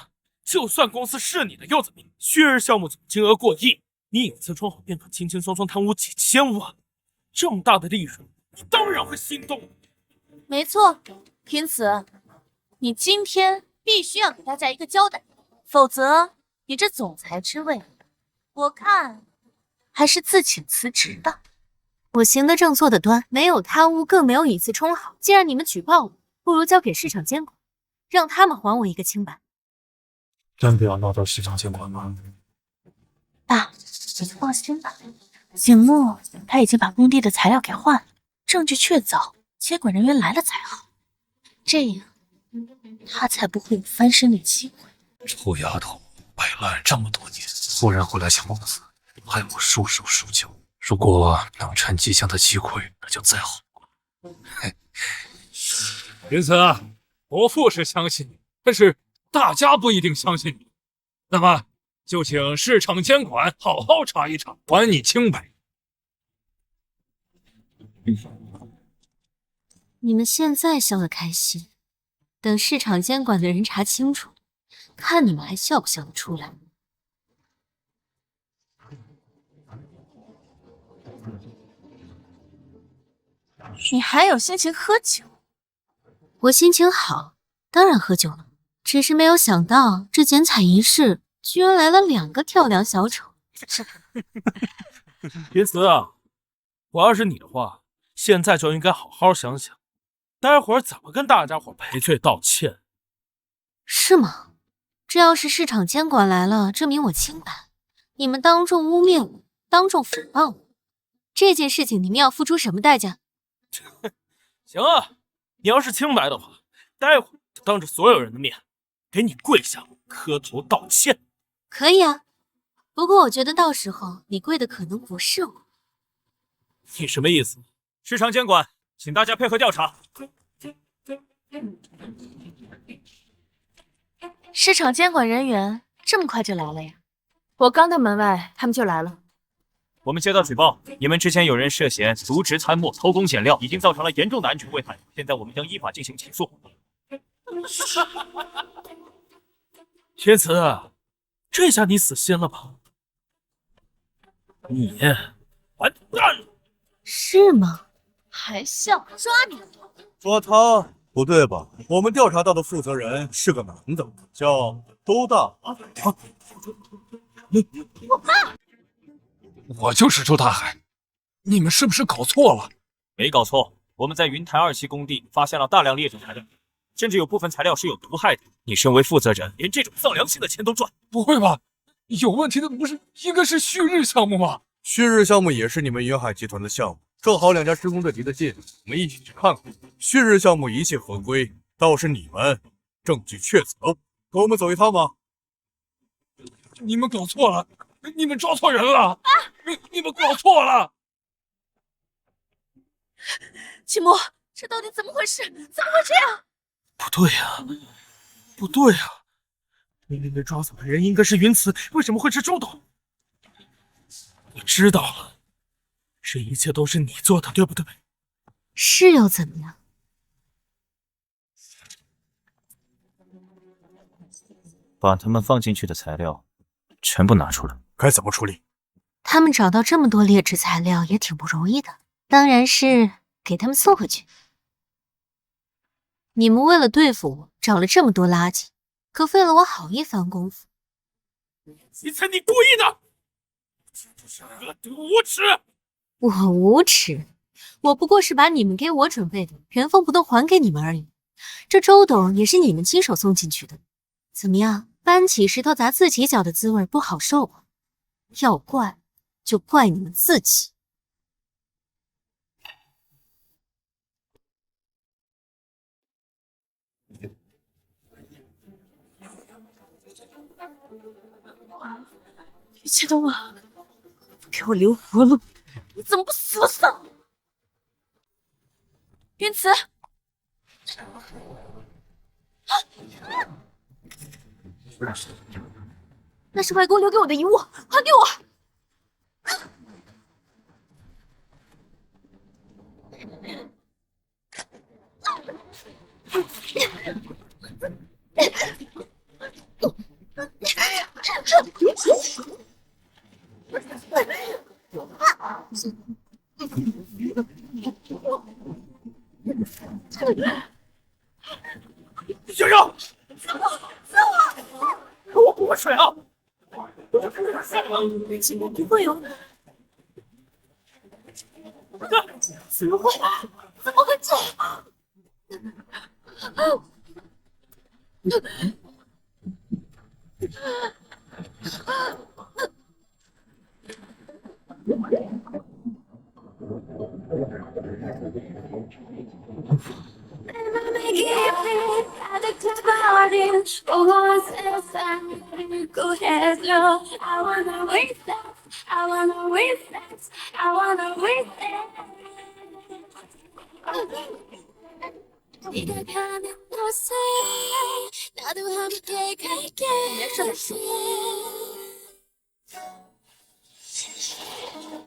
就算公司是你的又怎么样？旭日项目总金额过亿，你以次充好便可轻轻松松贪污几千万，这么大的利润，你当然会心动。没错，云子，你今天必须要给大家一个交代，否则你这总裁之位，我看还是自请辞职吧。我行得正，坐得端，没有贪污，更没有以次充好。既然你们举报我，不如交给市场监管，让他们还我一个清白。真的要闹到市场监管吗？爸，你放心吧，景墨他已经把工地的材料给换了，证据确凿，监管人员来了才好，这样他才不会有翻身的机会。臭丫头，摆烂这么多年，忽然回来抢公司，害我束手束脚。如果能趁即将的机会，那就再好了。云慈，伯父是相信你，但是大家不一定相信你。那么，就请市场监管好好查一查，还你清白。你们现在笑得开心，等市场监管的人查清楚，看你们还笑不笑得出来。你还有心情喝酒？我心情好，当然喝酒了。只是没有想到，这剪彩仪式居然来了2个跳梁小丑。云慈啊，我要是你的话，现在就应该好好想想，待会儿怎么跟大家伙赔罪道歉。是吗？这要是市场监管来了，证明我清白，你们当众污蔑我，当众诽谤我，这件事情你们要付出什么代价？行啊，你要是清白的话，待会儿就当着所有人的面给你跪下磕头道歉。可以啊，不过我觉得到时候你跪的可能不是我。你什么意思？市场监管，请大家配合调查。市场监管人员这么快就来了呀？我刚到门外，他们就来了。我们接到举报，你们之前有人涉嫌渎职参谋、偷工减料，已经造成了严重的安全危害。现在我们将依法进行起诉。天慈，这下你死心了吧？你完蛋了！是吗？还笑？抓你！说他不对吧？我们调查到的负责人是个男的，叫周大海。我就是周大海，你们是不是搞错了？没搞错，我们在云台2期工地发现了大量劣质材料，甚至有部分材料是有毒害的。你身为负责人，连这种丧良心的钱都赚？不会吧？有问题的不是应该是旭日项目吗？旭日项目也是你们云海集团的项目，正好两家施工队离得近，我们一起去看看。旭日项目一切合规，倒是你们证据确凿，跟我们走一趟吧。你们搞错了，你们抓错人了！你们搞错了！秦墨，这到底怎么回事？怎么会这样？不对呀，不对呀！明明被抓走的人应该是云慈，为什么会是周董？我知道了，这一切都是你做的，对不对？是又怎么样？把他们放进去的材料全部拿出来。该怎么处理？他们找到这么多劣质材料也挺不容易的，当然是给他们送回去。你们为了对付我，找了这么多垃圾，可费了我好一番功夫。你猜你故意的！恶毒无耻！我无耻？我不过是把你们给我准备的原封不动还给你们而已。这周董也是你们亲手送进去的，怎么样？搬起石头砸自己脚的滋味不好受吧？要怪就怪你们自己。一切都晚了，不给我留活路，你怎么不死了算了？云慈，那是外公留给我的遗物，还给我！小妖，给我滚水啊！怎么不会有你？怎么会这样？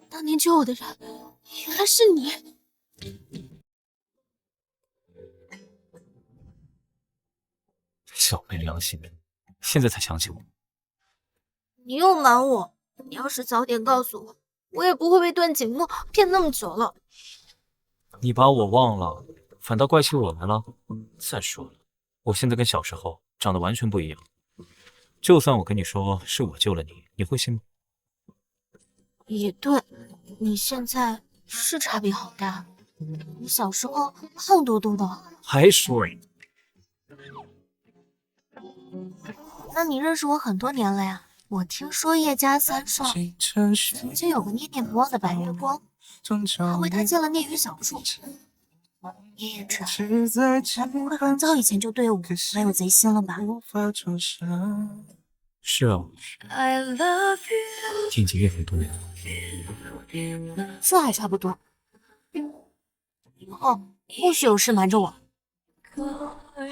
当年救我的人，原来是你。小没良心，现在才想起我。你又瞒我，你要是早点告诉我，我也不会被段锦墨骗那么久了。你把我忘了，反倒怪起我来了。再说了，我现在跟小时候长得完全不一样。就算我跟你说是我救了你，你会信吗？也对，你现在是差别好大。你小时候胖嘟嘟的，还说你？那你认识我很多年了呀？我听说叶家三少曾经有个念念不忘的白月光，还为他建了念云小筑。叶叶辰，他不会很早以前就对我没有贼心了吧？是啊，天气越来越多了。这还差不多。以后不许有事瞒着我。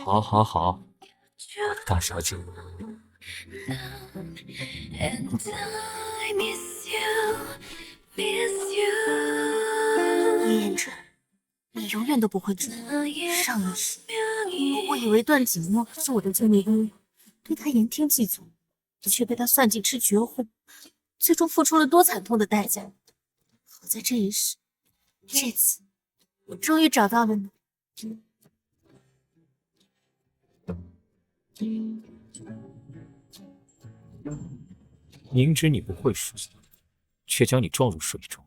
好，好，好，我的大小姐。叶叶辰，你永远都不会知道，上一世我以为段锦墨是我的救命恩人，对他言听计从，却被他算计吃绝户，最终付出了多惨痛的代价。好在这一世，这次我终于找到了你。明知你不会输，却将你撞入水中，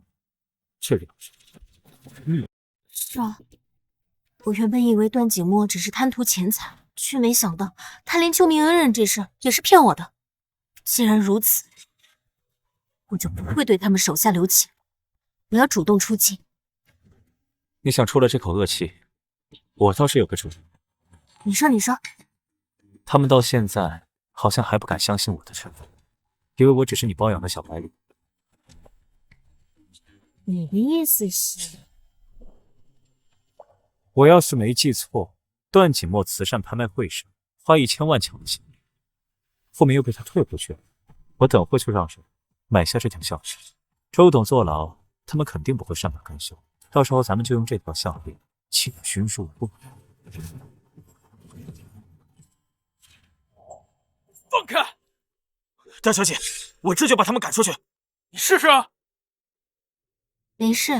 这了不。是啊，我原本以为段锦墨只是贪图钱财，却没想到他连救命恩人这事也是骗我的。既然如此，我就不会对他们手下留情，我要主动出击。你想出了这口恶气，我倒是有个主意。你说，你说。他们到现在好像还不敢相信我的身份，以为我只是你包养的小白脸。你的意思是？我要是没记错，段锦墨慈善拍卖会上花1000万抢了钱，后面又被他退回去了。我等会就让人买下这条项链。周董坐牢，他们肯定不会善罢甘休，到时候咱们就用这条项链请君入瓮。放开！大小姐，我这就把他们赶出去，你试试啊！没事，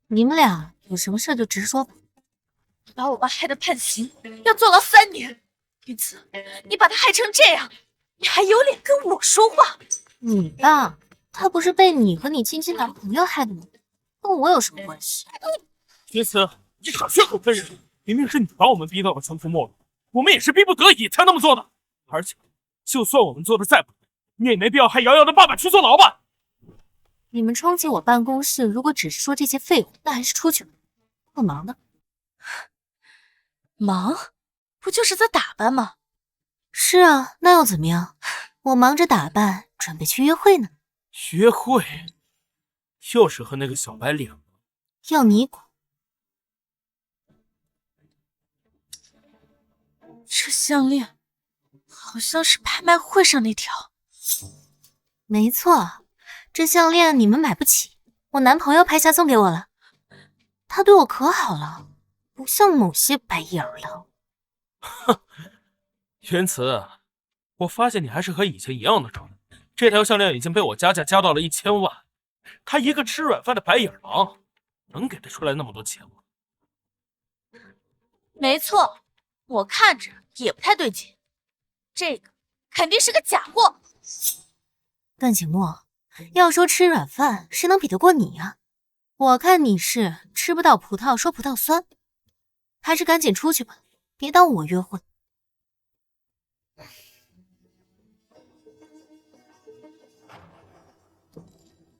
你们俩有什么事就直说吧。把我爸害得判刑，要坐牢3年。云慈，你把他害成这样，你还有脸跟我说话？你爸，他不是被你和你亲戚男朋友害的吗？跟我有什么关系？云慈，你少血口喷人！明明是你把我们逼到了穷途末路，我们也是逼不得已才那么做的。而且，就算我们做的再不对，你也没必要害瑶瑶的爸爸去坐牢吧？你们冲进我办公室，如果只是说这些废话，那还是出去吧。我忙呢。忙？不就是在打扮吗？是啊，那又怎么样？我忙着打扮，准备去约会呢。约会？又是和那个小白脸吗？要你管。这项链好像是拍卖会上那条。没错，这项链你们买不起，我男朋友拍下送给我了。他对我可好了，不像某些白眼狼。哼，云慈，我发现你还是和以前一样的蠢。这条项链已经被我加价加到了1000万，他一个吃软饭的白眼狼，能给得出来那么多钱吗？没错，我看着也不太对劲，这个肯定是个假货。段景墨，要说吃软饭，谁能比得过你呀？我看你是吃不到葡萄说葡萄酸，还是赶紧出去吧，别耽误我约会。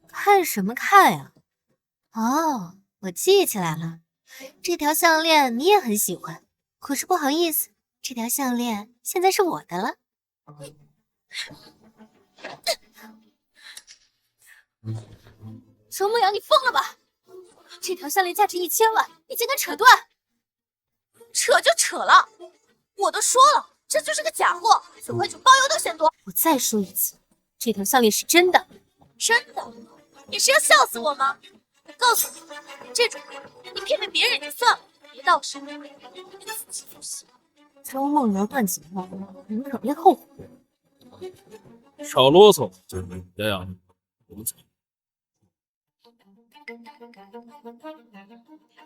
看什么看呀？哦，我记起来了，这条项链你也很喜欢，可是不好意思，这条项链现在是我的了。周梦瑶，你疯了吧？这条项链价值1000万，你竟敢扯断？扯就扯了，我都说了，这就是个假货，9块9包邮都嫌多。我再说一次，这条项链是真的。真的？你是要笑死我吗？告诉你，这种你骗骗别人就算了，别到时候你自己就行。周梦瑶、段景墨，你们可别后悔。少啰嗦，瑶瑶，我们走。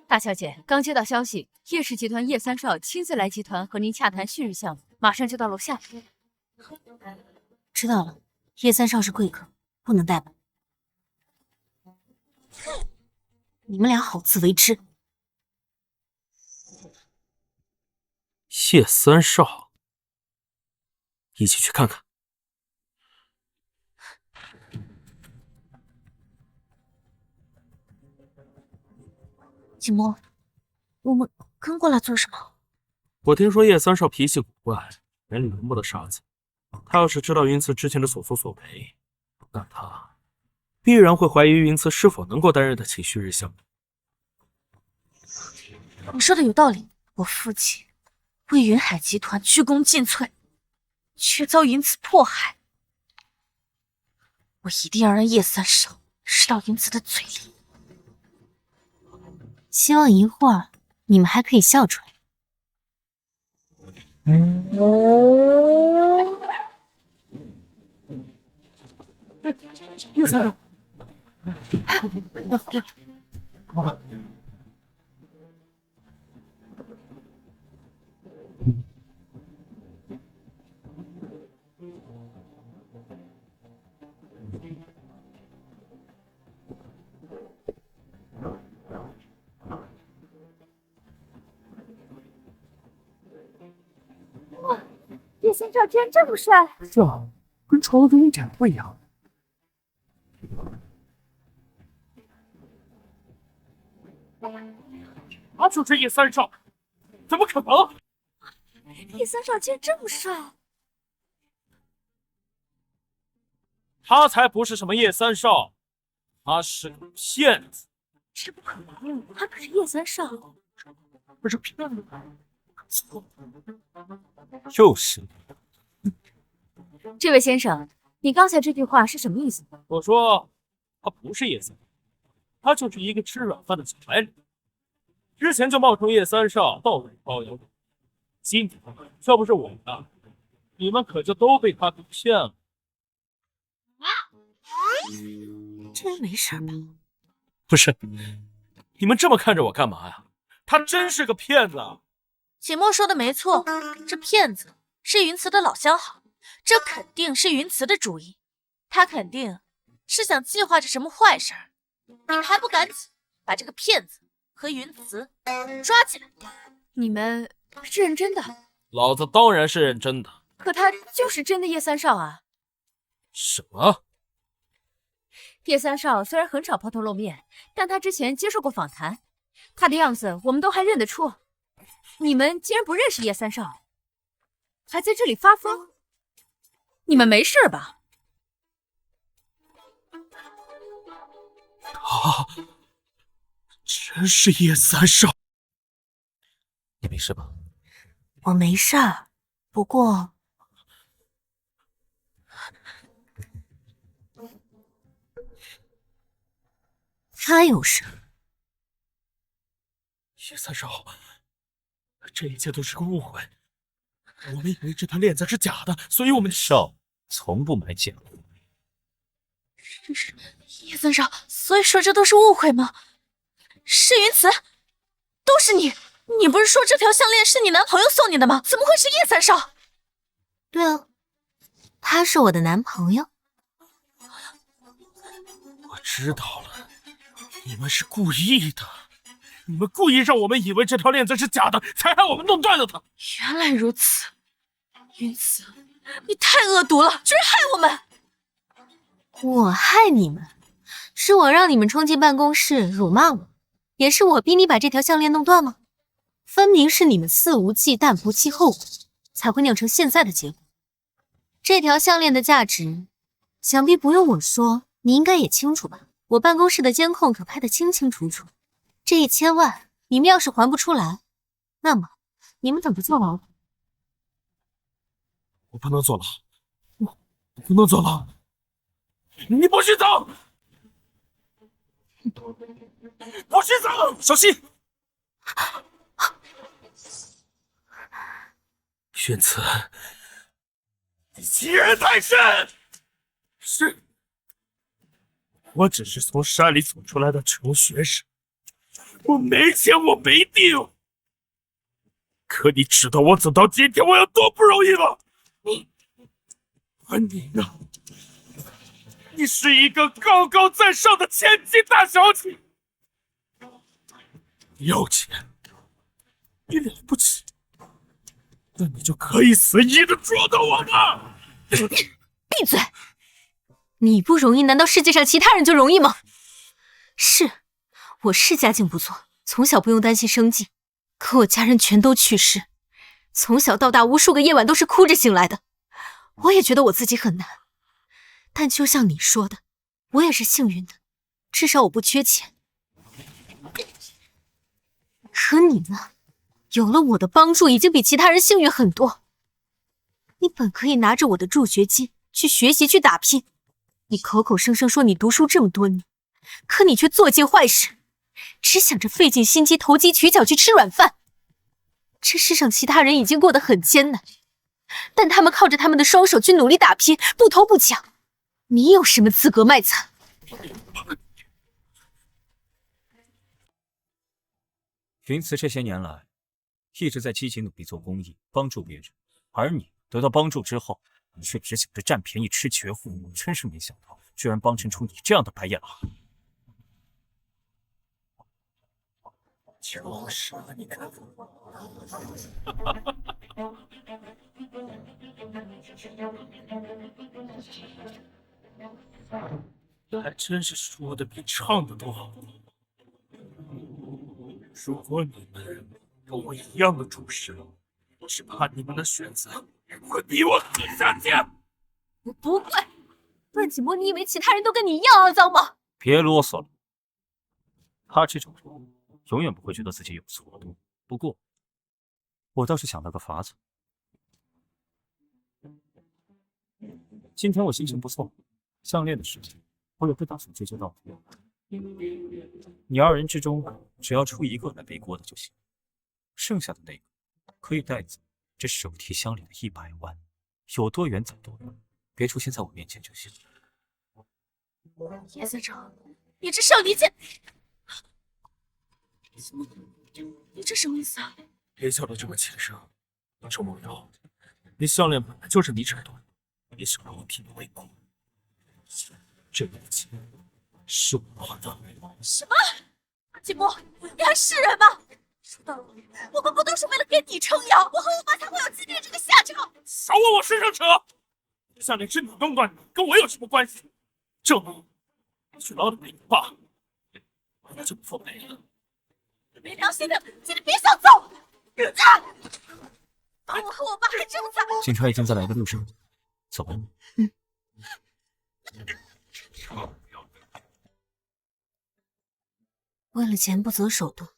大小姐，刚接到消息，叶氏集团叶三少亲自来集团和您洽谈旭日项目，马上就到楼下。知道了，叶三少是贵客，不能怠慢。你们俩好自为之。叶三少，一起去看看。景墨，我们跟过来做什么？我听说叶三少脾气古怪，人里容不得傻子。他要是知道云慈之前的所作所为，那他必然会怀疑云慈是否能够担任得起旭日项目。你说的有道理，我父亲为云海集团鞠躬尽瘁，却遭云慈迫害。我一定要让叶三少吃到云慈的嘴里。希望一会儿你们还可以笑出来。叶三少，叶先生居然这么帅！这跟传闻中一点不一样。他就是叶三少，怎么可能？叶三少竟然这么帅！他才不是什么叶三少，他是个骗子。这不可能，他可是叶三少。不是骗子，就是你。这位先生，你刚才这句话是什么意思？我说他不是叶三少，他就是一个吃软饭的小白脸。之前就冒充叶三少到处包邮，今天要不是我的，你们可就都被他给骗了。这人没事吧？不是，你们这么看着我干嘛呀？他真是个骗子啊！锦墨说的没错，这骗子是云慈的老相好，这肯定是云慈的主意，他肯定是想计划着什么坏事儿。你们还不赶紧把这个骗子和云慈抓起来！你们是认真的？老子当然是认真的。可他就是真的叶三少啊！什么？叶三少虽然很少抛头露面，但他之前接受过访谈，他的样子我们都还认得出。你们竟然不认识叶三少，还在这里发疯？你们没事吧？他真是叶三少。你没事吧？我没事儿，不过他有事。叶三少，这一切都是个误会。我们以为这条链子是假的，所以我们少从不买假货。是叶三少，所以说这都是误会吗？是云慈，都是你！你不是说这条项链是你男朋友送你的吗？怎么会是叶三少？对啊，他是我的男朋友。我知道了，你们是故意的，你们故意让我们以为这条链子是假的，才害我们弄断了它。原来如此，云慈，你太恶毒了，居然害我们！我害你们，是我让你们冲进办公室辱骂我，也是我逼你把这条项链弄断吗？分明是你们肆无忌惮、不计后果，才会酿成现在的结果。这条项链的价值，想必不用我说，你应该也清楚吧？我办公室的监控可拍得清清楚楚。这1000万，你们要是还不出来，那么你们等着坐牢。我不能坐牢，我不能坐牢。你不许走！不许走！小心！云慈，你欺人太甚！是，我只是从山里走出来的穷学生，我没钱，我没地。可你知道我走到今天我有多不容易吗？而你呢？你是一个高高在上的千金大小姐，你有钱，你了不起，那你就可以随意的捉弄我吗？闭嘴！你不容易，难道世界上其他人就容易吗？是，我是家境不错，从小不用担心生计，可我家人全都去世，从小到大无数个夜晚都是哭着醒来的。我也觉得我自己很难，但就像你说的，我也是幸运的，至少我不缺钱。可你呢？有了我的帮助，已经比其他人幸运很多。你本可以拿着我的助学金去学习去打拼，你口口声声说你读书这么多年，可你却做尽坏事，只想着费尽心机投机取巧去吃软饭。这世上其他人已经过得很艰难，但他们靠着他们的双手去努力打拼，不偷不抢。你有什么资格卖惨？云慈这些年来一直在积极努力做公益，帮助别人，而你得到帮助之后，却只想着占便宜吃绝户，真是没想到，居然帮衬出你这样的白眼狼。就是啊，你看，还真是说的比唱的都好。如果你们跟我一样的主事，我是怕你们的选择会比我更下贱。我不会，段锦墨，你以为其他人都跟你一样肮脏吗？别啰嗦了，他这种人永远不会觉得自己有错的。不过，我倒是想到个法子。今天我心情不错，项链的事情我也不打算追究到底。你二人之中，只要出一个来背锅的就行，剩下的那个可以带走这手提箱里的100万，有多远走多远，别出现在我面前就行。叶司长，你这少离间！你这什么意思啊？别叫得这么轻声，周梦瑶，那项链本来就是你扯断，别想让我替你背锅。这个钱是我花的。什么？锦墨，你还是人吗？说到底，我们不都是为了给你撑腰，我和我妈才会有今天这个下场。少往我身上扯！项链是你弄断的，跟我有什么关系？这么，去捞了给你爸，我就不没了。没良心的，今天别想走！把我和我爸还这么惨！警察已经在来的路上，走吧。为了钱不择手段，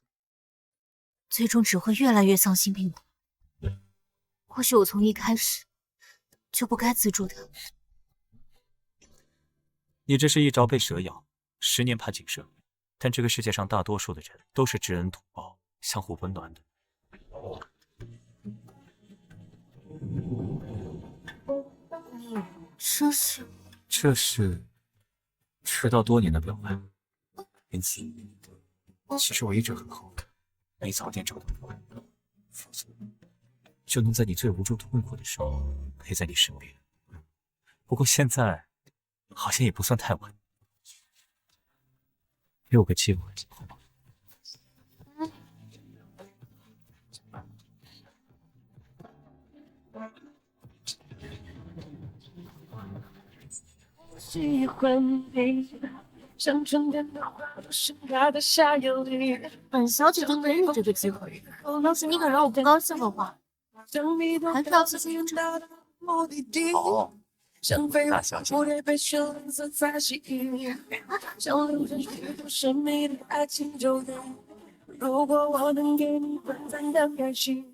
最终只会越来越丧心病狂。或许我从一开始就不该资助他。你这是一朝被蛇咬，10年怕井绳。但这个世界上大多数的人都是知恩图报、相互温暖的。这是迟到多年的表白。因此，其实我一直很后悔没早点找到我，否则就能在你最无助痛苦的时候陪在你身边。不过现在好像也不算太晚。给我个机会，好吗？喜欢你，像春天的花朵盛开的夏夜里。本小姐都给你这个机会，要是你敢让我不高兴的话，还是要自己争。好。大小姐，如果我能给你短暂的开心，